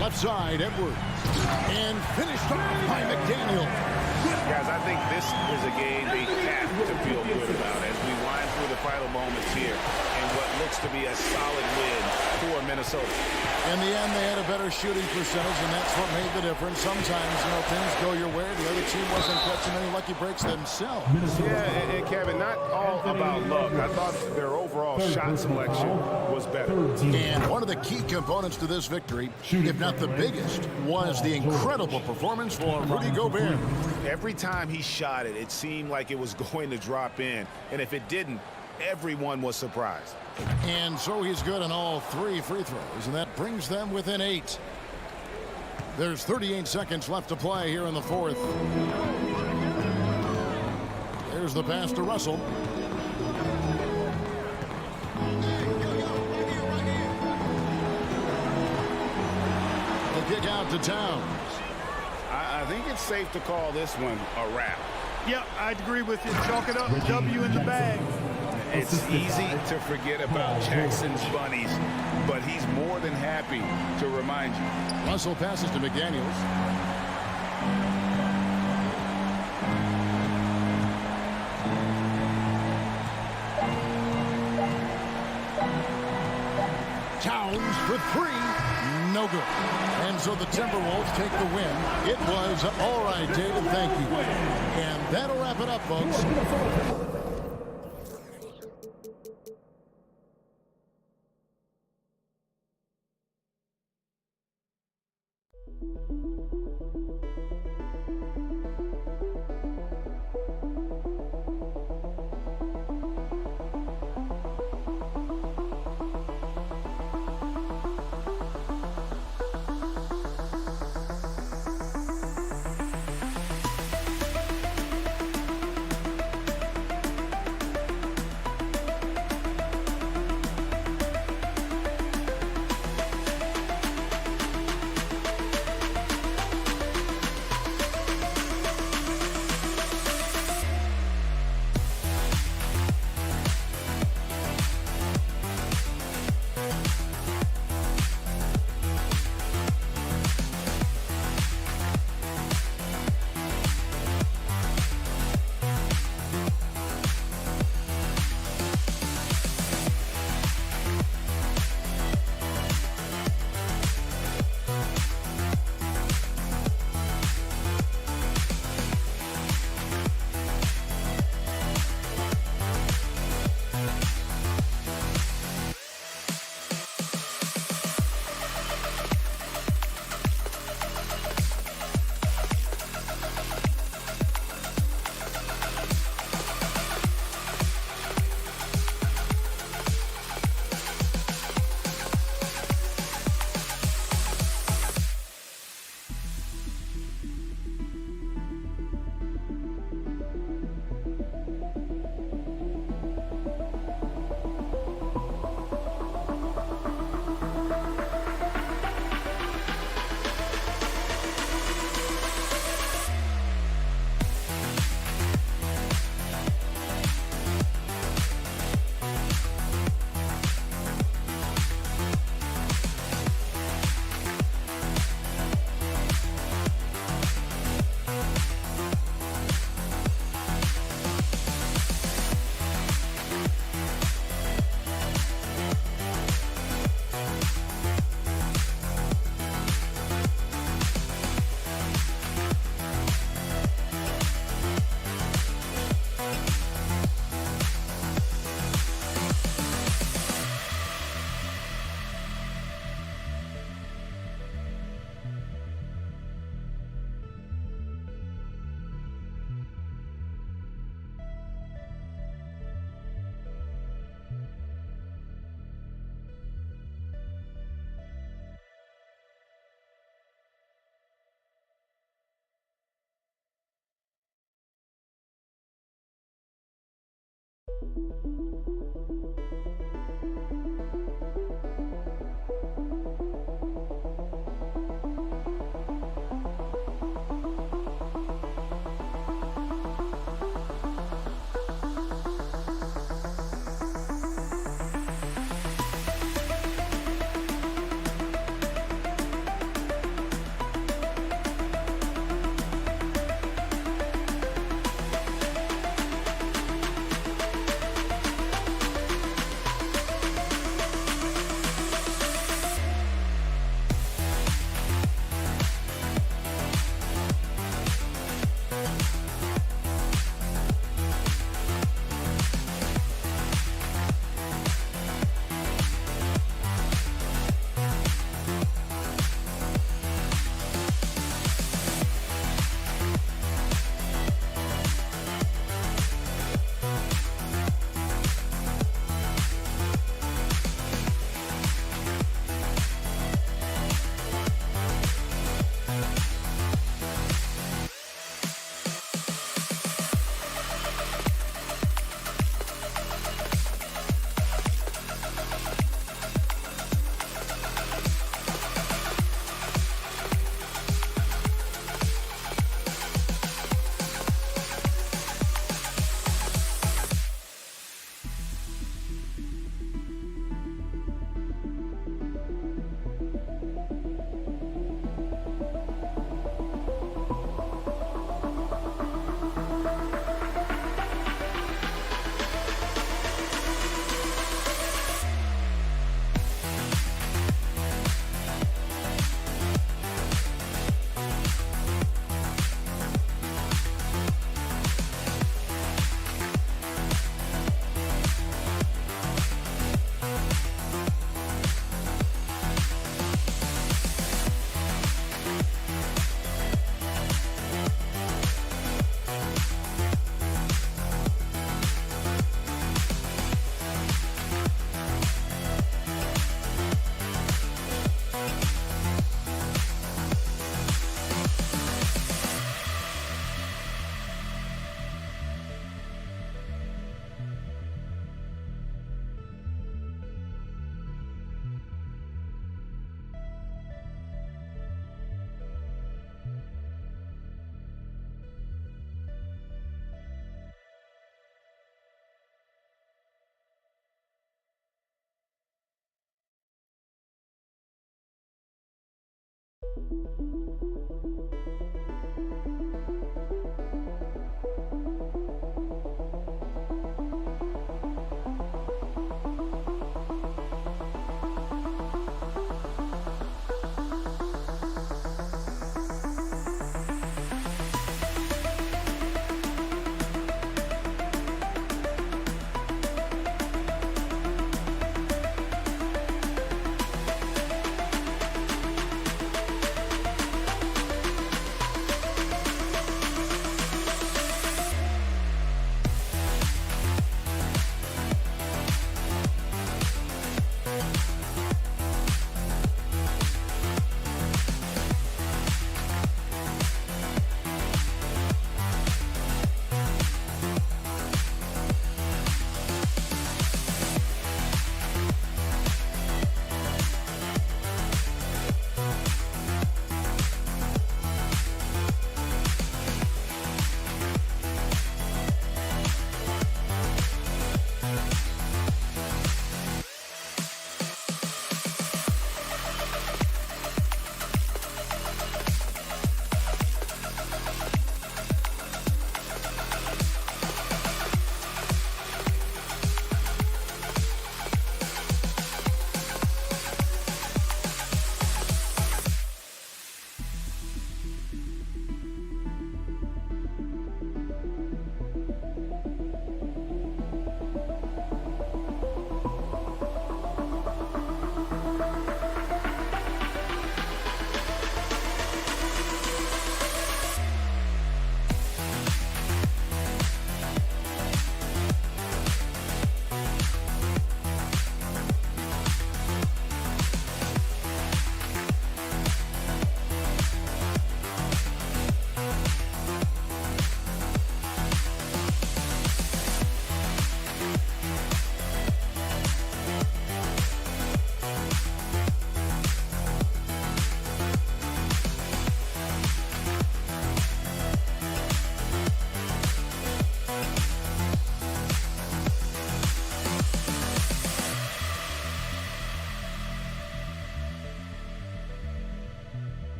Left side, Edwards. And finished off by McDaniel. Guys, I think this is a game they have to feel good about as we wind through the final moments here and what looks to be a solid win for Minnesota. In the end, they had a better shooting percentage, and that's what made the difference. Sometimes, things go your way. The other team wasn't catching any lucky breaks themselves. Yeah, and Kevin, not all about luck. I thought their overall shot selection was better. And one of the key components to this victory, if not the biggest, was the incredible performance for Rudy Gobert. Every time he shot it, it seemed like it was going to drop in. And if it didn't, everyone was surprised. And so he's good on all 3 free throws, and that brings them within 8. There's 38 seconds left to play here in the 4th. There's the pass to Russell. The kick out to Towns. I think it's safe to call this one a wrap. Yeah, I'd agree with you. Chalk it up. W in the bag. It's easy to forget about Jackson's bunnies, but he's more than happy to remind you. Russell passes to McDaniels. Towns for 3. No good. And so the Timberwolves take the win. It was all right, David. Thank you. And that'll wrap it up, folks.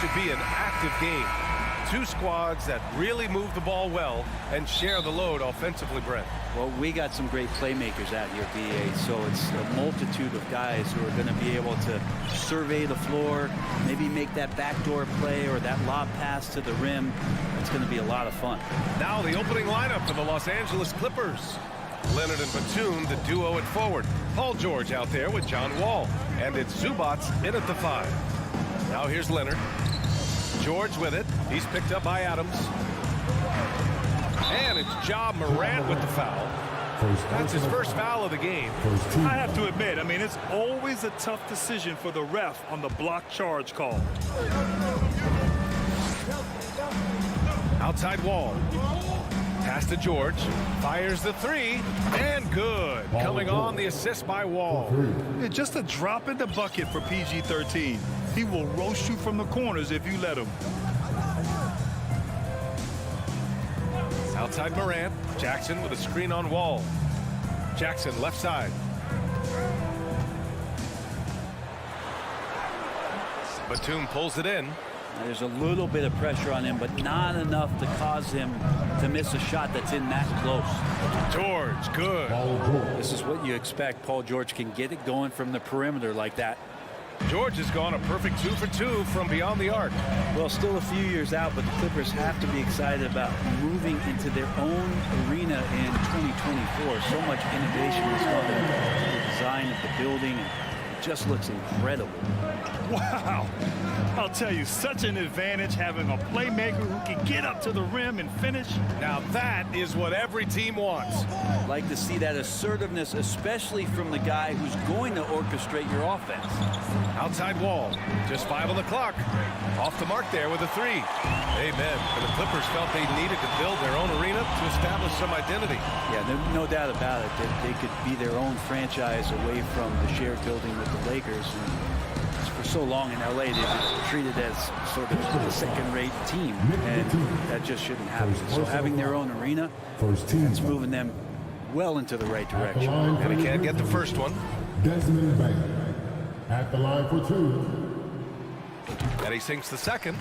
should be an active game. Two squads that really move the ball well and share the load offensively, Brent. Well, we got some great playmakers out here, BA, so it's a multitude of guys who are going to be able to survey the floor, maybe make that backdoor play or that lob pass to the rim. It's going to be a lot of fun. Now the opening lineup for the Los Angeles Clippers. Leonard and Batum, the duo at forward. Paul George out there with John Wall. And it's Zubats in at the 5. Now here's Leonard. George with it. He's picked up by Adams. And it's Ja Morant with the foul. That's his first foul of the game. I have to admit, I mean, it's always a tough decision for the ref on the block charge call. Outside Wall. Pass to George. Fires the 3. And good. Coming on the assist by Wall. Yeah, just a drop in the bucket for PG-13. He will roast you from the corners if you let him. Outside Morant. Jackson with a screen on Wall. Jackson left side. Batum pulls it in. There's a little bit of pressure on him, but not enough to cause him to miss a shot that's in that close. George, good. This is what you expect. Paul George can get it going from the perimeter like that. George has gone a perfect 2 for 2 from beyond the arc. Well, still a few years out, but the Clippers have to be excited about moving into their own arena in 2024. So much innovation has gone into the design of the building, and it just looks incredible. Wow. I'll tell you, such an advantage having a playmaker who can get up to the rim and finish. Now that is what every team wants. Like to see that assertiveness, especially from the guy who's going to orchestrate your offense. Outside Wall. Just 5 on the clock. Off the mark there with a 3. Amen. And the Clippers felt they needed to build their own arena to establish some identity. Yeah, no doubt about it. That they could be their own franchise away from the shared building with the Lakers. And for so long in LA, they've been treated as sort of a second-rate team, and that just shouldn't happen. So having their own arena, it's moving them well into the right direction. And he can't get the first one. Desmond Bain at the line for 2. And he sinks the second.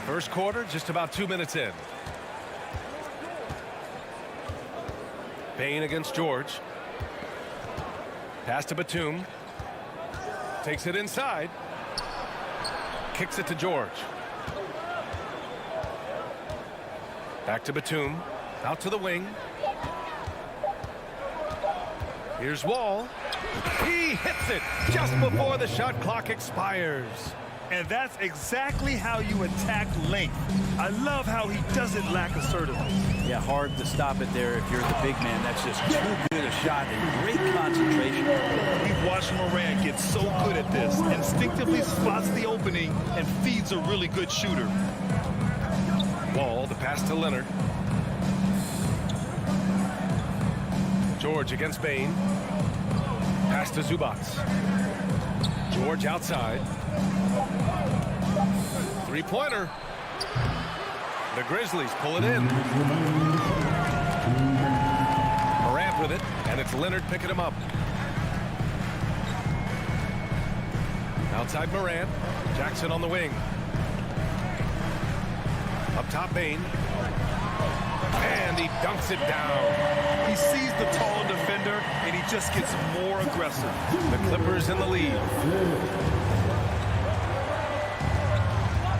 First quarter, just about 2 minutes in. Bain against George. Pass to Batum. Takes it inside. Kicks it to George. Back to Batum. Out to the wing. Here's Wall. He hits it just before the shot clock expires. And that's exactly how you attack length. I love how he doesn't lack assertiveness. Yeah, hard to stop it there if you're the big man. That's just too good a shot and great concentration. We've watched Morant get so good at this. Instinctively spots the opening and feeds a really good shooter. Wall, the pass to Leonard. George against Bain. Pass to Zubats. George outside. Three-pointer. The Grizzlies pull it in. Morant with it, and it's Leonard picking him up. Outside Morant. Jackson on the wing. Up top Bain. And he dunks it down. He sees the tall defender, and he just gets more aggressive. The Clippers in the lead.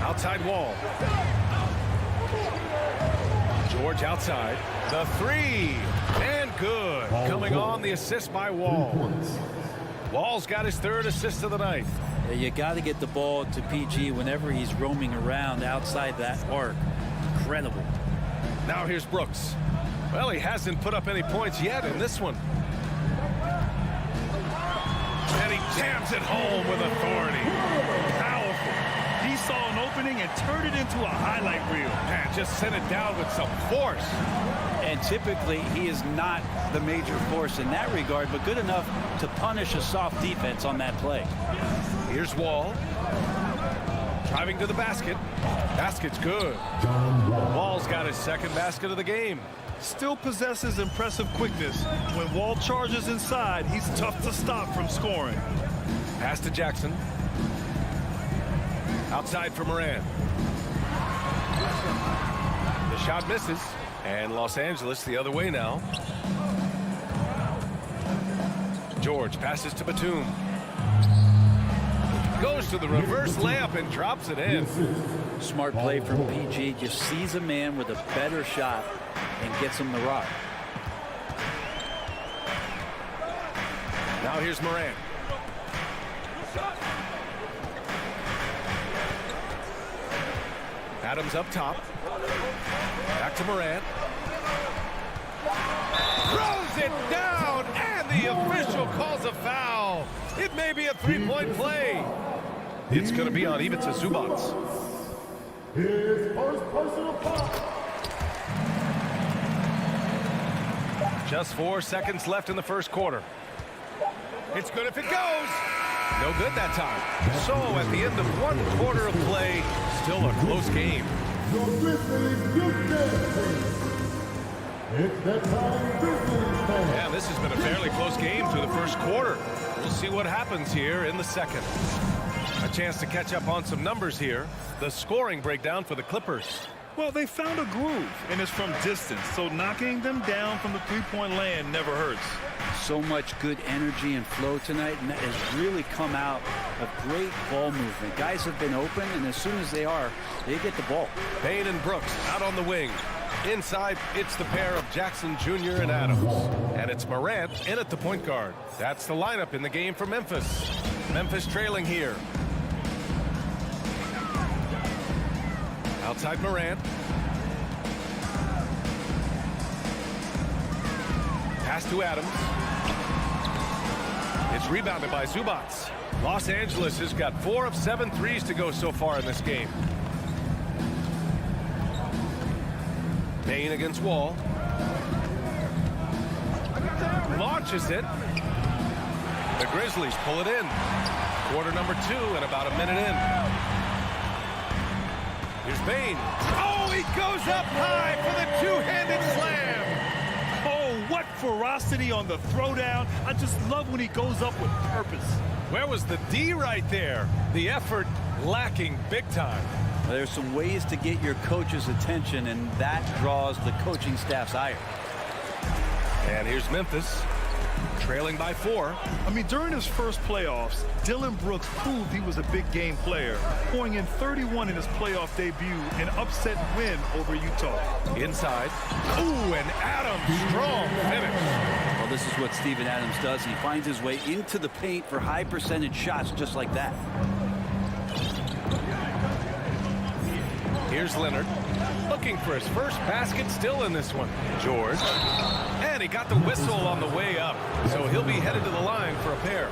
Outside Wall. George outside. The 3. And good. Coming on the assist by Wall. Wall's got his 3rd assist of the night. Yeah, you got to get the ball to PG whenever he's roaming around outside that arc. Incredible. Now here's Brooks. Well, he hasn't put up any points yet in this one. And he jams it home with authority. Powerful. He saw an opening and turned it into a highlight reel. And just sent it down with some force. And typically, he is not the major force in that regard, but good enough to punish a soft defense on that play. Here's Wall. Driving to the basket. Basket's good. Wall's got his 2nd basket of the game. Still possesses impressive quickness. When Wall charges inside, he's tough to stop from scoring. Pass to Jackson. Outside for Moran. The shot misses. And Los Angeles the other way now. George passes to Batum. Goes to the reverse layup and drops it in. Smart play from PG. Just sees a man with a better shot and gets him the rock. Now here's Moran. Adams up top. Back to Moran. Throws it down, and the official calls a foul. It may be a three-point play. It's going to be on Ivica Zubac. His first personal foul. Just 4 seconds left in the first quarter. It's good if it goes. No good that time. So at the end of 1 quarter of play, still a close game. Your Grizzlies, good dancing. It's that time, Grizzlies time. Yeah, this has been a fairly close game through the first quarter. We'll see what happens here in the second. A chance to catch up on some numbers here. The scoring breakdown for the Clippers. Well, they found a groove, and it's from distance, so knocking them down from the three-point land never hurts. So much good energy and flow tonight, and that has really come out of great ball movement. Guys have been open, and as soon as they are, they get the ball. Payne and Brooks out on the wing. Inside, it's the pair of Jackson Jr. and Adams. And it's Morant in at the point guard. That's the lineup in the game for Memphis. Memphis trailing here. Outside Morant. Pass to Adams. It's rebounded by Zubac. Los Angeles has got 4 of 7 threes to go so far in this game. Payne against Wall. Launches it. The Grizzlies pull it in. Quarter number 2 and about a minute in. Here's Payne. Oh, he goes up high for the two-handed slam. Oh, what ferocity on the throwdown. I just love when he goes up with purpose. Where was the D right there? The effort lacking big time. There's some ways to get your coach's attention, and that draws the coaching staff's ire. And here's Memphis, trailing by 4. I mean, during his first playoffs, Dylan Brooks proved he was a big game player, pouring in 31 in his playoff debut, an upset win over Utah. Inside. Ooh, and Adams, strong finish. Well, this is what Steven Adams does. He finds his way into the paint for high percentage shots just like that. Here's Leonard, looking for his first basket, still in this one. George, and he got the whistle on the way up, so he'll be headed to the line for a pair.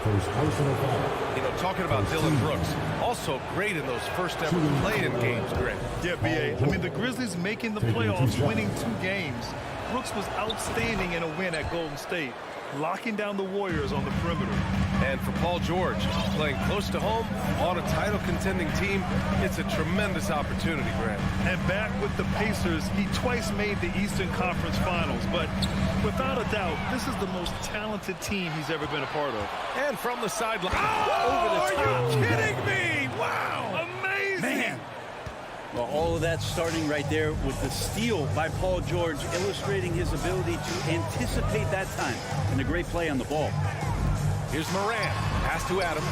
You know, talking about Dylan Brooks, also great in those first ever play-in games, Greg. Yeah, B.A. I mean, the Grizzlies making the playoffs, winning 2 games. Brooks was outstanding in a win at Golden State, locking down the Warriors on the perimeter. And for Paul George, playing close to home on a title-contending team, it's a tremendous opportunity, Grant. And back with the Pacers, he twice made the Eastern Conference Finals. But without a doubt, this is the most talented team he's ever been a part of. And from the sideline. Oh, over the top. Are you kidding me? Wow. Amazing. Man. Well, all of that starting right there with the steal by Paul George, illustrating his ability to anticipate that time and a great play on the ball. Here's Moran. Pass to Adams.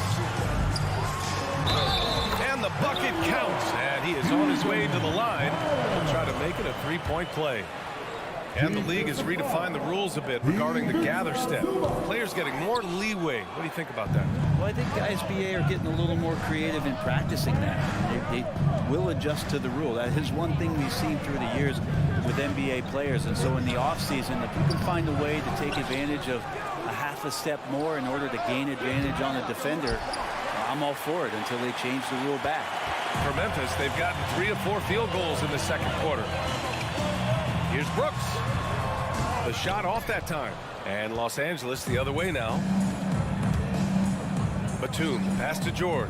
And the bucket counts. And he is on his way to the line. He'll try to make it a three-point play. And the league has redefined the rules a bit regarding the gather step. Players getting more leeway. What do you think about that? Well, I think guys BA are getting a little more creative in practicing that. They will adjust to the rule. That is one thing we've seen through the years with NBA players. And so in the offseason, if you can find a way to take advantage of a half a step more in order to gain advantage on a defender, I'm all for it until they change the rule back. For Memphis, they've gotten 3 of 4 field goals in the second quarter. Here's Brooks. The shot off that time. And Los Angeles the other way now. Batum, pass to George.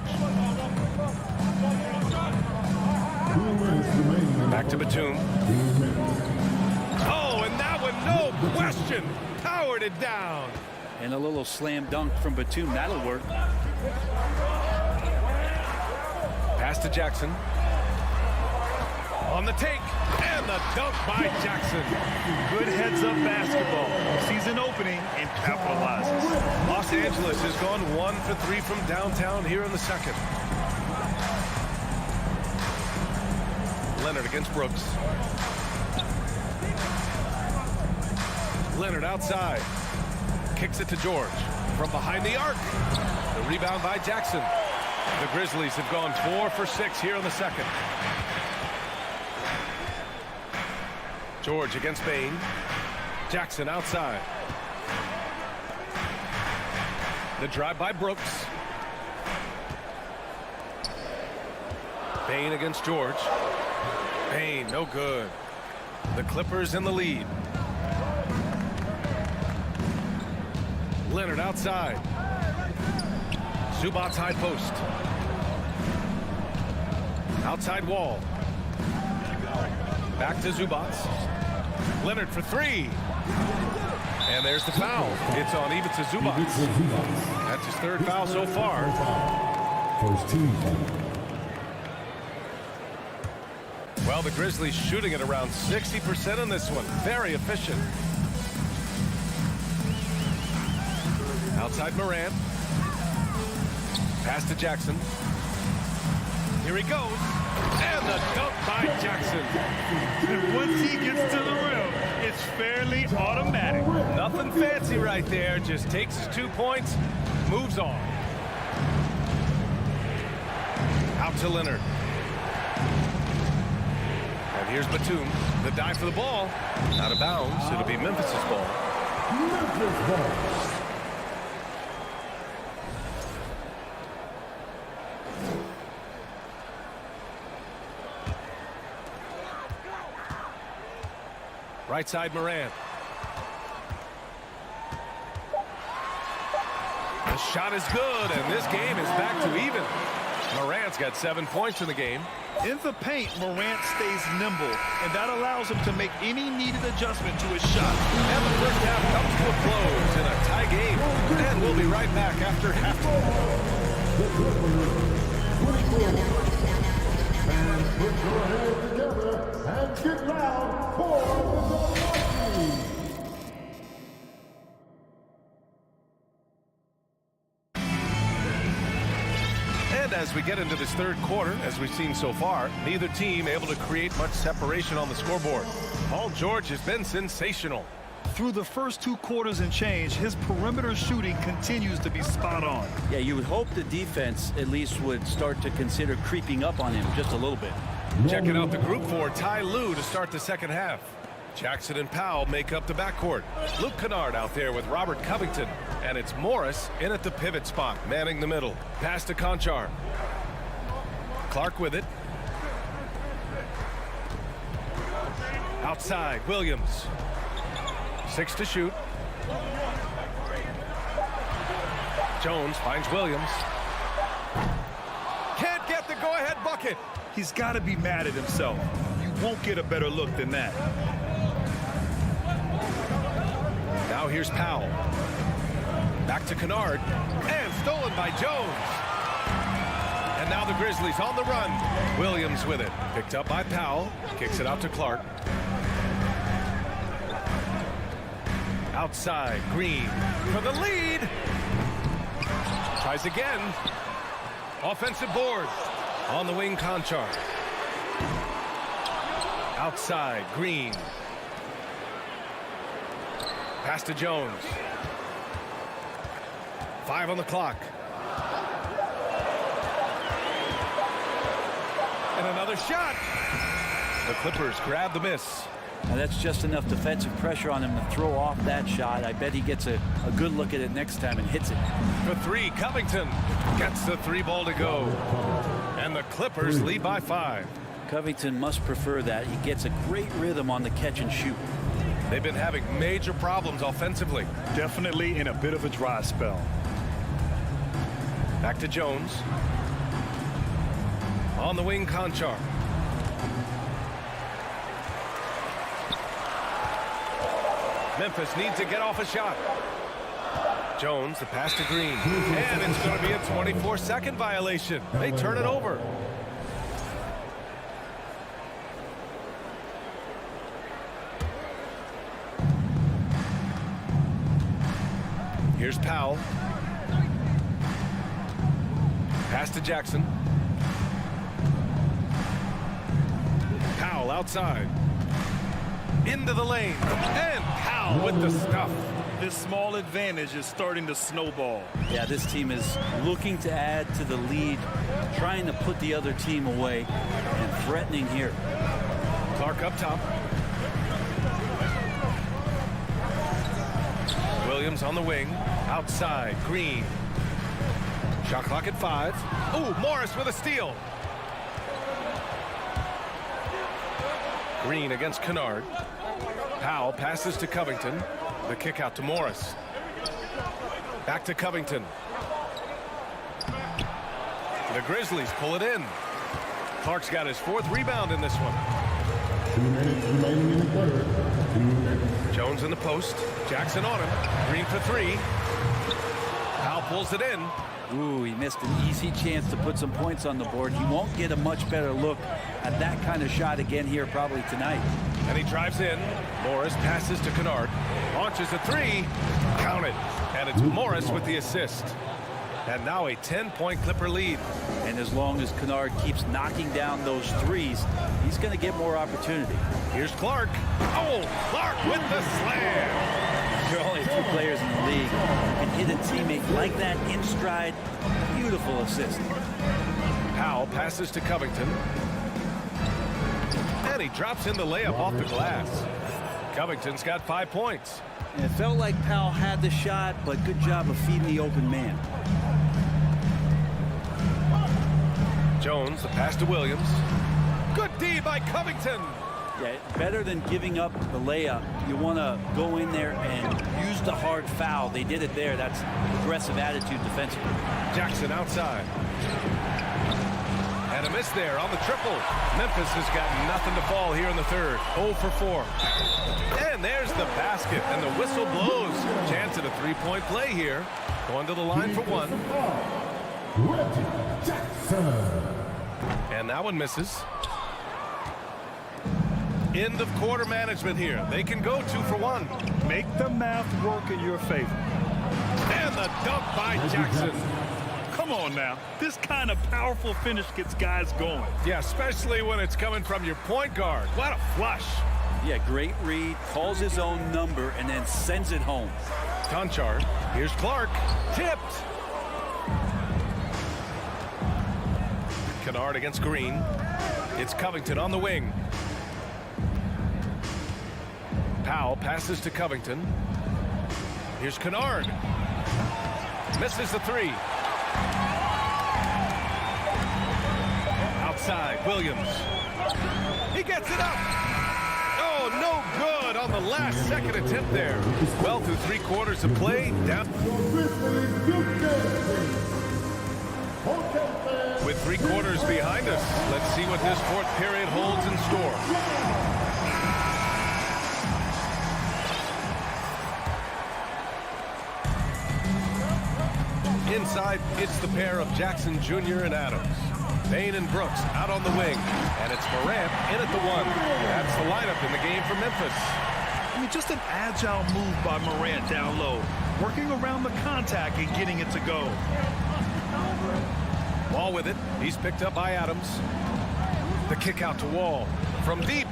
Back to Batum. Oh, and that one, no question, powered it down. And a little slam dunk from Batum. That'll work. Pass to Jackson. On the take, and the dunk by Jackson. Good heads-up basketball. Sees an opening and capitalizes. Los Angeles has gone 1 for 3 from downtown here in the second. Leonard against Brooks. Leonard outside. Kicks it to George. From behind the arc. The rebound by Jackson. The Grizzlies have gone 4 for 6 here in the second. George against Bain. Jackson outside. The drive by Brooks. Bain against George. Bain, no good. The Clippers in the lead. Leonard outside. Zubac's high post. Outside wall. Back to Zubac. Leonard for 3. And there's the foul. It's on even to Zubac. That's his 3rd foul so far. First team foul. Well, the Grizzlies shooting at around 60% in this one. Very efficient. Outside Morant. Pass to Jackson. Here he goes. And the dunk by Jackson. And once he gets to the rim, it's fairly automatic. Nothing fancy right there. Just takes his 2 points, moves on. Out to Leonard. And here's Batum. The dive for the ball. Out of bounds. It'll be Memphis' ball. Memphis ball. Right side Morant. The shot is good, and this game is back to even. Morant's got 7 points in the game. In the paint, Morant stays nimble, and that allows him to make any needed adjustment to his shot. And the first half comes to a close in a tie game. And we'll be right back after halftime. Fans, put your hands together and get loud for the Milwaukee. And as we get into this 3rd quarter, as we've seen so far, neither team able to create much separation on the scoreboard. Paul George has been sensational. Through the first 2 quarters and change, his perimeter shooting continues to be spot on. Yeah, you would hope the defense at least would start to consider creeping up on him just a little bit. Checking out the group for Ty Lue to start the second half. Jackson and Powell make up the backcourt. Luke Kennard out there with Robert Covington. And it's Morris in at the pivot spot, manning the middle. Pass to Conchar. Clark with it. Outside, Williams. 6 to shoot. Jones finds Williams. Can't get the go-ahead bucket. He's got to be mad at himself. You won't get a better look than that. Now here's Powell. Back to Kennard. And stolen by Jones. And now the Grizzlies on the run. Williams with it. Picked up by Powell. Kicks it out to Clark. Outside, Green for the lead. Tries again. Offensive board. On the wing, Conchar. Outside, Green. Pass to Jones. 5 on the clock. And another shot. The Clippers grab the miss. Now that's just enough defensive pressure on him to throw off that shot. I bet he gets a good look at it next time and hits it. For 3, Covington gets the 3 ball to go. And the Clippers lead by 5. Covington must prefer that. He gets a great rhythm on the catch and shoot. They've been having major problems offensively. Definitely in a bit of a dry spell. Back to Jones. On the wing, Conchar. Memphis needs to get off a shot. Jones, the pass to Green. And it's going to be a 24-second violation. They turn it over. Here's Powell. Pass to Jackson. Powell outside. Into the lane. And Powell with the stuff. This small advantage is starting to snowball. Yeah, this team is looking to add to the lead, trying to put the other team away, and threatening here. Clark up top. Williams on the wing. Outside. Green. Shot clock at 5. Oh, Morris with a steal. Green against Kennard. Powell passes to Covington. The kick out to Morris. Back to Covington. The Grizzlies pull it in. Clark's got his 4th rebound in this one. 2 minutes remaining in the third. 2 minutes. Jones in the post. Jackson on him. Green for 3. Powell pulls it in. Ooh, he missed an easy chance to put some points on the board. He won't get a much better look at that kind of shot again here probably tonight. And he drives in. Morris passes to Kennard. Launches a 3. Counted. And it's Morris with the assist. And now a 10-point Clipper lead. And as long as Kennard keeps knocking down those threes, he's going to get more opportunity. Here's Clark. Oh, Clark with the slam. There are only 2 players in the league who can hit a teammate like that in stride. Beautiful assist. Powell passes to Covington. And he drops in the layup off the glass. Covington's got 5 points. And it felt like Powell had the shot, but good job of feeding the open man. Jones, the pass to Williams. Good D by Covington. Yeah, better than giving up the layup. You want to go in there and use the hard foul. They did it there. That's aggressive attitude defensively. Jackson outside. And a miss there on the triple. Memphis has got nothing to fall here in the third. 0 for 4. And there's the basket, and the whistle blows. Chance at a 3-point play here. Going to the line for 1. And that one misses. End of quarter management here. They can go 2 for 1. Make the math work in your favor. And the dunk by Jackson. Come on now. This kind of powerful finish gets guys going. Yeah, especially when it's coming from your point guard. What a flush. Yeah, great read. Calls his own number and then sends it home. Conchar. Here's Clark. Tipped. Kennard against Green. It's Covington on the wing. Powell passes to Covington. Here's Kennard. Misses the 3. Outside, Williams. He gets it up. Oh, no good on the last second attempt there. Well, through 3 quarters of play, down. With 3 quarters behind us, let's see what this 4th period holds in store. Inside, it's the pair of Jackson Jr. and Adams. Bain and Brooks out on the wing. And it's Morant in at the 1. That's the lineup in the game for Memphis. I mean, just an agile move by Morant down low. Working around the contact and getting it to go. Wall with it. He's picked up by Adams. The kick out to Wall. From deep.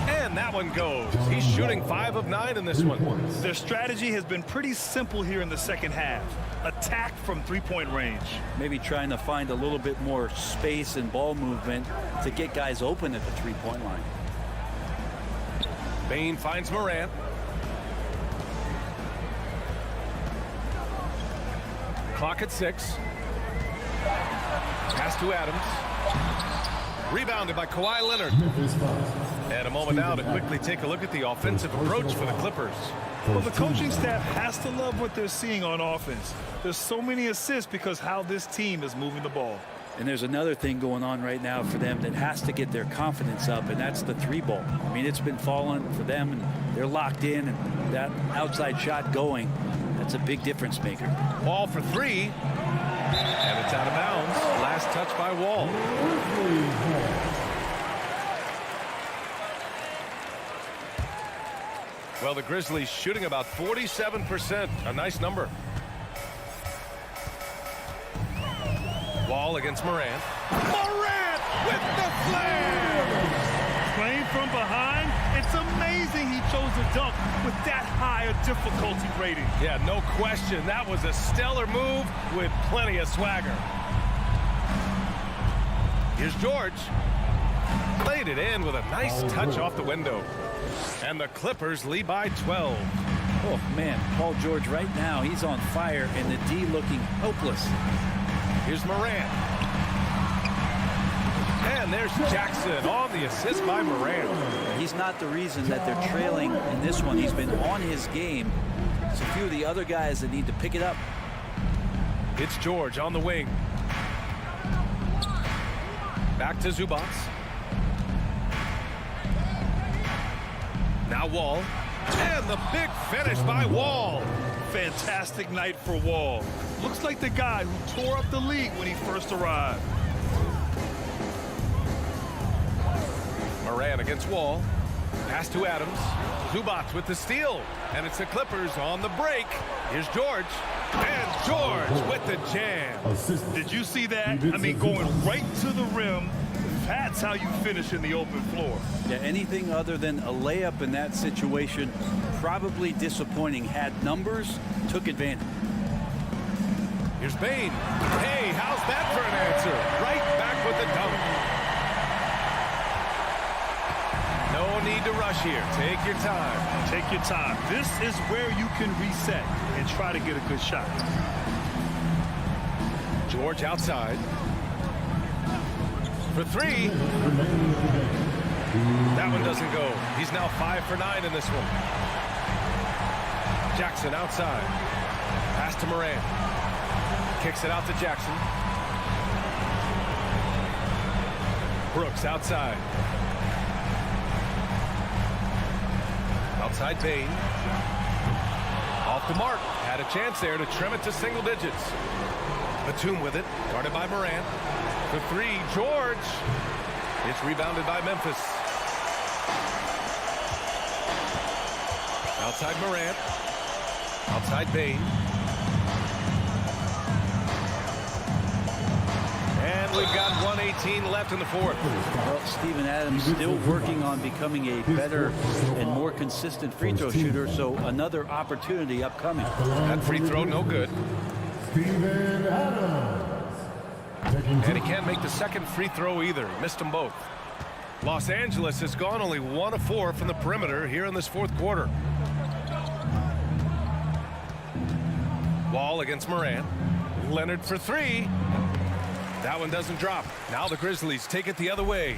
And that one goes. He's shooting 5 of 9 in this one. Their strategy has been pretty simple here in the second half. Attack from 3-point range. Maybe trying to find a little bit more space and ball movement to get guys open at the 3-point line. Bain finds Morant. Clock at 6. Pass to Adams. Rebounded by Kawhi Leonard. And a moment now to quickly take a look at the offensive approach for the Clippers. Well, the coaching staff has to love what they're seeing on offense. There's so many assists because how this team is moving the ball. And there's another thing going on right now for them that has to get their confidence up, and that's the 3-ball. I mean, it's been falling for them, and they're locked in, and that outside shot going, that's a big difference maker. Ball for 3. And it's out of bounds. Last touch by Wall. Well, the Grizzlies shooting about 47%. A nice number. Wall against Morant. Morant with the slam! Playing from behind, it's amazing he chose to dunk with that high a difficulty rating. Yeah, no question. That was a stellar move with plenty of swagger. Here's George. Played it in with a nice touch off the window. And the Clippers lead by 12. Oh, man, Paul George right now, he's on fire, and the D looking hopeless. Here's Morant. And there's Jackson on the assist by Morant. He's not the reason that they're trailing in this one. He's been on his game. It's a few of the other guys that need to pick it up. It's George on the wing. Back to Zubats. Now Wall. And the big finish by Wall. Fantastic night for Wall. Looks like the guy who tore up the league when he first arrived. Morant against Wall. Pass to Adams. Zubats with the steal. And it's the Clippers on the break. Here's George. And George with the jam. Did you see that? I mean, going right to the rim. That's how you finish in the open floor. Yeah, anything other than a layup in that situation, probably disappointing. Had numbers, took advantage. Here's Bane. Hey, how's that for an answer? Right back with the dunk. No need to rush here. Take your time. Take your time. This is where you can reset and try to get a good shot. George outside. For three. That one doesn't go. He's now 5 for 9 in this one. Jackson outside. Pass to Morant. Kicks it out to Jackson. Brooks outside. Outside Payne. Off the mark. Had a chance there to trim it to single digits. Batum with it. Guarded by Morant. For three, George. It's rebounded by Memphis. Outside Morant. Outside Bane. And we've got 1:18 left in the fourth. Well, Steven Adams still working on becoming a better and more consistent free throw shooter, so another opportunity upcoming. That free throw no good. Steven Adams. And he can't make the second free throw either. Missed them both. Los Angeles has gone only 1 of 4 from the perimeter here in this fourth quarter. Wall against Morant. Leonard for three. That one doesn't drop. Now the Grizzlies take it the other way.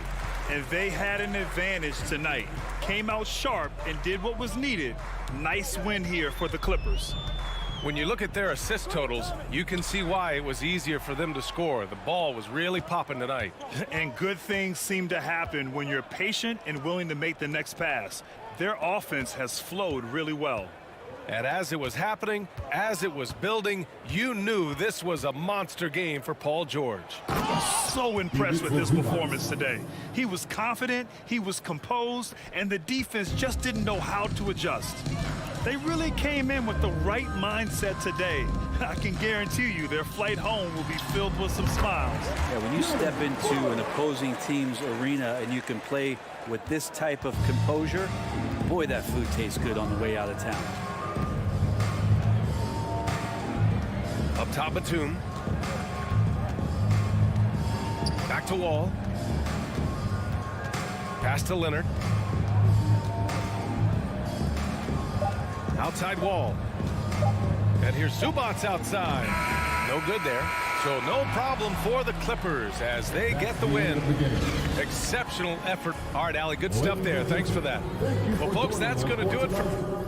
And they had an advantage tonight. Came out sharp and did what was needed. Nice win here for the Clippers. When you look at their assist totals, you can see why it was easier for them to score. The ball was really popping tonight. And good things seem to happen when you're patient and willing to make the next pass. Their offense has flowed really well. And as it was happening, as it was building, you knew this was a monster game for Paul George. So impressed with his performance today. He was confident, he was composed, and the defense just didn't know how to adjust. They really came in with the right mindset today. I can guarantee you their flight home will be filled with some smiles. Yeah, when you step into an opposing team's arena and you can play with this type of composure, boy, that food tastes good on the way out of town. Up top, Batum. Back to Wall. Pass to Leonard. Outside Wall. And here's Zubats outside. No good there. So no problem for the Clippers as they get the win. Exceptional effort. All right, Allie, good stuff there. Thanks for that. Well, folks, that's going to do it for...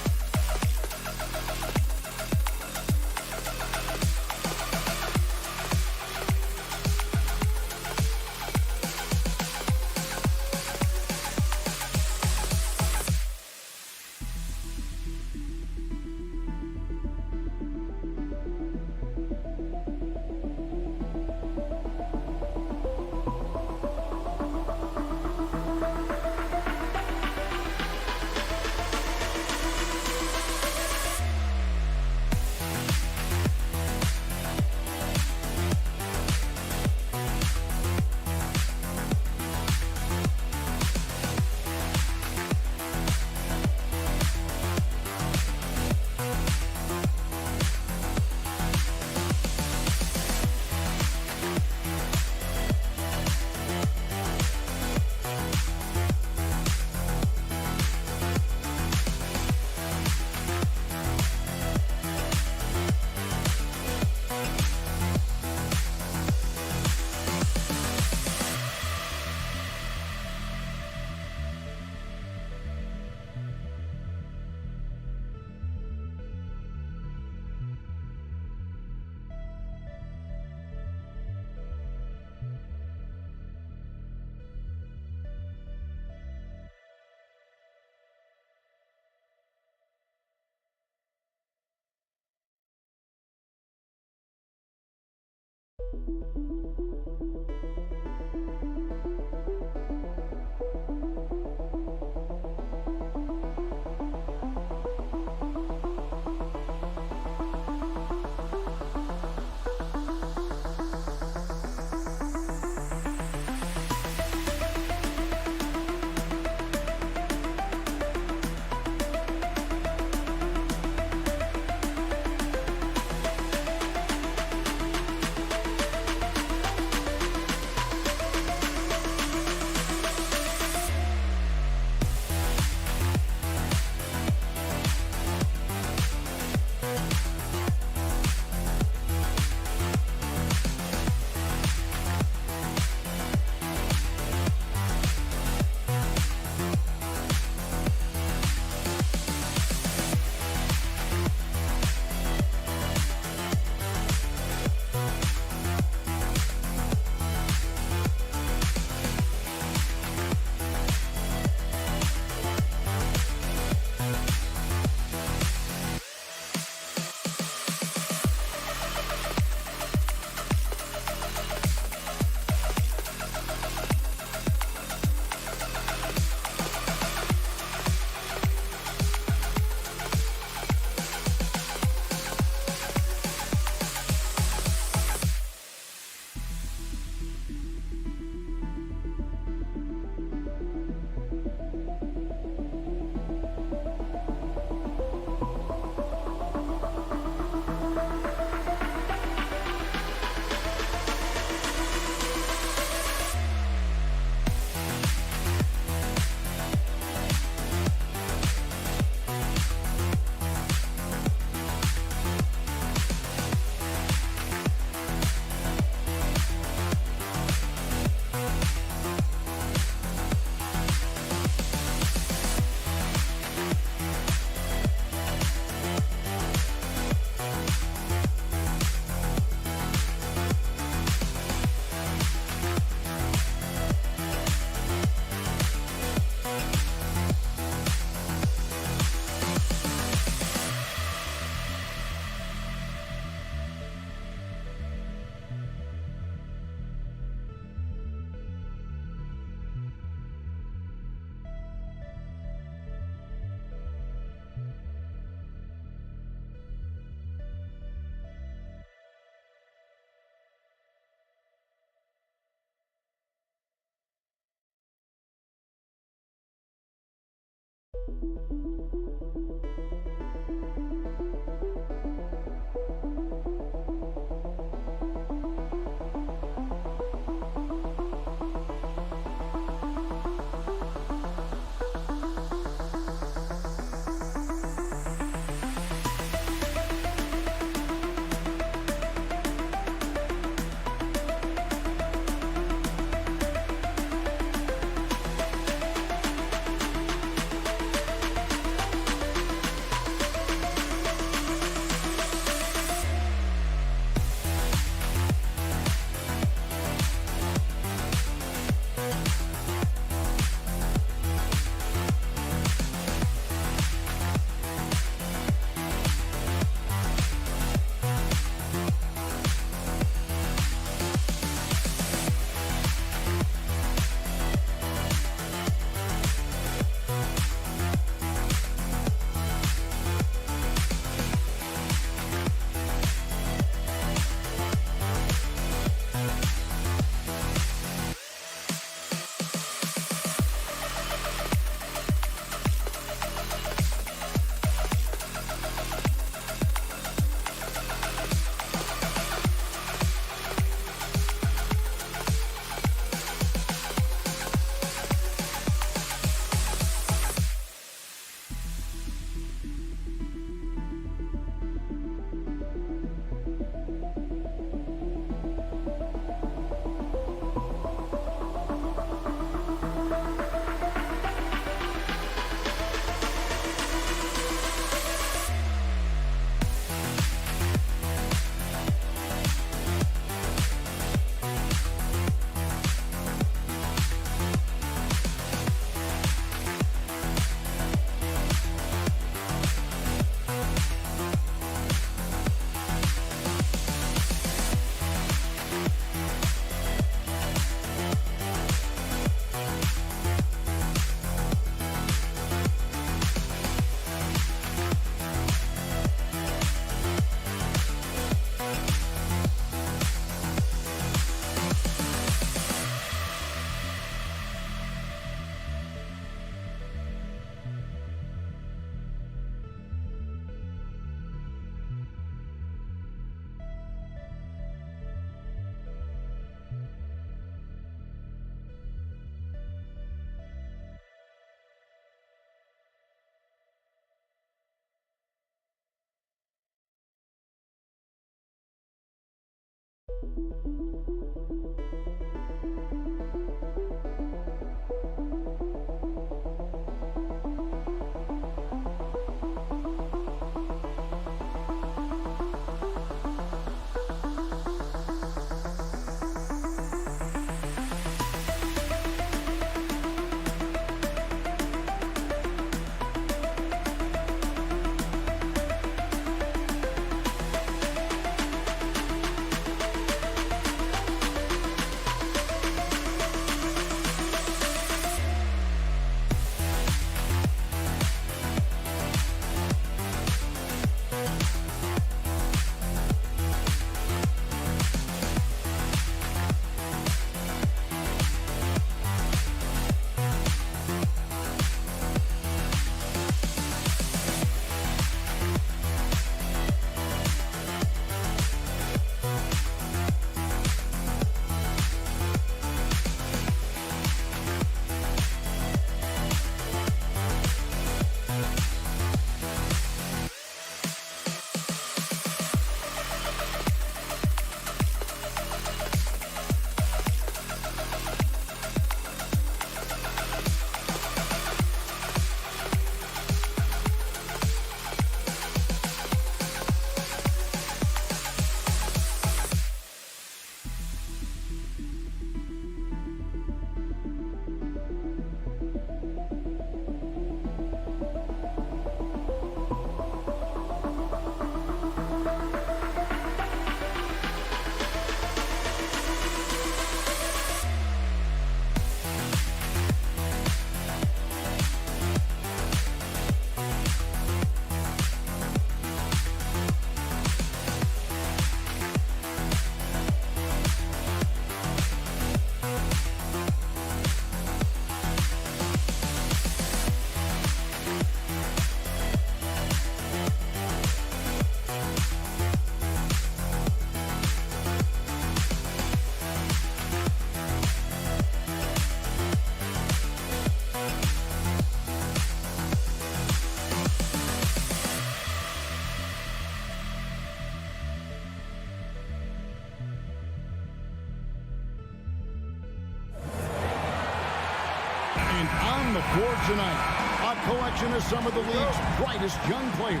And on the floor tonight, a collection of some of the league's brightest young players.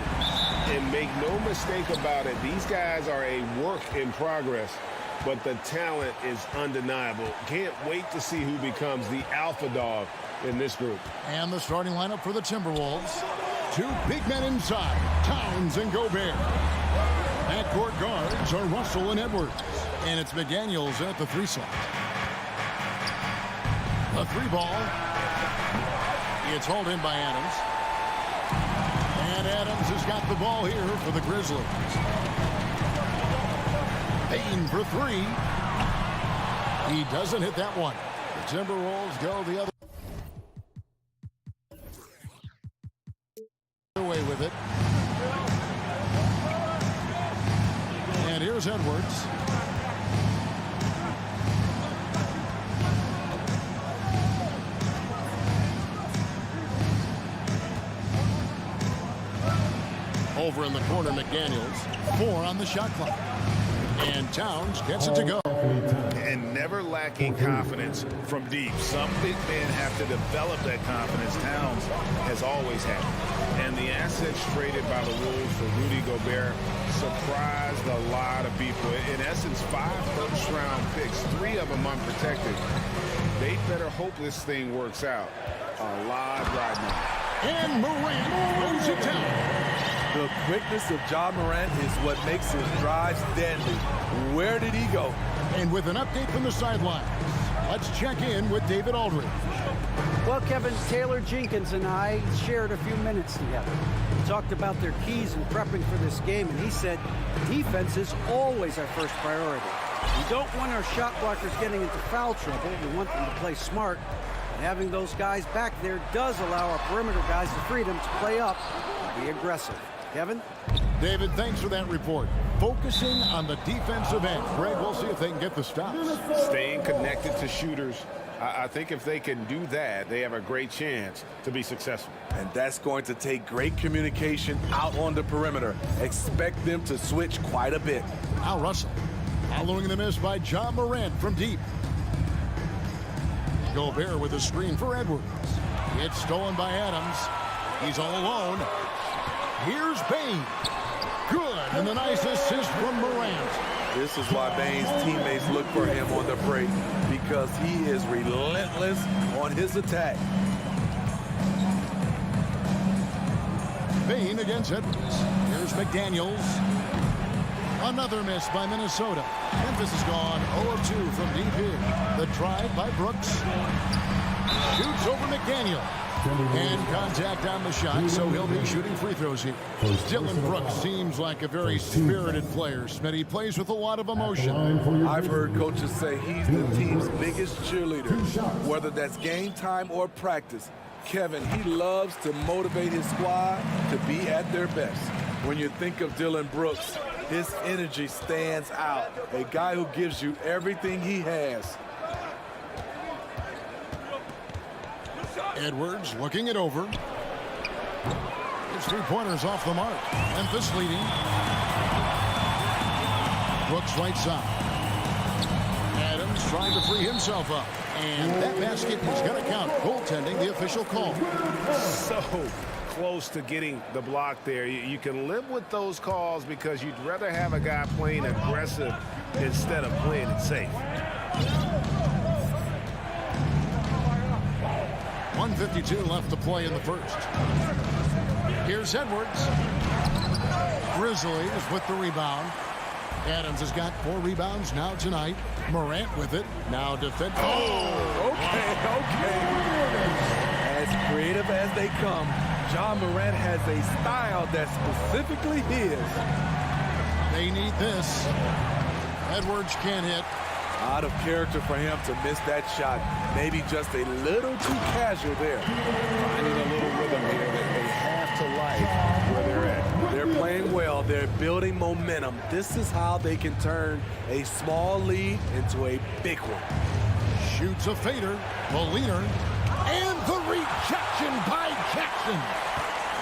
And make no mistake about it, these guys are a work in progress, but the talent is undeniable. Can't wait to see who becomes the alpha dog in this group. And the starting lineup for the Timberwolves. Two big men inside, Towns and Gobert. Backcourt guards are Russell and Edwards. And it's McDaniels at the 3 slot. The 3 ball. It's hauled in by Adams. And Adams has got the ball here for the Grizzlies. Payne for 3. He doesn't hit that one. The Timberwolves go the other way with it. And here's Edwards. Over in the corner, McDaniels. 4 on the shot clock. And Towns gets it to go. And never lacking confidence from deep. Some big men have to develop that confidence. Towns has always had it. And the assets traded by the Wolves for Rudy Gobert surprised a lot of people. In essence, 5 first-round picks, 3 of them unprotected. They better hope this thing works out. A lot right now. And Morant throws it down. The quickness of Ja Morant is what makes his drives deadly. Where did he go? And with an update from the sidelines, let's check in with David Aldridge. Well, Kevin, Taylor Jenkins and I shared a few minutes together. We talked about their keys in prepping for this game, and he said defense is always our first priority. We don't want our shot blockers getting into foul trouble. We want them to play smart. And having those guys back there does allow our perimeter guys the freedom to play up and be aggressive. Kevin? David, thanks for that report. Focusing on the defensive end. Greg, we'll see if they can get the stops. Staying connected to shooters. I think if they can do that, they have a great chance to be successful. And that's going to take great communication out on the perimeter. Expect them to switch quite a bit. Now Russell. Following the miss by John Morant from deep. Gobert with a screen for Edwards. It's stolen by Adams. He's all alone. Here's Bane. Good, and a nice assist from Morant. This is why Bane's teammates look for him on the break, because he is relentless on his attack. Bane against Edwards. Here's McDaniels. Another miss by Minnesota. Memphis has gone 0 of 2 from deep here. The drive by Brooks. Shoots over McDaniel. And contact on the shot, so he'll be shooting free throws here. Dylan Brooks seems like a very spirited player. Smitty, he plays with a lot of emotion. I've heard coaches say he's the team's biggest cheerleader, whether that's game time or practice. Kevin, he loves to motivate his squad to be at their best. When you think of Dylan Brooks, his energy stands out. A guy who gives you everything he has. Edwards looking it over. His three-pointers off the mark. Memphis leading. Brooks right side. Adams trying to free himself up. And that basket is going to count. Goaltending, the official call. So close to getting the block there. You can live with those calls because you'd rather have a guy playing aggressive instead of playing it safe. 1:52 left to play in the first. Here's Edwards. Grizzlies with the rebound. Adams has got 4 rebounds now tonight. Morant with it. Now defend. Oh, okay. As creative as they come, John Morant has a style that's specifically his. They need this. Edwards can't hit. Out of character for him to miss that shot. Maybe just a little too casual there. Finding a little rhythm here that they have to like where they're at. They're playing well. They're building momentum. This is how they can turn a small lead into a big one. Shoots a fader. Molina. And the rejection by Jackson.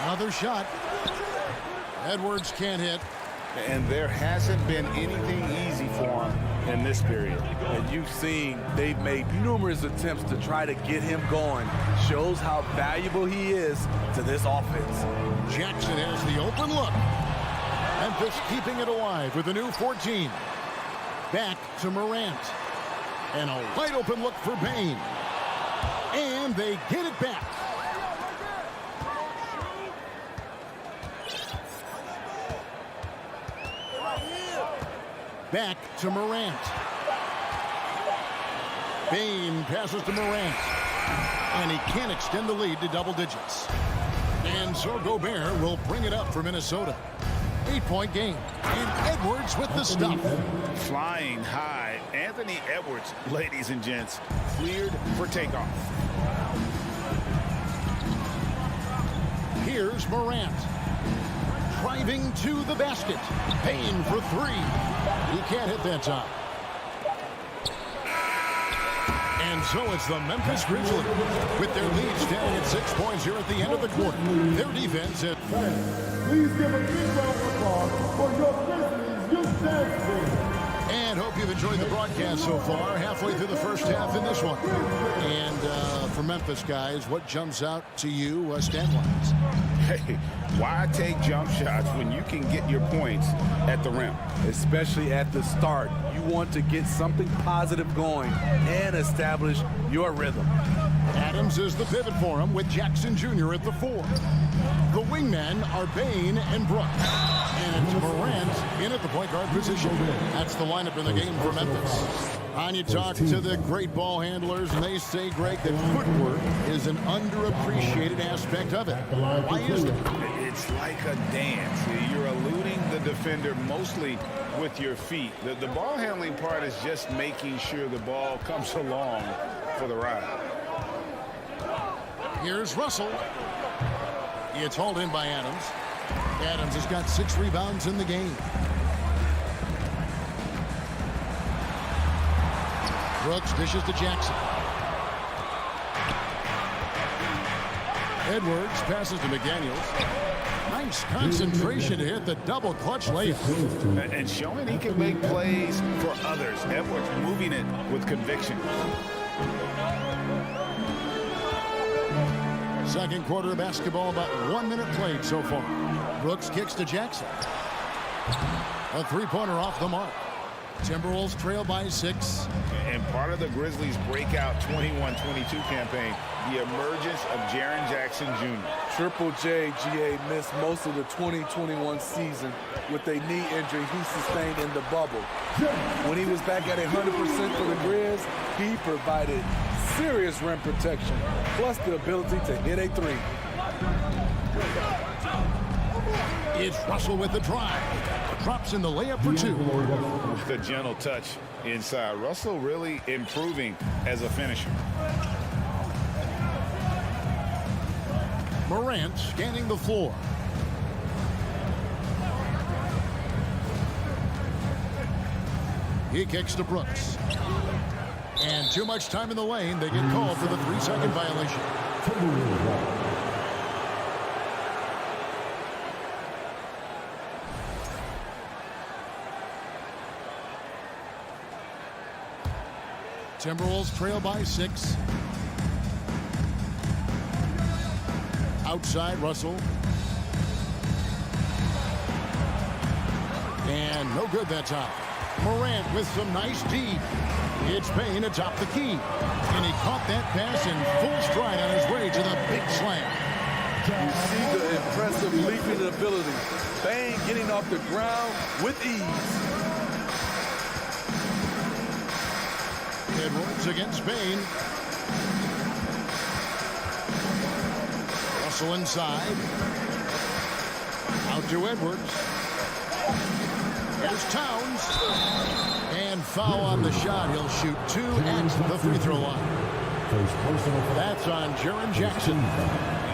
Another shot. Edwards can't hit. And there hasn't been anything easy for him in this period. And you've seen they've made numerous attempts to try to get him going. Shows how valuable he is to this offense. Jackson has the open look. Memphis keeping it alive with a new 14. Back to Morant. And a wide open look for Bane. And they get it back. Back to Morant. Bane passes to Morant. And he can't extend the lead to double digits. And so Gobert will bring it up for Minnesota. 8-point game. And Edwards with the stuff. Flying high. Anthony Edwards, ladies and gents, cleared for takeoff. Here's Morant. Driving to the basket. Bane for 3. He can't hit that time. And so it's the Memphis Grizzlies with their lead standing at 6 points here at the end of the quarter. Their defense at... Please give a big round of applause for your Grizzlies youth dance team. And hope you've enjoyed the broadcast so far. Halfway through the first half in this one. And for Memphis, guys, what jumps out to you stat-wise? Hey, why take jump shots when you can get your points at the rim? Especially at the start. You want to get something positive going and establish your rhythm. Adams is the pivot for him with Jackson Jr. at the 4. The wingmen are Bane and Brooks. And it's Morant in at the point guard position. That's the lineup in the game for Memphis. And you talk to the great ball handlers, and they say, Greg, that footwork is an underappreciated aspect of it. Why is it? It's like a dance. You're eluding the defender mostly with your feet. The ball handling part is just making sure the ball comes along for the ride. Here's Russell. It's hauled in by Adams. Adams has got 6 rebounds in the game. Brooks dishes to Jackson. Edwards passes to McDaniels. Nice concentration to hit the double clutch layup. And showing he can make plays for others. Edwards moving it with conviction. Second quarter of basketball, about 1 minute played so far. Brooks kicks to Jackson. A three-pointer off the mark. Timberwolves trail by 6. And part of the Grizzlies' breakout 21-22 campaign, the emergence of Jaren Jackson Jr. Triple J, GA, missed most of the 2021 season with a knee injury he sustained in the bubble. When he was back at 100% for the Grizz, he provided serious rim protection, plus the ability to hit a three. It's Russell with the drive. Drops in the layup for 2. With a gentle touch inside. Russell really improving as a finisher. Morant scanning the floor. He kicks to Brooks. And too much time in the lane. They get called for the 3-second violation. Timberwolves trail by 6. Outside, Russell. And no good that time. Morant with some nice D. It's Payne atop the key. And he caught that pass in full stride on his way to the big slam. You see the impressive leaping ability. Payne getting off the ground with ease. Edwards against Payne. Russell inside. Out to Edwards. Here's Towns. And foul on the shot. He'll shoot 2 at the free throw line. That's on Jaren Jackson.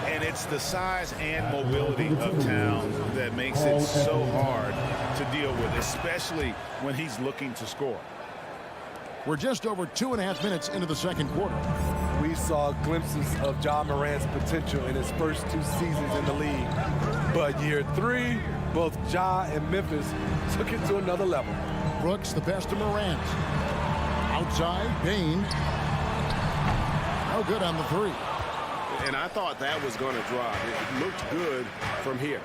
And it's the size and mobility of Towns that makes it so hard to deal with, especially when he's looking to score. We're just over 2.5 minutes into the second quarter. We saw glimpses of Ja Morant's potential in his first 2 seasons in the league. But year 3, both Ja and Memphis took it to another level. Brooks, the pass to Morant. Outside, Payne. No good on the 3. And I thought that was going to drop. It looked good from here.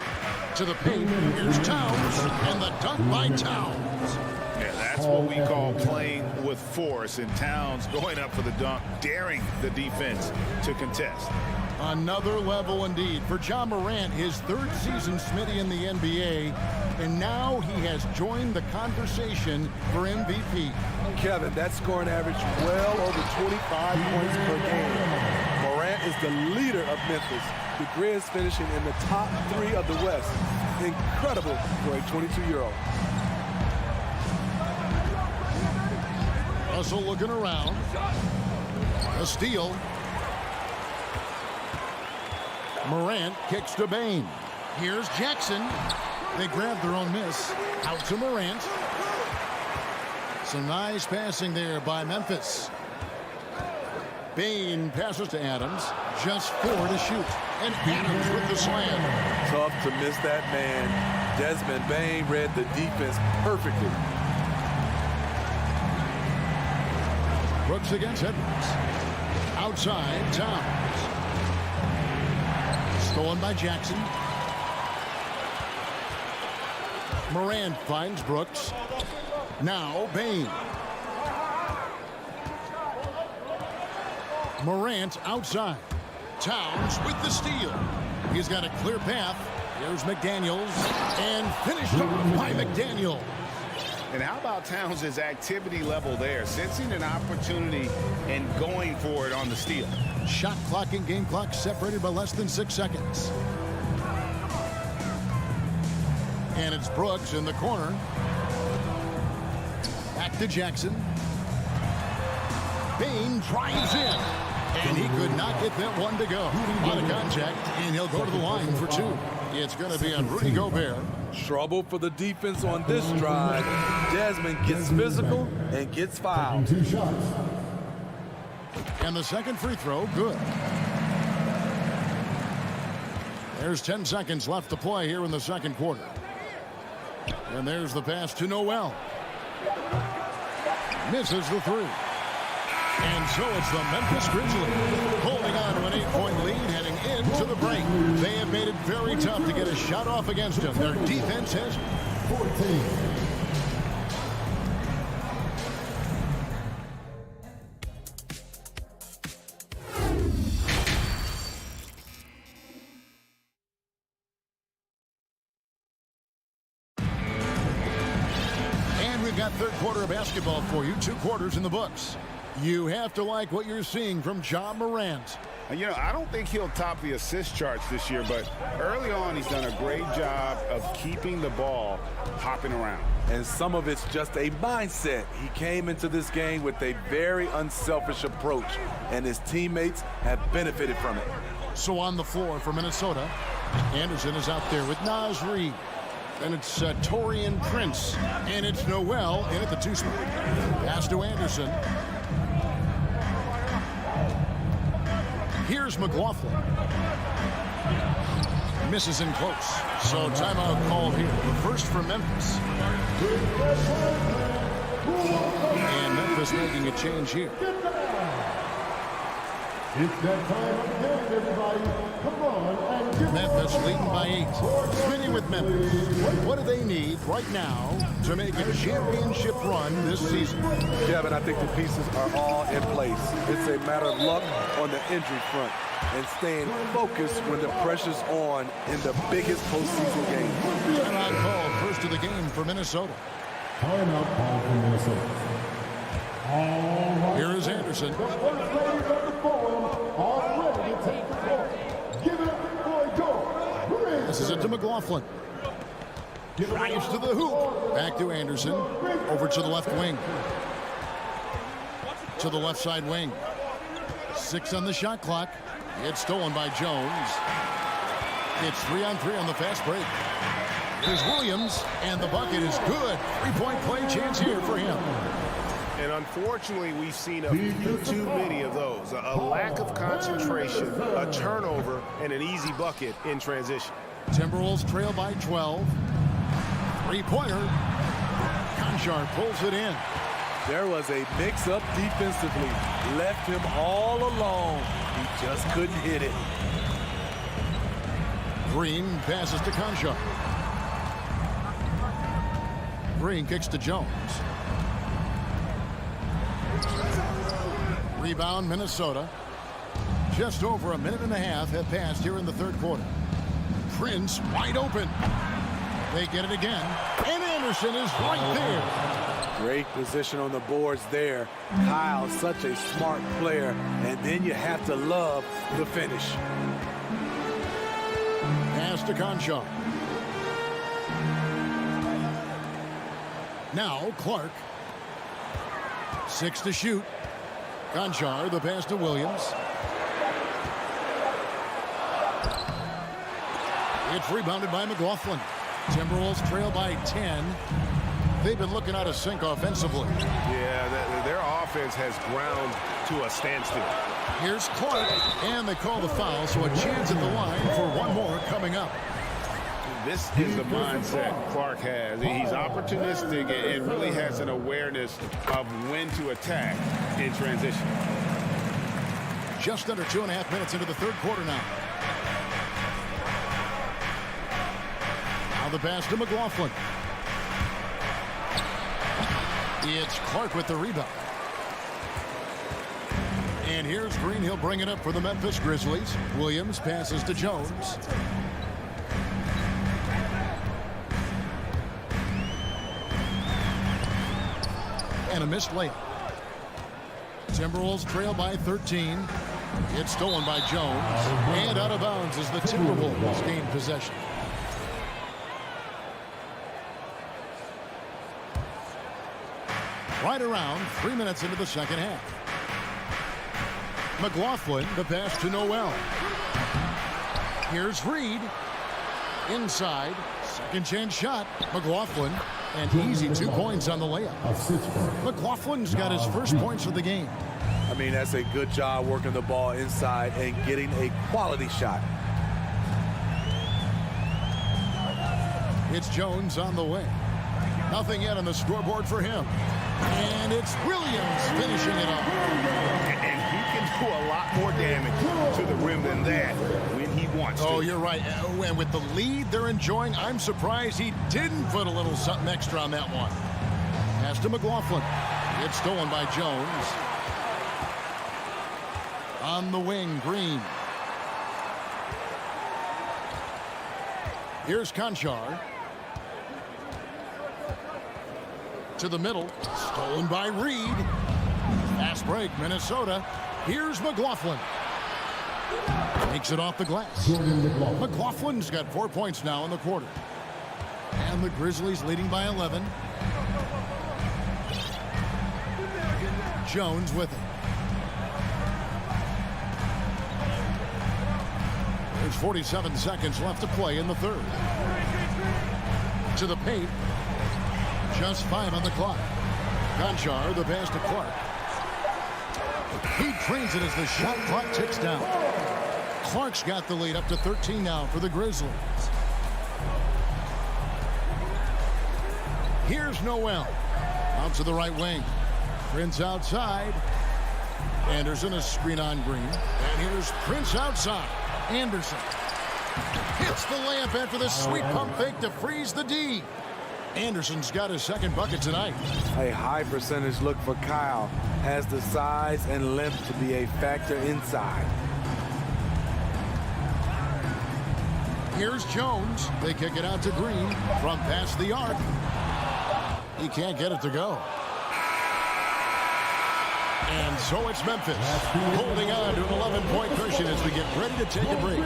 To the paint, here's Towns, and the dunk by Towns. Yeah, that's what we call playing with force, and Towns going up for the dunk, daring the defense to contest. Another level indeed for Ja Morant, his 3rd season, Smitty, in the NBA, and now he has joined the conversation for MVP. Kevin, that scoring average well over 25 points per game. Morant is the leader of Memphis. The Grizz finishing in the top 3 of the West. Incredible for a 22-year-old. Russell looking around. A steal. Morant kicks to Payne. Here's Jackson. They grab their own miss. Out to Morant. Some nice passing there by Memphis. Payne passes to Adams. Just 4 to shoot. And Adams with the slam. Tough to miss that man. Desmond Bane read the defense perfectly. Brooks against Edwards. Outside, Towns. Stolen by Jackson. Morant finds Brooks. Now Payne. Morant outside. Towns with the steal. He's got a clear path. Here's McDaniels. And finished off by McDaniels. And how about Towns' activity level there, sensing an opportunity and going for it on the steal. Shot clock and game clock separated by less than 6 seconds. And it's Brooks in the corner. Back to Jackson. Payne drives in. And he could not get that one to go. Out of contact, and he'll go to the line for 2. It's going to be on Rudy Gobert. Trouble for the defense on this drive. Desmond gets physical and gets fouled. 2 shots. And the second free throw, good. There's 10 seconds left to play here in the second quarter. And there's the pass to Noel. Misses the three. And so it's the Memphis Grizzlies holding on to an 8-point lead heading into the break. They have made it very tough to get a shot off against them. Their defense has 14. Third quarter of basketball for you. 2 quarters in the books. You have to like what you're seeing from Ja Morant. You know, I don't think he'll top the assist charts this year, but early on he's done a great job of keeping the ball hopping around. And some of it's just a mindset. He came into this game with a very unselfish approach, and his teammates have benefited from it. So on the floor for Minnesota, Anderson is out there with Naz Reid. And it's Taurean Prince. And it's Noel in at the 2 spot. Pass to Anderson. Here's McLaughlin. Misses in close. So timeout called here. The first for Memphis. And Memphis making a change here. It's that time of the game, everybody. Come on and give Memphis leading by 8. Spinning with Memphis. What do they need right now to make a championship run this season? Kevin, I think the pieces are all in place. It's a matter of luck on the injury front and staying focused when the pressure's on in the biggest postseason game. Timeout call, first of the game for Minnesota. Timeout call for Minnesota. Here is Anderson. This is it to McLaughlin. Drives to the hoop. Back to Anderson. Over to the left wing. To the left side wing. 6 on the shot clock. It's stolen by Jones. It's 3-on-3 on the fast break. Here's Williams, and the bucket is good. 3-point play chance here for him. And unfortunately, we've seen a few too many of those. A lack of concentration, a turnover, and an easy bucket in transition. Timberwolves trail by 12. 3-pointer. Conchar pulls it in. There was a mix-up defensively. Left him all alone. He just couldn't hit it. Green passes to Conchar. Green kicks to Jones. Rebound, Minnesota. Just over a minute and a half have passed here in the third quarter. Prince wide open. They get it again. And Anderson is right there. Great position on the boards there. Kyle, such a smart player. And then you have to love the finish. Pass to Conchar. Now Clark. 6 to shoot. Conchar, the pass to Williams. It's rebounded by McLaughlin. Timberwolves trail by 10. They've been looking out of sync offensively. Yeah, their offense has ground to a standstill. Here's Clark, and they call the foul, so a chance at the line for one more coming up. This is the mindset Clark has. He's opportunistic and really has an awareness of when to attack in transition. Just under 2.5 minutes into the third quarter now. Now the pass to McLaughlin. It's Clark with the rebound. And here's Green. He'll bring it up for the Memphis Grizzlies. Williams passes to Jones. And a missed layup. Timberwolves trail by 13. It's stolen by Jones. And out of bounds as the Timberwolves gain possession. Right around 3 minutes into the second half. McLaughlin, the pass to Noel. Here's Reed. Inside. Second chance shot. McLaughlin. And easy 2 points on the layup. McLaughlin's got his first points of the game. I mean, that's a good job working the ball inside and getting a quality shot. It's Jones on the wing. Nothing yet on the scoreboard for him. And it's Williams finishing it up. And he can do a lot more damage to the rim than that when he wants to. Oh, you're right. And with the lead they're enjoying, I'm surprised he didn't put a little something extra on that one. Pass to McLaughlin. It's stolen by Jones. On the wing, Green. Here's Conchar. To the middle. Stolen by Reed. Fast break, Minnesota. Here's McLaughlin. Takes it off the glass. McLaughlin's got 4 points now in the quarter. And the Grizzlies leading by 11. Jones with it. There's 47 seconds left to play in the third. To the paint. Just 5 on the clock. Conchar, the pass to Clark. He trains it as the shot clock ticks down. Clark's got the lead up to 13 now for the Grizzlies. Here's Noel. Out to the right wing. Prince outside. Anderson a screen on Green. And here's Prince outside. Anderson hits the layup after the sweet pump fake to freeze the D. Anderson's got his second bucket tonight. A high percentage look for Kyle. Has the size and length to be a factor inside. Here's Jones. They kick it out to Green from past the arc. He can't get it to go. And so it's Memphis holding on to an 11-point cushion as we get ready to take a break.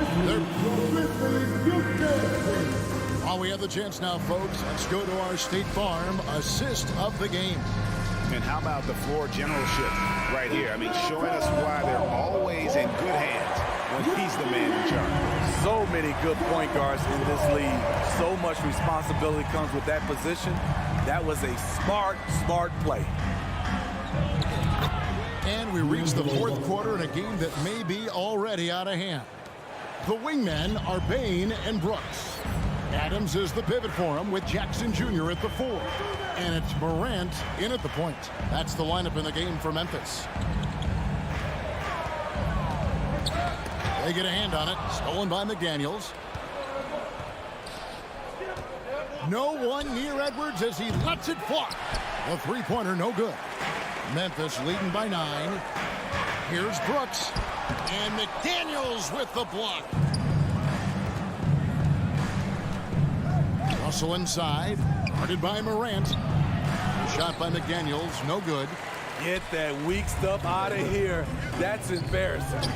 While we have the chance now, folks, let's go to our State Farm assist of the game. And how about the floor generalship right here? I mean, showing us why they're always in good hands when he's the man in charge. So many good point guards in this league. So much responsibility comes with that position. That was a smart play. And we reach the fourth quarter in a game that may be already out of hand. The wingmen are Bain and Brooks. Adams is the pivot for him with Jackson Jr. at the 4. And it's Morant in at the point. That's the lineup in the game for Memphis. They get a hand on it. Stolen by McDaniels. No one near Edwards as he lets it fly. The three-pointer no good. Memphis leading by 9. Here's Brooks. And McDaniels with the block. Russell inside. Guarded by Morant. Shot by McDaniels. No good. Get that weak stuff out of here. That's embarrassing.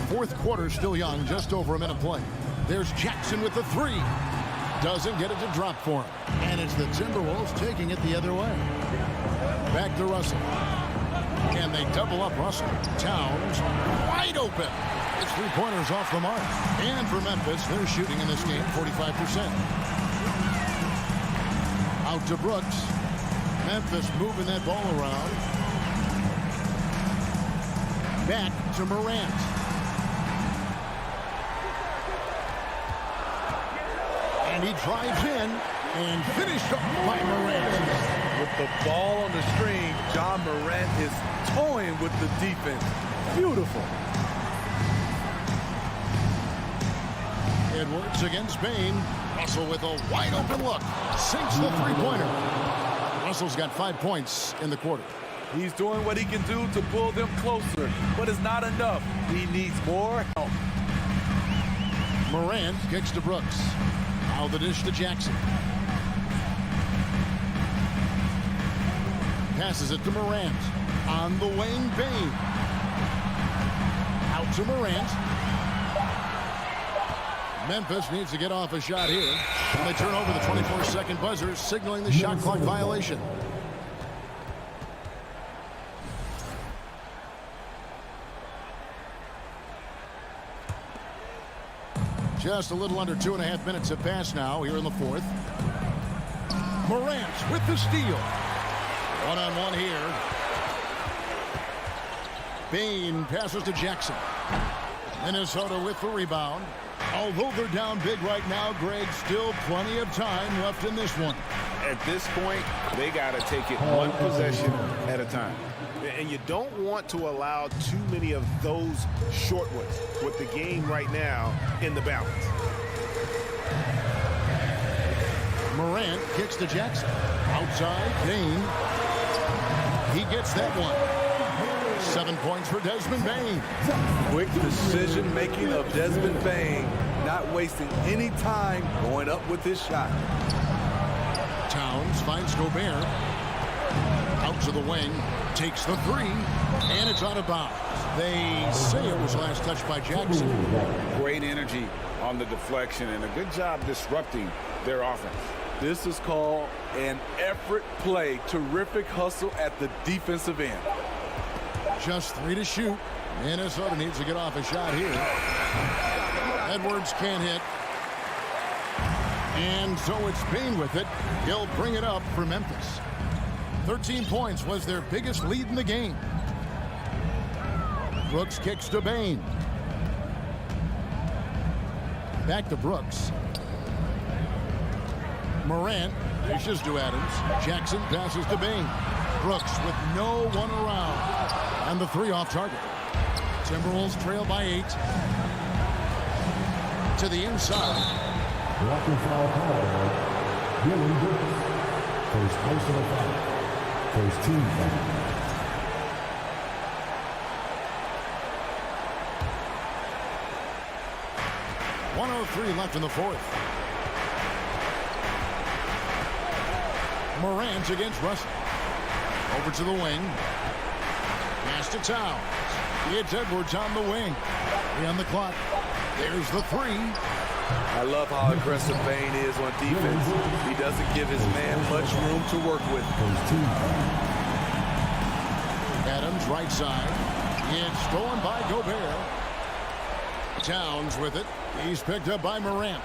Fourth quarter still young. Just over a minute play. There's Jackson with the 3. Doesn't get it to drop for him. And it's the Timberwolves taking it the other way. Back to Russell. Can they double up Russell? Towns wide open. His three-pointers off the mark. And for Memphis, they're shooting in this game 45%. Out to Brooks. Memphis moving that ball around. Back to Morant. And he drives in and finished up by Morant. With the ball on the string, John Morant is toying with the defense. Beautiful. Edwards against Bain. Russell with a wide open look. Sinks the three-pointer. Russell's got 5 points in the quarter. He's doing what he can do to pull them closer, but it's not enough. He needs more help. Morant kicks to Brooks. Now the dish to Jackson. Passes it to Morant. On the wing, Bain. Out to Morant. Memphis needs to get off a shot here. And they turn over the 24-second buzzer, signaling the shot clock violation. Just a little under 2.5 minutes have passed now here in the fourth. Morant with the steal. One-on-one here. Bain passes to Jackson. Minnesota with the rebound. Although they're down big right now, Greg, still plenty of time left in this one. At this point, they got to take it one possession at a time. And you don't want to allow too many of those short ones with the game right now in the balance. Morant kicks to Jackson. Outside, Bain. He gets that one. 7 points for Desmond Bain. Quick decision-making of Desmond Bain, not wasting any time going up with his shot. Towns finds Gobert. Out to the wing. Takes the three. And it's out of bounds. They say it was last touched by Jackson. Great energy on the deflection and a good job disrupting their offense. This is called an effort play. Terrific hustle at the defensive end. Just 3 to shoot. Minnesota needs to get off a shot here. Edwards can't hit. And so it's Bain with it. He'll bring it up for Memphis. 13 points was their biggest lead in the game. Brooks kicks to Bain. Back to Brooks. Morant dishes to Adams. Jackson passes to Bain. Brooks with no one around. And the three off target. Timberwolves trail by 8. To the inside. Blocking foul call. Dylan Brooks. First personal foul. First team foul. 1:03 left in the fourth. Morant against Russell. Over to the wing. Pass to Towns. It's Edwards on the wing. 3 on the clock. There's the three. I love how aggressive Bain is on defense. He doesn't give his man much room to work with. Adams right side. It's stolen by Gobert. Towns with it. He's picked up by Morant.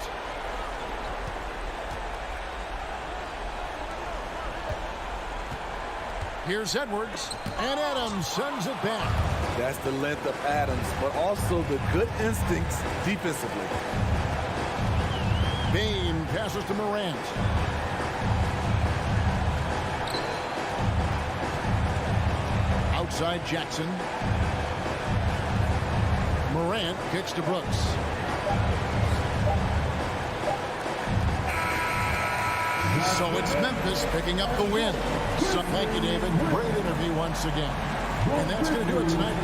Here's Edwards, and Adams sends it back. That's the length of Adams, but also the good instincts defensively. Bain passes to Morant. Outside Jackson. Morant kicks to Brooks. So it's Memphis picking up the win. So thank you, David. Great interview once again. And that's going to do it tonight.